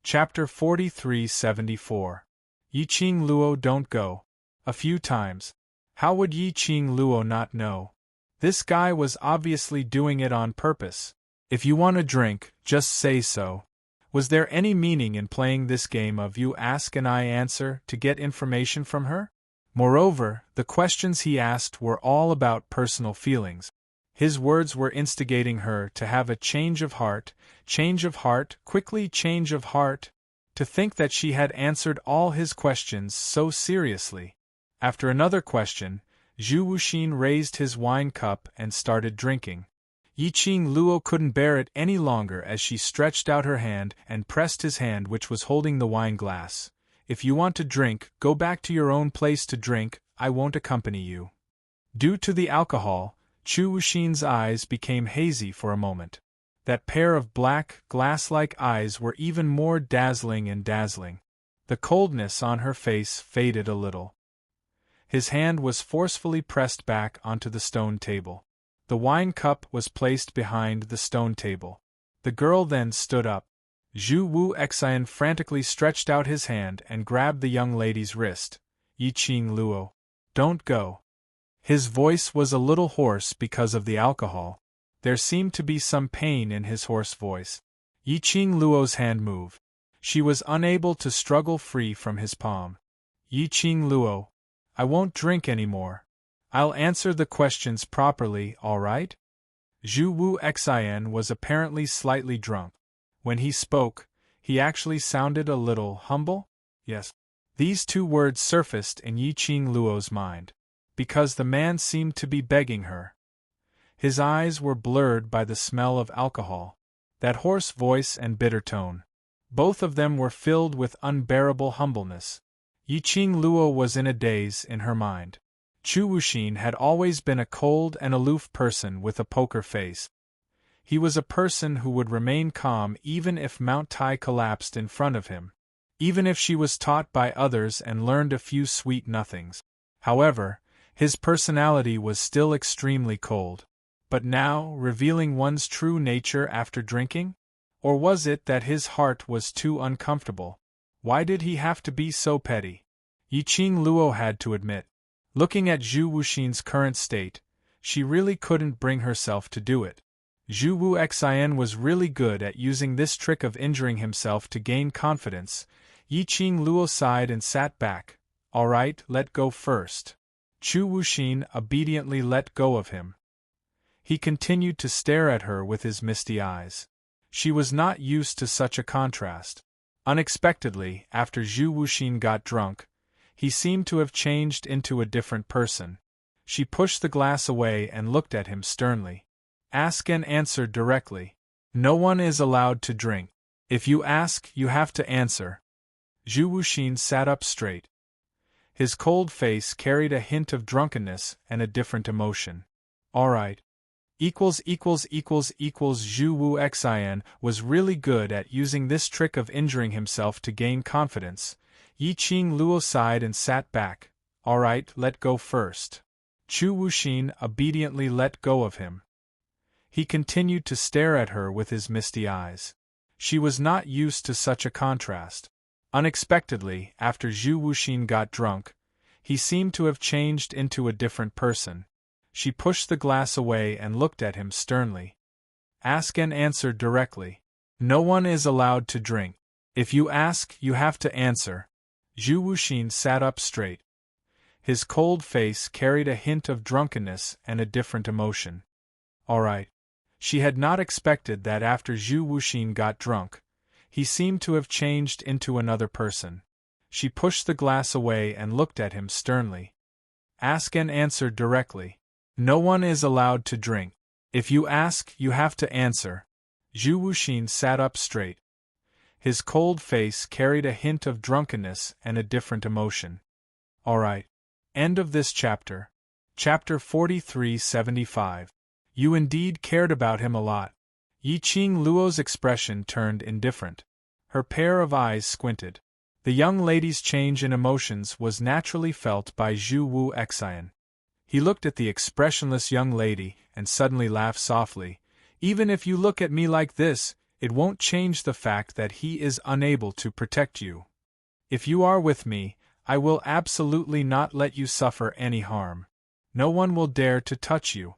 Chapter 4374. Yiqing Luo don't go. A few times. How would Yiqing Luo not know? This guy was obviously doing it on purpose. If you want a drink, just say so. Was there any meaning in playing this game of you ask and I answer to get information from her? Moreover, the questions he asked were all about personal feelings. His words were instigating her to have a change of heart, quickly change of heart. To think that she had answered all his questions so seriously. After another question, Zhu Wuxin raised his wine cup and started drinking. Yiqing Luo couldn't bear it any longer as she stretched out her hand and pressed his hand which was holding the wine glass. "If you want to drink, go back to your own place to drink, I won't accompany you." Due to the alcohol, Zhu Wuxin's eyes became hazy for a moment. That pair of black, glass-like eyes were even more dazzling and dazzling. The coldness on her face faded a little. His hand was forcefully pressed back onto the stone table. The wine cup was placed behind the stone table. The girl then stood up. Zhu Wu Xin frantically stretched out his hand and grabbed the young lady's wrist. "Yiqing Luo, don't go." His voice was a little hoarse because of the alcohol. There seemed to be some pain in his hoarse voice. Yiqing Luo's hand moved. She was unable to struggle free from his palm. "Yiqing Luo, I won't drink anymore. I'll answer the questions properly, all right?" Zhu Wu Xin was apparently slightly drunk. When he spoke, he actually sounded a little humble? Yes. These two words surfaced in Yiqing Luo's mind. Because the man seemed to be begging her. His eyes were blurred by the smell of alcohol. That hoarse voice and bitter tone. Both of them were filled with unbearable humbleness. Yiqing Luo was in a daze in her mind. Zhu Wuxin had always been a cold and aloof person with a poker face. He was a person who would remain calm even if Mount Tai collapsed in front of him. Even if she was taught by others and learned a few sweet nothings. However, his personality was still extremely cold. But now, revealing one's true nature after drinking? Or was it that his heart was too uncomfortable? Why did he have to be so petty? Yiqing Luo had to admit. Looking at Zhu Wuxin's current state, she really couldn't bring herself to do it. Zhu Wu Xin was really good at using this trick of injuring himself to gain confidence. Yiqing Luo sighed and sat back. "All right, let go first." Zhu Wuxin obediently let go of him. He continued to stare at her with his misty eyes. She was not used to such a contrast. Unexpectedly, after Zhu Wuxin got drunk, he seemed to have changed into a different person. She pushed the glass away and looked at him sternly. "Ask and answer directly. No one is allowed to drink. If you ask, you have to answer." Zhu Wuxin sat up straight. His cold face carried a hint of drunkenness and a different emotion. "All right. Zhu Wu Xin was really good at using this trick of injuring himself to gain confidence. Yiqing Luo sighed and sat back. "All right, let go first." Zhu Wuxin obediently let go of him. He continued to stare at her with his misty eyes. She was not used to such a contrast. Unexpectedly, after Zhu Wuxin got drunk, he seemed to have changed into a different person. She pushed the glass away and looked at him sternly. "Ask and answer directly. No one is allowed to drink. If you ask, you have to answer. Zhu Wuxin sat up straight. His cold face carried a hint of drunkenness and a different emotion. All right. She had not expected that after Zhu Wuxin got drunk, he seemed to have changed into another person. She pushed the glass away and looked at him sternly. Ask and answer directly. No one is allowed to drink. If you ask, you have to answer. Zhu Wuxin sat up straight. His cold face carried a hint of drunkenness and a different emotion. All right. End of this chapter. Chapter 4375. You indeed cared about him a lot. Yiqing Luo's expression turned indifferent. Her pair of eyes squinted. The young lady's change in emotions was naturally felt by Zhu Wu Xian. He looked at the expressionless young lady and suddenly laughed softly. Even if you look at me like this, it won't change the fact that he is unable to protect you. If you are with me, I will absolutely not let you suffer any harm. No one will dare to touch you.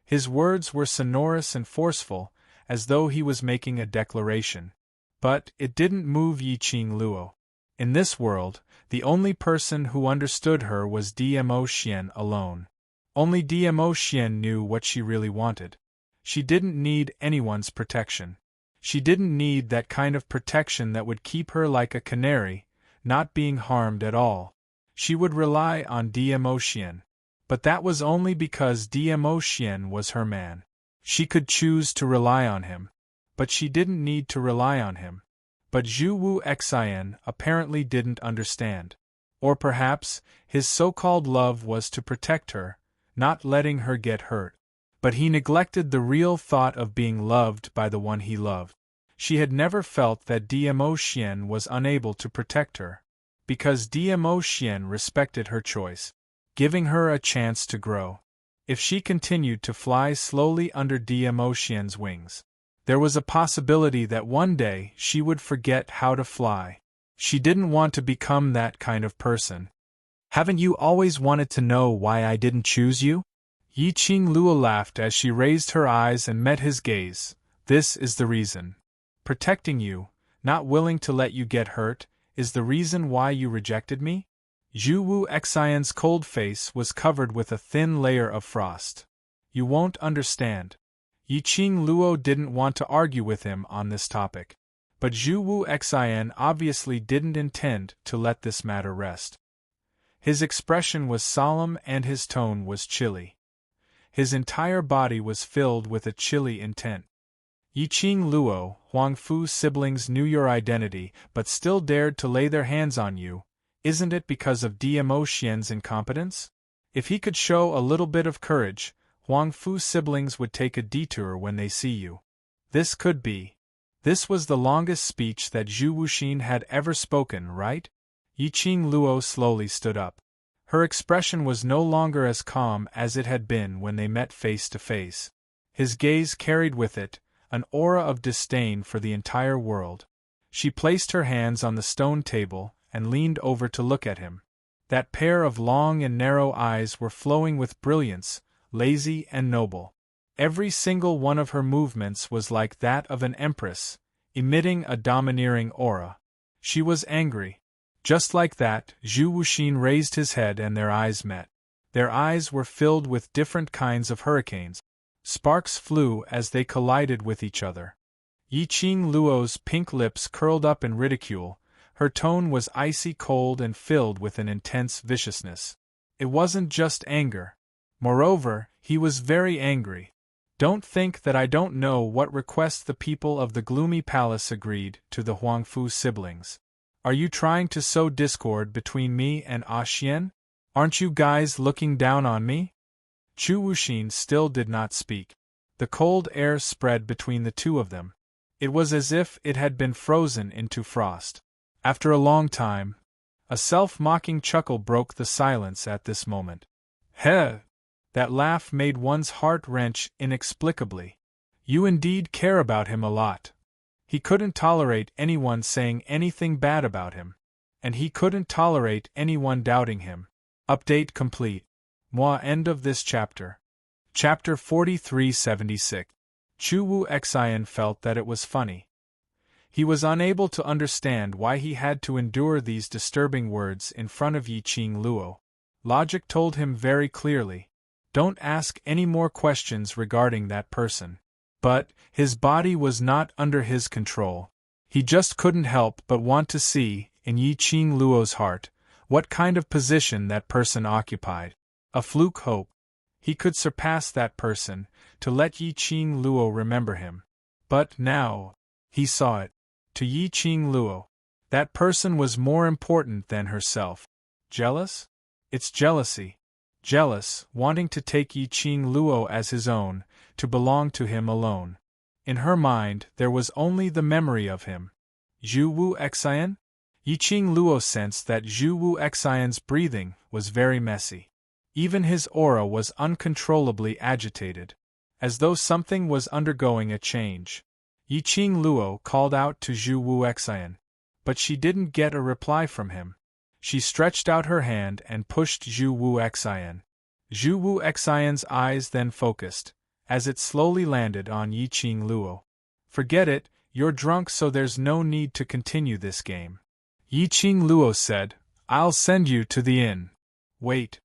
His words were sonorous and forceful, as though he was making a declaration. But it didn't move Yiqing Luo. In this world, the only person who understood her was Dmo Xian alone. Only Dmo Xian knew what she really wanted. She didn't need anyone's protection. She didn't need that kind of protection that would keep her like a canary, not being harmed at all. She would rely on Dmo Xian. But that was only because Dmo Xian was her man. She could choose to rely on him. But she didn't need to rely on him. But Zhu Wu Xian apparently didn't understand. Or perhaps, his so-called love was to protect her, not letting her get hurt. But he neglected the real thought of being loved by the one he loved. She had never felt that Dmo Xian was unable to protect her. Because Dmo Xian respected her choice, giving her a chance to grow. If she continued to fly slowly under Dmo Xian's wings, there was a possibility that one day she would forget how to fly. She didn't want to become that kind of person. Haven't you always wanted to know why I didn't choose you? Yiqing Luo laughed as she raised her eyes and met his gaze. This is the reason. Protecting you, not willing to let you get hurt, is the reason why you rejected me? Zhu Wu Xian's cold face was covered with a thin layer of frost. You won't understand. Yiqing Luo didn't want to argue with him on this topic. But Zhu Wu Xian obviously didn't intend to let this matter rest. His expression was solemn and his tone was chilly. His entire body was filled with a chilly intent. Yiqing Luo, Huangfu siblings knew your identity but still dared to lay their hands on you. Isn't it because of Dmo Xian's incompetence? If he could show a little bit of courage, Huangfu siblings would take a detour when they see you. This could be. This was the longest speech that Zhu Wuxin had ever spoken, right? Yiqing Luo slowly stood up. Her expression was no longer as calm as it had been when they met face to face. His gaze carried with it an aura of disdain for the entire world. She placed her hands on the stone table and leaned over to look at him. That pair of long and narrow eyes were flowing with brilliance, lazy and noble. Every single one of her movements was like that of an empress, emitting a domineering aura. She was angry. Just like that, Zhu Wuxin raised his head and their eyes met. Their eyes were filled with different kinds of hurricanes. Sparks flew as they collided with each other. Yiqing Luo's pink lips curled up in ridicule. Her tone was icy cold and filled with an intense viciousness. It wasn't just anger. Moreover, he was very angry. Don't think that I don't know what requests the people of the gloomy palace agreed to the Huangfu siblings. Are you trying to sow discord between me and Xian? Aren't you guys looking down on me? Zhu Wuxin still did not speak. The cold air spread between the two of them. It was as if it had been frozen into frost. After a long time, a self-mocking chuckle broke the silence at this moment. Heh! That laugh made one's heart wrench inexplicably. You indeed care about him a lot. He couldn't tolerate anyone saying anything bad about him. And he couldn't tolerate anyone doubting him. Update complete. End of this chapter. Chapter 4376. Zhu Wu Xian felt that it was funny. He was unable to understand why he had to endure these disturbing words in front of Yi Qing Luo. Logic told him very clearly, don't ask any more questions regarding that person. But his body was not under his control. He just couldn't help but want to see, in Yi Qing Luo's heart, what kind of position that person occupied. A fluke hope. He could surpass that person, to let Yi Qing Luo remember him. But now, he saw it. To Yi Qing Luo, that person was more important than herself. Jealous? It's jealousy. Jealous, wanting to take Yi Qing Luo as his own, to belong to him alone. In her mind, there was only the memory of him. Zhu Wu Xian? Yi Qing Luo sensed that Zhu Wu Xian's breathing was very messy. Even his aura was uncontrollably agitated, as though something was undergoing a change. Yi Qing Luo called out to Zhu Wu Xian, but she didn't get a reply from him. She stretched out her hand and pushed Zhu Wu Xian. Zhu Wu Xian's eyes then focused, as it slowly landed on Yi Qing Luo. Forget it, you're drunk, so there's no need to continue this game. Yi Qing Luo said, I'll send you to the inn. Wait.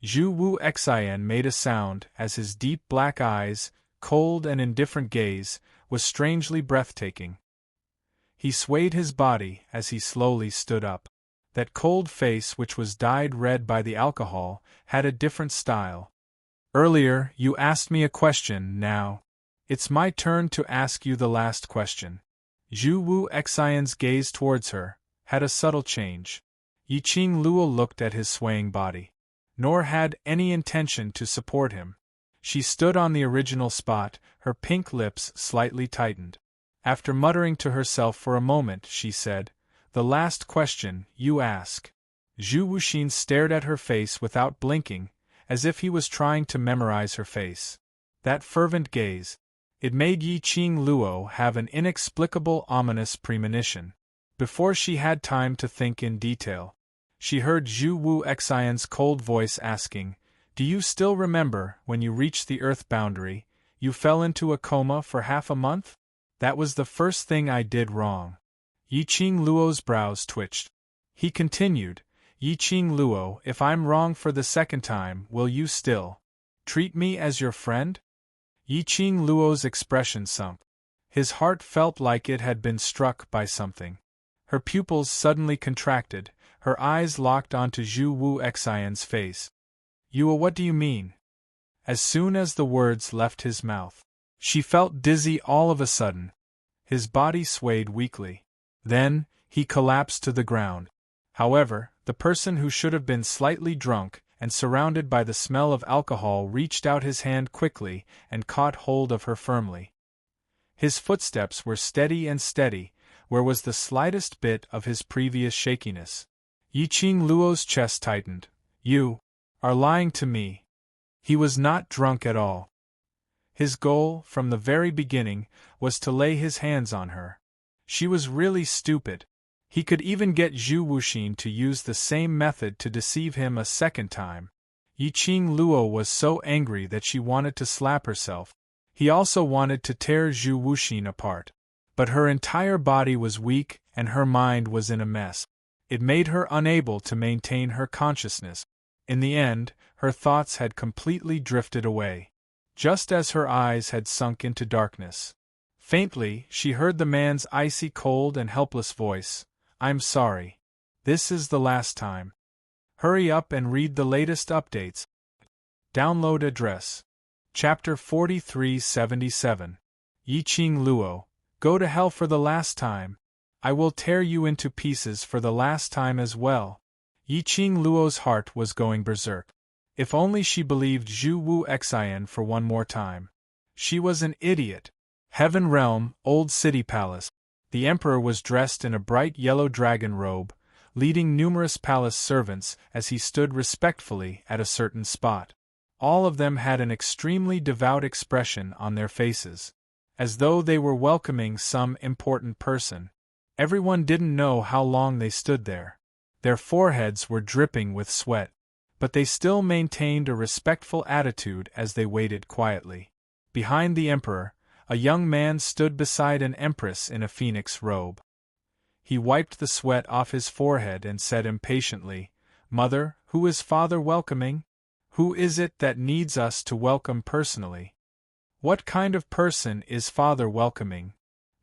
Zhu Wu Xian made a sound as his deep black eyes, cold and indifferent gaze, was strangely breathtaking. He swayed his body as he slowly stood up. That cold face, which was dyed red by the alcohol, had a different style. Earlier, you asked me a question, now. It's my turn to ask you the last question. Zhu Wu Xian's gaze towards her had a subtle change. Yi Qing Luo looked at his swaying body, nor had any intention to support him. She stood on the original spot, her pink lips slightly tightened. After muttering to herself for a moment, she said, the last question you ask. Zhu Wuxin stared at her face without blinking, as if he was trying to memorize her face. That fervent gaze. It made Yi Qing Luo have an inexplicable ominous premonition. Before she had time to think in detail, she heard Zhu Wu Xian's cold voice asking, do you still remember when you reached the Earth boundary, you fell into a coma for half a month? That was the first thing I did wrong. Yi Qing Luo's brows twitched. He continued, Yi Qing Luo, if I'm wrong for the second time, will you still treat me as your friend? Yi Qing Luo's expression sunk. His heart felt like it had been struck by something. Her pupils suddenly contracted, her eyes locked onto Zhu Wu Xian's face. What do you mean? As soon as the words left his mouth, she felt dizzy all of a sudden. His body swayed weakly. Then, he collapsed to the ground. However, the person who should have been slightly drunk and surrounded by the smell of alcohol reached out his hand quickly and caught hold of her firmly. His footsteps were steady and steady, where was the slightest bit of his previous shakiness. Yi Qing Luo's chest tightened. You are lying to me. He was not drunk at all. His goal, from the very beginning, was to lay his hands on her. She was really stupid. He could even get Zhu Wuxin to use the same method to deceive him a second time. Yi Qing Luo was so angry that she wanted to slap herself. He also wanted to tear Zhu Wuxin apart. But her entire body was weak and her mind was in a mess. It made her unable to maintain her consciousness. In the end, her thoughts had completely drifted away, just as her eyes had sunk into darkness. Faintly, she heard the man's icy cold and helpless voice. I'm sorry. This is the last time. Hurry up and read the latest updates. Download address. Chapter 4377. Yi Qing Luo, go to hell for the last time. I will tear you into pieces for the last time as well. Yi Qing Luo's heart was going berserk. If only she believed Zhu Wu Xian for one more time. She was an idiot. Heaven Realm, Old City Palace. The emperor was dressed in a bright yellow dragon robe, leading numerous palace servants as he stood respectfully at a certain spot. All of them had an extremely devout expression on their faces, as though they were welcoming some important person. Everyone didn't know how long they stood there. Their foreheads were dripping with sweat, but they still maintained a respectful attitude as they waited quietly. Behind the emperor, A young man stood beside an empress in a phoenix robe. He wiped the sweat off his forehead and said impatiently, "Mother, who is Father welcoming? Who is it that needs us to welcome personally? What kind of person is Father welcoming?"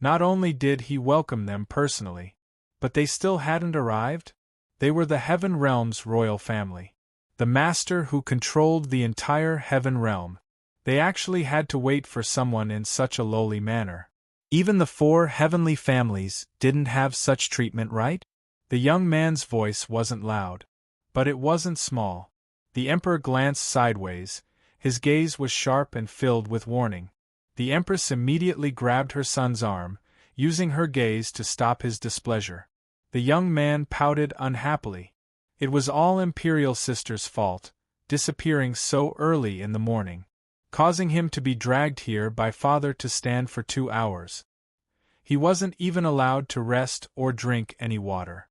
Not only did he welcome them personally, but they still hadn't arrived? They were the Heaven Realm's royal family. The master who controlled the entire Heaven Realm. They actually had to wait for someone in such a lowly manner. Even the 4 heavenly families didn't have such treatment, right? The young man's voice wasn't loud. But it wasn't small. The Emperor glanced sideways. His gaze was sharp and filled with warning. The Empress immediately grabbed her son's arm, using her gaze to stop his displeasure. The young man pouted unhappily. It was all Imperial Sister's fault, disappearing so early in the morning, causing him to be dragged here by Father to stand for 2 hours. He wasn't even allowed to rest or drink any water.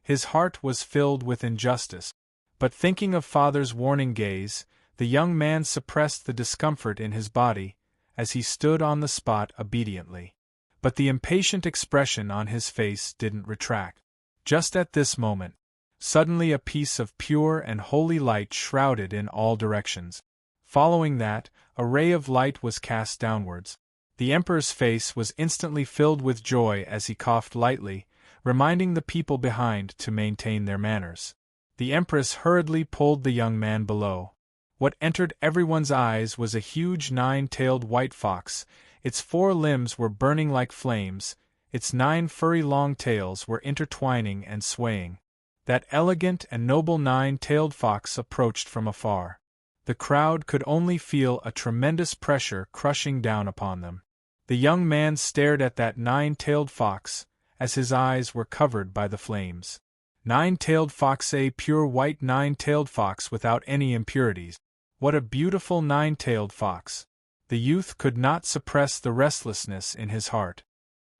His heart was filled with injustice, but thinking of Father's warning gaze, the young man suppressed the discomfort in his body as he stood on the spot obediently. But the impatient expression on his face didn't retract. Just at this moment, suddenly a piece of pure and holy light shrouded in all directions. Following that, a ray of light was cast downwards. The Emperor's face was instantly filled with joy as he coughed lightly, reminding the people behind to maintain their manners. The Empress hurriedly pulled the young man below. What entered everyone's eyes was a huge 9-tailed white fox. Its 4 limbs were burning like flames, its 9 furry long tails were intertwining and swaying. That elegant and noble 9-tailed fox approached from afar. The crowd could only feel a tremendous pressure crushing down upon them. The young man stared at that 9-tailed fox, as his eyes were covered by the flames. 9-tailed fox, a pure white 9-tailed fox without any impurities. What a beautiful 9-tailed fox! The youth could not suppress the restlessness in his heart.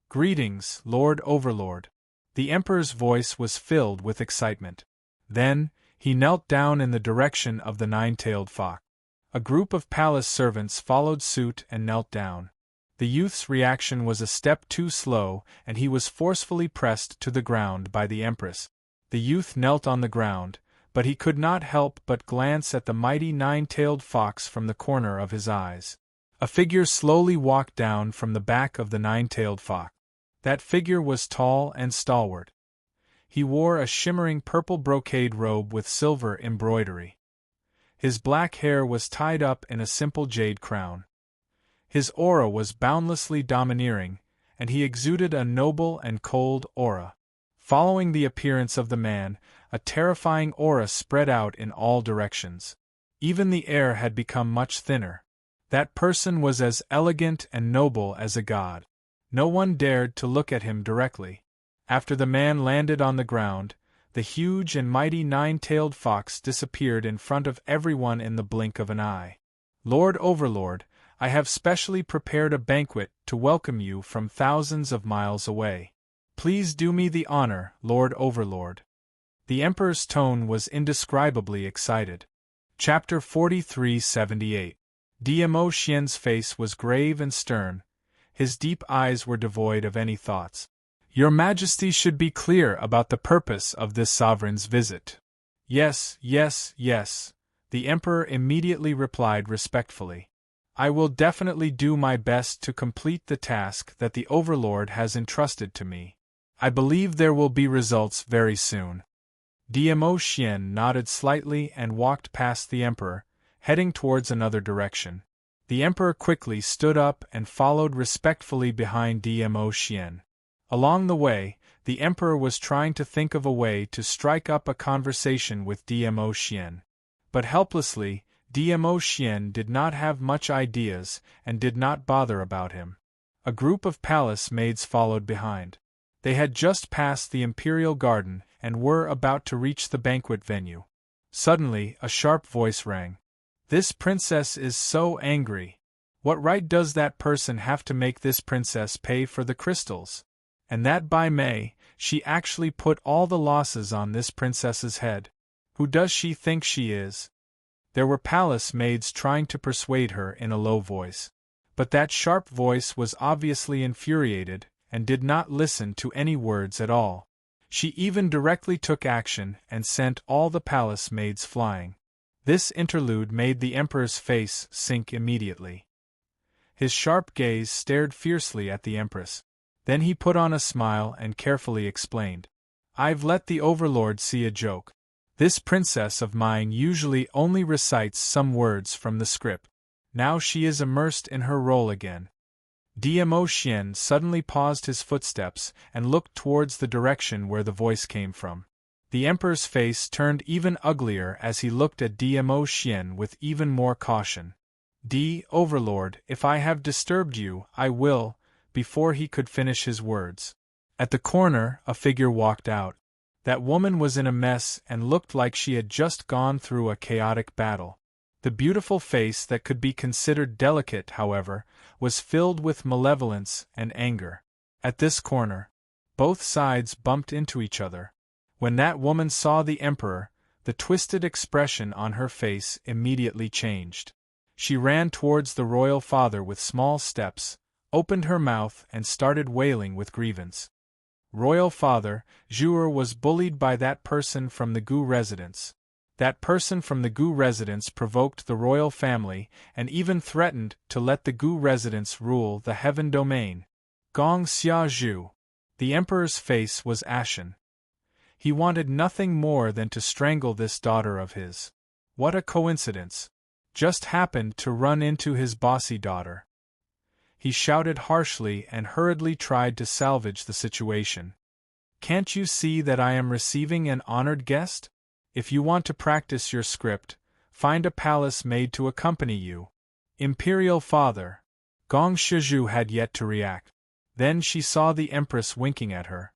"Greetings, Lord Overlord." The Emperor's voice was filled with excitement. Then, he knelt down in the direction of the 9-tailed fox. A group of palace servants followed suit and knelt down. The youth's reaction was a step too slow, and he was forcefully pressed to the ground by the Empress. The youth knelt on the ground, but he could not help but glance at the mighty 9-tailed fox from the corner of his eyes. A figure slowly walked down from the back of the 9-tailed fox. That figure was tall and stalwart. He wore a shimmering purple brocade robe with silver embroidery. His black hair was tied up in a simple jade crown. His aura was boundlessly domineering, and he exuded a noble and cold aura. Following the appearance of the man, a terrifying aura spread out in all directions. Even the air had become much thinner. That person was as elegant and noble as a god. No one dared to look at him directly. After the man landed on the ground, the huge and mighty 9-tailed fox disappeared in front of everyone in the blink of an eye. "Lord Overlord, I have specially prepared a banquet to welcome you from thousands of miles away. Please do me the honor, Lord Overlord." The Emperor's tone was indescribably excited. Chapter 4378. Dmo Xian's face was grave and stern. His deep eyes were devoid of any thoughts. "Your Majesty should be clear about the purpose of this sovereign's visit." "Yes, yes, yes," the Emperor immediately replied respectfully. "I will definitely do my best to complete the task that the Overlord has entrusted to me. I believe there will be results very soon." Dmo Xian nodded slightly and walked past the Emperor, heading towards another direction. The Emperor quickly stood up and followed respectfully behind Dmo Xian. Along the way, the Emperor was trying to think of a way to strike up a conversation with Dmo Xian. But helplessly, Dmo Xian did not have much ideas and did not bother about him. A group of palace maids followed behind. They had just passed the imperial garden and were about to reach the banquet venue. Suddenly, a sharp voice rang. "This princess is so angry. What right does that person have to make this princess pay for the crystals? And that by May, she actually put all the losses on this princess's head. Who does she think she is?" There were palace maids trying to persuade her in a low voice. But that sharp voice was obviously infuriated, and did not listen to any words at all. She even directly took action and sent all the palace maids flying. This interlude made the Emperor's face sink immediately. His sharp gaze stared fiercely at the Empress. Then he put on a smile and carefully explained. "I've let the Overlord see a joke. This princess of mine usually only recites some words from the script. Now she is immersed in her role again." Dmo Xian suddenly paused his footsteps and looked towards the direction where the voice came from. The Emperor's face turned even uglier as he looked at Dmo Xian with even more caution. "Overlord, if I have disturbed you, I will," before he could finish his words. At the corner, a figure walked out. That woman was in a mess and looked like she had just gone through a chaotic battle. The beautiful face that could be considered delicate, however, was filled with malevolence and anger. At this corner, both sides bumped into each other. When that woman saw the Emperor, the twisted expression on her face immediately changed. She ran towards the royal father with small steps, opened her mouth and started wailing with grievance. "Royal father, Zhuer was bullied by that person from the Gu residence. That person from the Gu residence provoked the royal family and even threatened to let the Gu residence rule the heaven domain." Gong Xia Zhu. The Emperor's face was ashen. He wanted nothing more than to strangle this daughter of his. What a coincidence! Just happened to run into his bossy daughter. He shouted harshly and hurriedly tried to salvage the situation. "Can't you see that I am receiving an honored guest? If you want to practice your script, find a palace maid to accompany you." "Imperial father." Gong Shizhu had yet to react. Then she saw the Empress winking at her.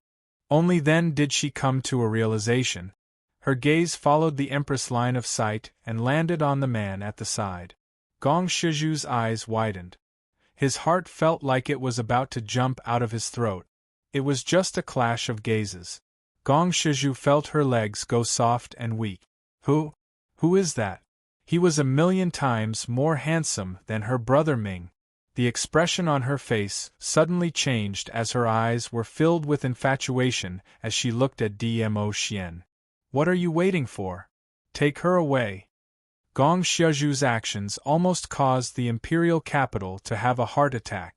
Only then did she come to a realization. Her gaze followed the Empress' line of sight and landed on the man at the side. Gong Shizhu's eyes widened. His heart felt like it was about to jump out of his throat. It was just a clash of gazes. Gong Shizhu felt her legs go soft and weak. Who is that? He was 1,000,000 times more handsome than her brother Ming. The expression on her face suddenly changed as her eyes were filled with infatuation as she looked at Dmo Xian. "What are you waiting for? Take her away." Gong Shizhu's actions almost caused the imperial capital to have a heart attack.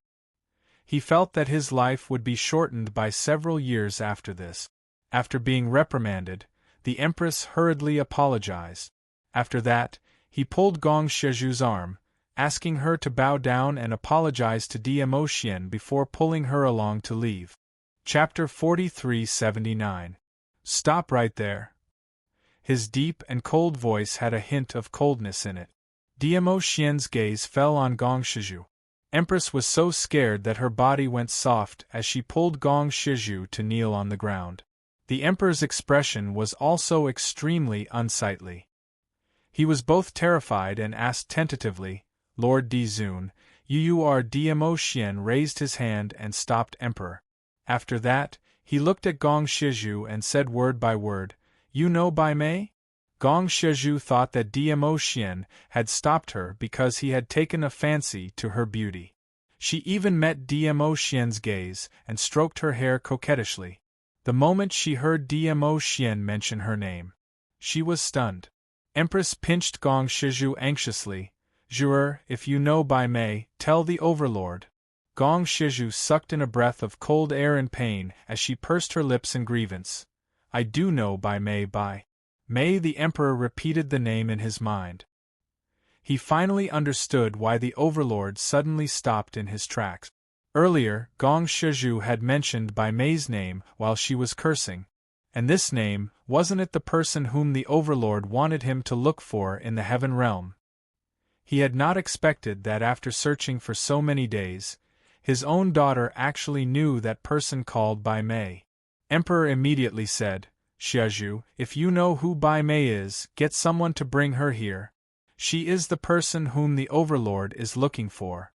He felt that his life would be shortened by several years after this. After being reprimanded, the Empress hurriedly apologized. After that, he pulled Gong Shizhu's arm, asking her to bow down and apologize to Dmo Xian before pulling her along to leave. Chapter 4379. "Stop right there." His deep and cold voice had a hint of coldness in it. Dmo Xian's gaze fell on Gong Shizhu. Empress was so scared that her body went soft as she pulled Gong Shizhu to kneel on the ground. The Emperor's expression was also extremely unsightly. He was both terrified and asked tentatively, "Lord Dizun, you are?" Dmo Xian raised his hand and stopped Emperor. After that, he looked at Gong Shizhu and said word by word, "You know Bai Mei?" Gong Shizhu thought that Dmo Xian had stopped her because he had taken a fancy to her beauty. She even met Dmo Xian's gaze and stroked her hair coquettishly. The moment she heard Dmo Xian mention her name, she was stunned. Empress pinched Gong Shizhu anxiously. "Zhuer, if you know Bai Mei, tell the Overlord." Gong Shizhu sucked in a breath of cold air in pain as she pursed her lips in grievance. "I do know Bai Mei." Bai Mei. The Emperor repeated the name in his mind. He finally understood why the Overlord suddenly stopped in his tracks. Earlier, Gong Shizhu had mentioned Bai Mei's name while she was cursing. And this name, wasn't it the person whom the Overlord wanted him to look for in the heaven realm? He had not expected that after searching for so many days, his own daughter actually knew that person called Bai Mei. Emperor immediately said, "Shizhu, if you know who Bai Mei is, get someone to bring her here. She is the person whom the Overlord is looking for."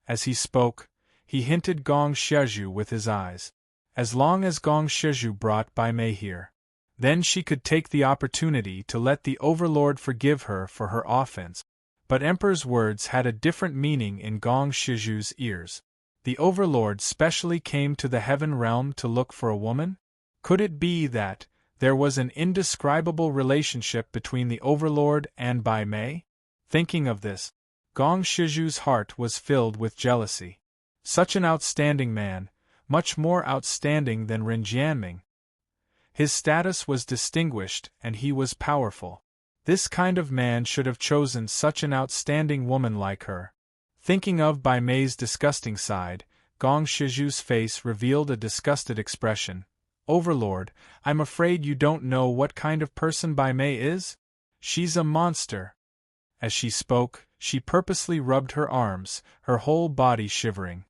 As he spoke, he hinted Gong Shizhu with his eyes. As long as Gong Shizhu brought Bai Mei here, then she could take the opportunity to let the Overlord forgive her for her offense. But Emperor's words had a different meaning in Gong Shiju's ears. The Overlord specially came to the heaven realm to look for a woman? Could it be that there was an indescribable relationship between the Overlord and Bai Mei? Thinking of this, Gong Shiju's heart was filled with jealousy. Such an outstanding man, much more outstanding than Ren Jianming. His status was distinguished and he was powerful. This kind of man should have chosen such an outstanding woman like her. Thinking of Bai Mei's disgusting side, Gong Shiju's face revealed a disgusted expression. Overlord, I'm afraid you don't know what kind of person Bai Mei is? She's a monster. As she spoke, she purposely rubbed her arms, her whole body shivering.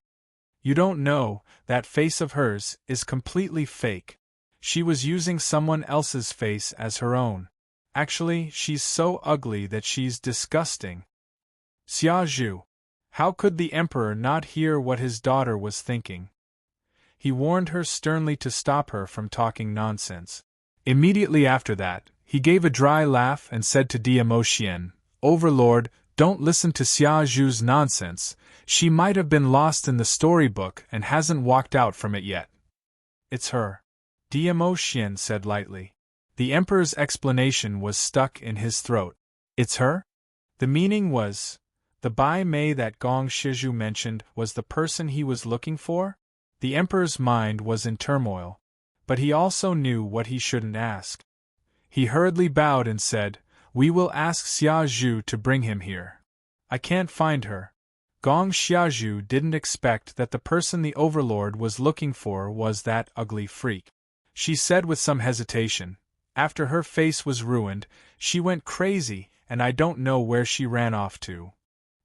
You don't know, that face of hers is completely fake. She was using someone else's face as her own. Actually, she's so ugly that she's disgusting. Xia Zhu. How could the Emperor not hear what his daughter was thinking? He warned her sternly to stop her from talking nonsense. Immediately after that, he gave a dry laugh and said to Diamo Xian, Overlord, don't listen to Xia Zhu's nonsense. She might have been lost in the storybook and hasn't walked out from it yet. It's her. Diamo Xian said lightly. The Emperor's explanation was stuck in his throat. It's her? The meaning was, the Bai Mei that Gong Shiju mentioned was the person he was looking for? The Emperor's mind was in turmoil, but he also knew what he shouldn't ask. He hurriedly bowed and said, We will ask Xia Zhu to bring him here. I can't find her. Gong Xiazhu didn't expect that the person the Overlord was looking for was that ugly freak. She said with some hesitation, After her face was ruined, she went crazy, and I don't know where she ran off to.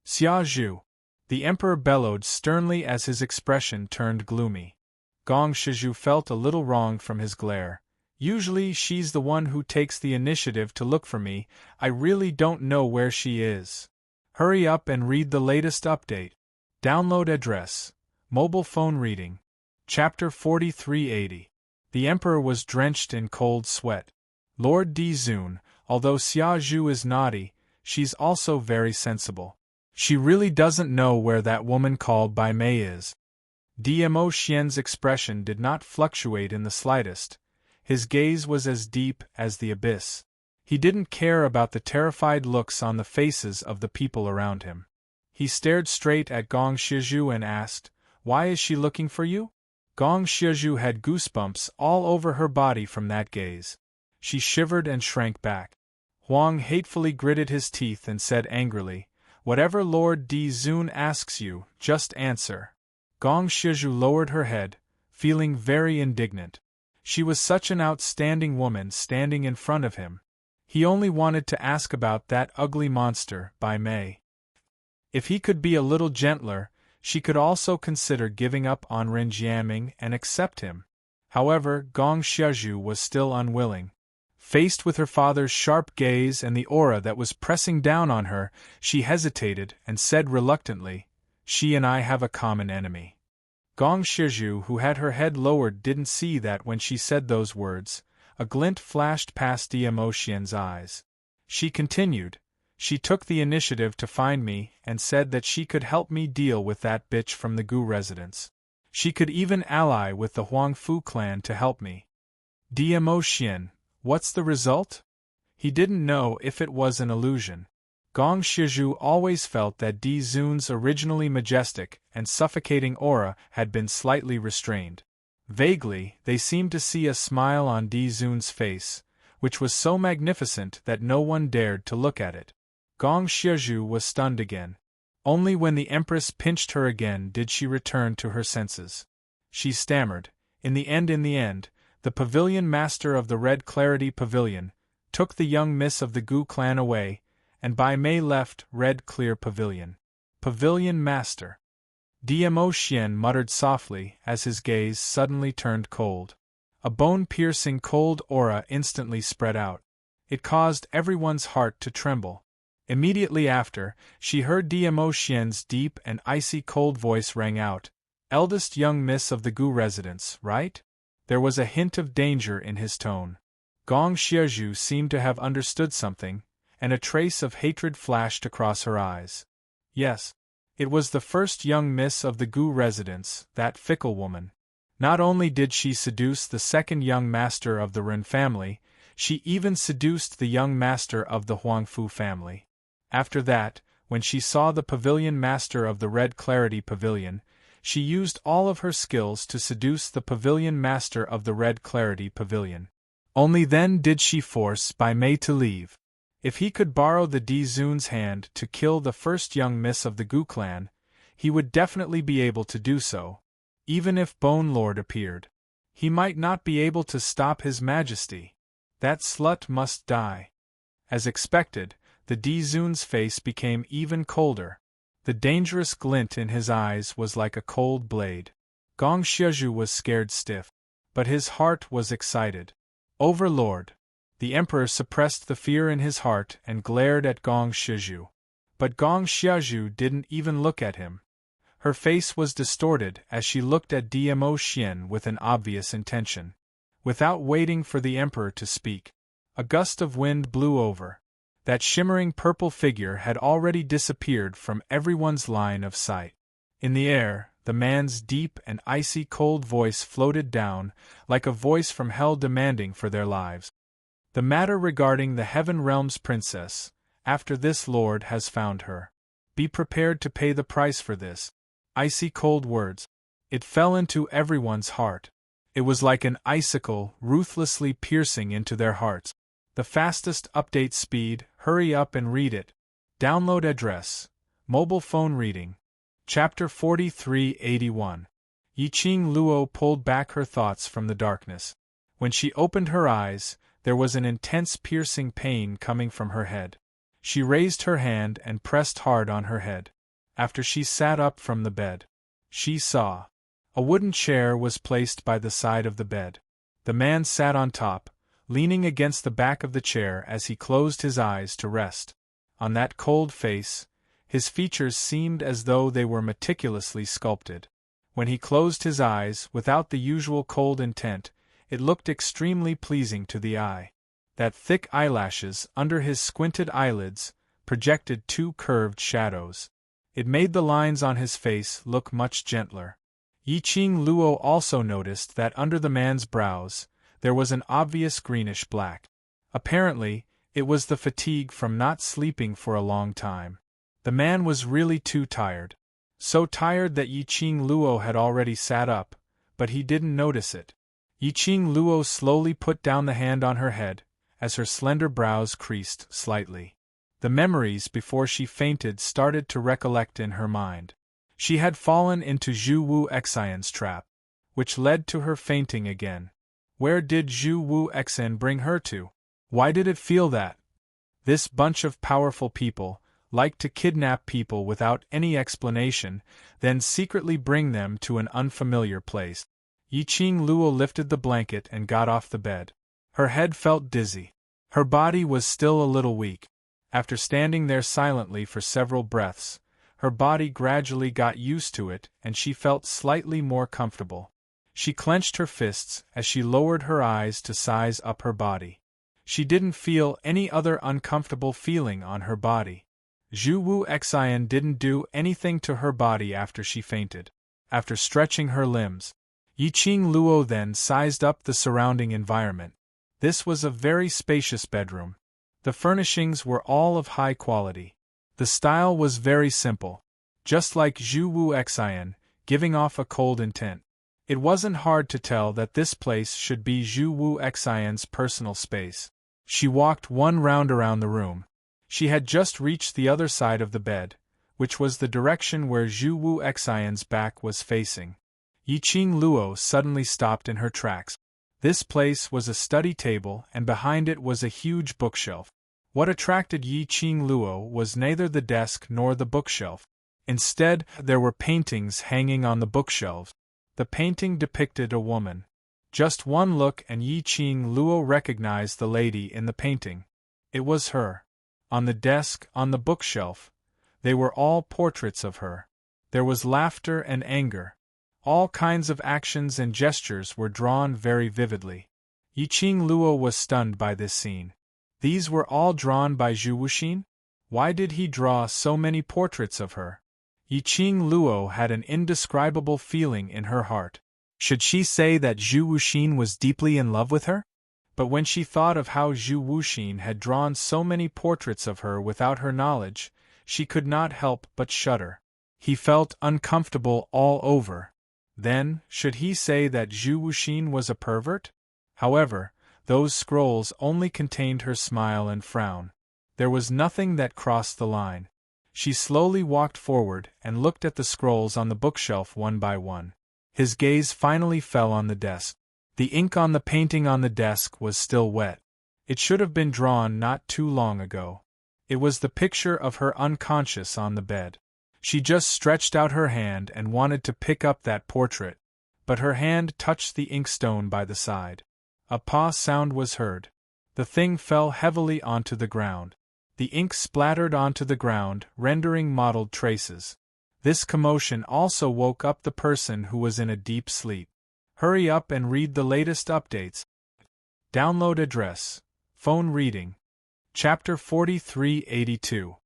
Xia Zhu. The Emperor bellowed sternly as his expression turned gloomy. Gong Shiju felt a little wronged from his glare. Usually she's the one who takes the initiative to look for me. I really don't know where she is. Hurry up and read the latest update. Download address. Mobile phone reading. Chapter 4380. The Emperor was drenched in cold sweat. Lord Di Zun, although Xia Zhu is naughty, she's also very sensible. She really doesn't know where that woman called Bai Mei is. Diamo Xian's expression did not fluctuate in the slightest. His gaze was as deep as the abyss. He didn't care about the terrified looks on the faces of the people around him. He stared straight at Gong Shiju and asked, Why is she looking for you? Gong Shiju had goosebumps all over her body from that gaze. She shivered and shrank back. Huang hatefully gritted his teeth and said angrily, Whatever Lord Di Zun asks you, just answer. Gong Shiju lowered her head, feeling very indignant. She was such an outstanding woman standing in front of him. He only wanted to ask about that ugly monster, Bai Mei. If he could be a little gentler, she could also consider giving up on Ren Jianming and accept him. However, Gong Shiju was still unwilling. Faced with her father's sharp gaze and the aura that was pressing down on her, she hesitated and said reluctantly, She and I have a common enemy. Gong Shiju, who had her head lowered, didn't see that when she said those words. A glint flashed past Diamo Xian's eyes. She continued, She took the initiative to find me and said that she could help me deal with that bitch from the Gu residence. She could even ally with the Huangfu clan to help me. Diamo Xian, what's the result? He didn't know if it was an illusion. Gong Shiju always felt that Di Zun's originally majestic and suffocating aura had been slightly restrained. Vaguely, they seemed to see a smile on Di Zun's face, which was so magnificent that no one dared to look at it. Gong Shiju was stunned again. Only when the Empress pinched her again did she return to her senses. She stammered, In the end, the pavilion master of the Red Clarity Pavilion took the young miss of the Gu clan away, and Bai Mei left Red Clear Pavilion. Pavilion master. Diamo Xian muttered softly as his gaze suddenly turned cold. A bone-piercing cold aura instantly spread out. It caused everyone's heart to tremble. Immediately after, she heard Diamo Xian's deep and icy cold voice rang out, Eldest young miss of the Gu residence, right? There was a hint of danger in his tone. Gong Xiazhu seemed to have understood something, and a trace of hatred flashed across her eyes. Yes, it was the first young miss of the Gu residence, that fickle woman. Not only did she seduce the second young master of the Ren family, she even seduced the young master of the Huangfu family. After that, when she saw the pavilion master of the Red Clarity Pavilion, she used all of her skills to seduce the pavilion master of the Red Clarity Pavilion. Only then did she force Bai Mei to leave. If he could borrow the Di Zun's hand to kill the first young miss of the Gu clan, he would definitely be able to do so. Even if Bone Lord appeared, he might not be able to stop His Majesty. That slut must die. As expected, the Di Zun's face became even colder. The dangerous glint in his eyes was like a cold blade. Gong Shizhu was scared stiff, but his heart was excited. Overlord. The Emperor suppressed the fear in his heart and glared at Gong Shizhu. But Gong Shizhu didn't even look at him. Her face was distorted as she looked at Dmo Xian with an obvious intention. Without waiting for the Emperor to speak, a gust of wind blew over. That shimmering purple figure had already disappeared from everyone's line of sight. In the air, the man's deep and icy cold voice floated down, like a voice from hell demanding for their lives. The matter regarding the Heaven Realm's princess, after this lord has found her. Be prepared to pay the price for this. Icy cold words. It fell into everyone's heart. It was like an icicle ruthlessly piercing into their hearts. The fastest update speed, hurry up and read it. Download address. Mobile phone reading. Chapter 4381. Yiqing Luo pulled back her thoughts from the darkness. When she opened her eyes, there was an intense piercing pain coming from her head. She raised her hand and pressed hard on her head. After she sat up from the bed, she saw. A wooden chair was placed by the side of the bed. The man sat on top, leaning against the back of the chair as he closed his eyes to rest. On that cold face, his features seemed as though they were meticulously sculpted. When he closed his eyes without the usual cold intent, it looked extremely pleasing to the eye. That thick eyelashes under his squinted eyelids projected two curved shadows. It made the lines on his face look much gentler. Yiqing Luo also noticed that under the man's brows, there was an obvious greenish black. Apparently, it was the fatigue from not sleeping for a long time. The man was really too tired. So tired that Yiqing Luo had already sat up, but he didn't notice it. Yiqing Luo slowly put down the hand on her head, as her slender brows creased slightly. The memories before she fainted started to recollect in her mind. She had fallen into Zhu Wu Xian's trap, which led to her fainting again. Where did Zhu Wu Xian bring her to? Why did it feel that? This bunch of powerful people liked to kidnap people without any explanation, then secretly bring them to an unfamiliar place. Yiqing Luo lifted the blanket and got off the bed. Her head felt dizzy. Her body was still a little weak. After standing there silently for several breaths, her body gradually got used to it and she felt slightly more comfortable. She clenched her fists as she lowered her eyes to size up her body. She didn't feel any other uncomfortable feeling on her body. Zhu Wu Xian didn't do anything to her body after she fainted. After stretching her limbs, Yiqing Luo then sized up the surrounding environment. This was a very spacious bedroom. The furnishings were all of high quality. The style was very simple, just like Zhu Wu Xian, giving off a cold intent. It wasn't hard to tell that this place should be Zhu Wu Xian's personal space. She walked one round around the room. She had just reached the other side of the bed, which was the direction where Zhu Wu Xian's back was facing. Yiqing Luo suddenly stopped in her tracks. This place was a study table and behind it was a huge bookshelf. What attracted Yiqing Luo was neither the desk nor the bookshelf. Instead, there were paintings hanging on the bookshelves. The painting depicted a woman. Just one look and Yiqing Luo recognized the lady in the painting. It was her. On the desk, on the bookshelf, they were all portraits of her. There was laughter and anger. All kinds of actions and gestures were drawn very vividly. Yiqing Luo was stunned by this scene. These were all drawn by Zhu Wuxin? Why did he draw so many portraits of her? Yiqing Luo had an indescribable feeling in her heart. Should she say that Zhu Wuxin was deeply in love with her? But when she thought of how Zhu Wuxin had drawn so many portraits of her without her knowledge, she could not help but shudder. He felt uncomfortable all over. Then, should he say that Zhu Wuxin was a pervert? However, those scrolls only contained her smile and frown. There was nothing that crossed the line. She slowly walked forward and looked at the scrolls on the bookshelf one by one. His gaze finally fell on the desk. The ink on the painting on the desk was still wet. It should have been drawn not too long ago. It was the picture of her unconscious on the bed. She just stretched out her hand and wanted to pick up that portrait, but her hand touched the inkstone by the side. A paw sound was heard. The thing fell heavily onto the ground. The ink splattered onto the ground, rendering mottled traces. This commotion also woke up the person who was in a deep sleep. Hurry up and read the latest updates. Download address. Phone reading. Chapter 4382.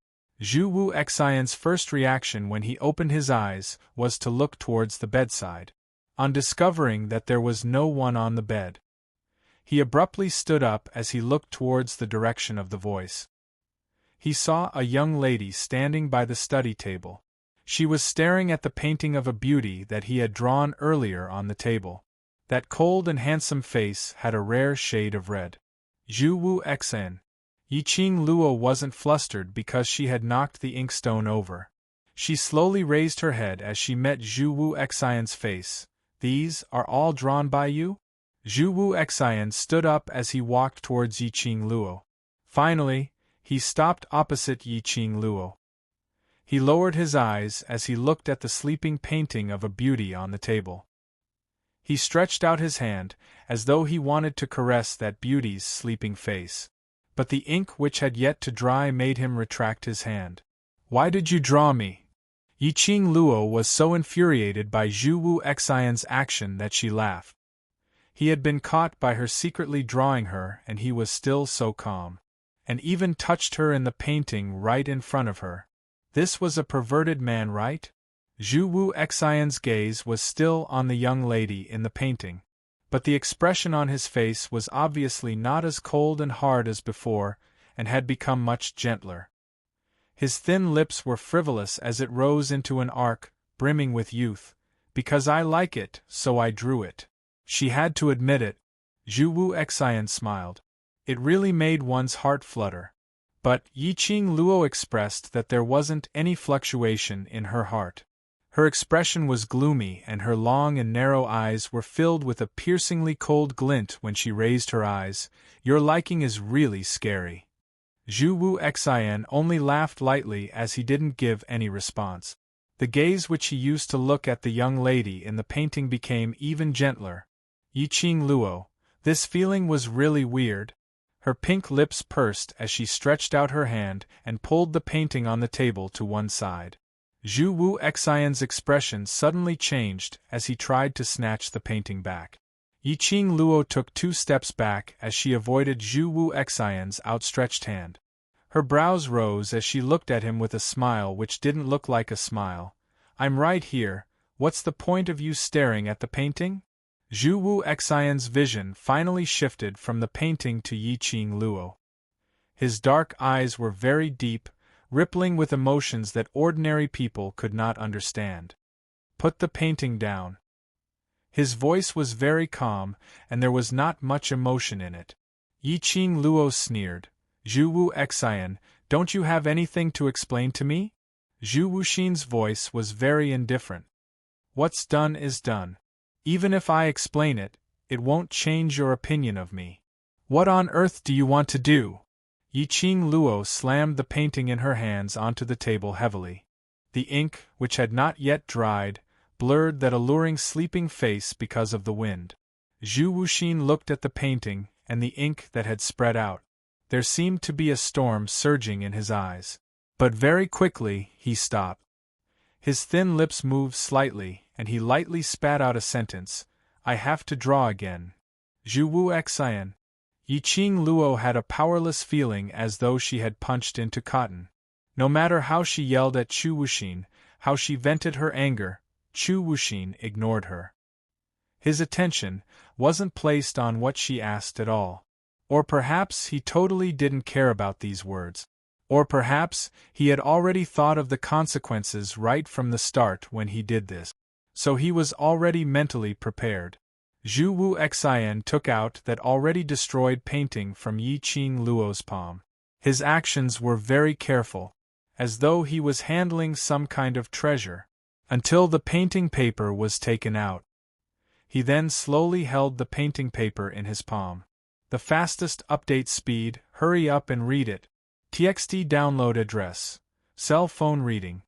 Zhu Wu Xian's first reaction when he opened his eyes was to look towards the bedside. On discovering that there was no one on the bed, he abruptly stood up as he looked towards the direction of the voice. He saw a young lady standing by the study table. She was staring at the painting of a beauty that he had drawn earlier on the table. That cold and handsome face had a rare shade of red. Zhu Wu Xian. Yiqing Luo wasn't flustered because she had knocked the inkstone over. She slowly raised her head as she met Zhu Wu Xian's face. These are all drawn by you? Zhu Wu Xian stood up as he walked towards Yiqing Luo. Finally, he stopped opposite Yiqing Luo. He lowered his eyes as he looked at the sleeping painting of a beauty on the table. He stretched out his hand, as though he wanted to caress that beauty's sleeping face. But the ink which had yet to dry made him retract his hand. Why did you draw me? Yiqing Luo was so infuriated by Zhu Wu Xian's action that she laughed. He had been caught by her secretly drawing her and he was still so calm. And even touched her in the painting right in front of her. This was a perverted man, right? Zhu Wu Xian's gaze was still on the young lady in the painting, but the expression on his face was obviously not as cold and hard as before, and had become much gentler. His thin lips were frivolous as it rose into an arc, brimming with youth. Because I like it, so I drew it. She had to admit it. Zhu Wu Xian smiled. It really made one's heart flutter. But Yiqing Luo expressed that there wasn't any fluctuation in her heart. Her expression was gloomy and her long and narrow eyes were filled with a piercingly cold glint when she raised her eyes. Your liking is really scary. Zhu Wu Xian only laughed lightly as he didn't give any response. The gaze which he used to look at the young lady in the painting became even gentler. Yiqing Luo, this feeling was really weird. Her pink lips pursed as she stretched out her hand and pulled the painting on the table to one side. Zhu Wu Xian's expression suddenly changed as he tried to snatch the painting back. Yiqing Luo took 2 steps back as she avoided Zhu Wu Xian's outstretched hand. Her brows rose as she looked at him with a smile which didn't look like a smile. I'm right here, what's the point of you staring at the painting? Zhu Wu Xian's vision finally shifted from the painting to Yiqing Luo. His dark eyes were very deep, rippling with emotions that ordinary people could not understand. Put the painting down. His voice was very calm, and there was not much emotion in it. Yiqing Luo sneered. Zhu Wu Xian, don't you have anything to explain to me? Zhu Wuxin's voice was very indifferent. What's done is done. Even if I explain it, it won't change your opinion of me. What on earth do you want to do? Yiqing Luo slammed the painting in her hands onto the table heavily. The ink, which had not yet dried, blurred that alluring sleeping face because of the wind. Zhu Wuxin looked at the painting and the ink that had spread out. There seemed to be a storm surging in his eyes. But very quickly, he stopped. His thin lips moved slightly, and he lightly spat out a sentence. I have to draw again. Zhu Wu Xian. Yiqing Luo had a powerless feeling as though she had punched into cotton. No matter how she yelled at Chu Wuxin, how she vented her anger, Chu Wuxin ignored her. His attention wasn't placed on what she asked at all. Or perhaps he totally didn't care about these words. Or perhaps he had already thought of the consequences right from the start when he did this. So he was already mentally prepared. Zhu Wu Xian took out that already destroyed painting from Yiqing Luo's palm. His actions were very careful, as though he was handling some kind of treasure, until the painting paper was taken out. He then slowly held the painting paper in his palm. The fastest update speed, hurry up and read it. TXT download address. Cell phone reading.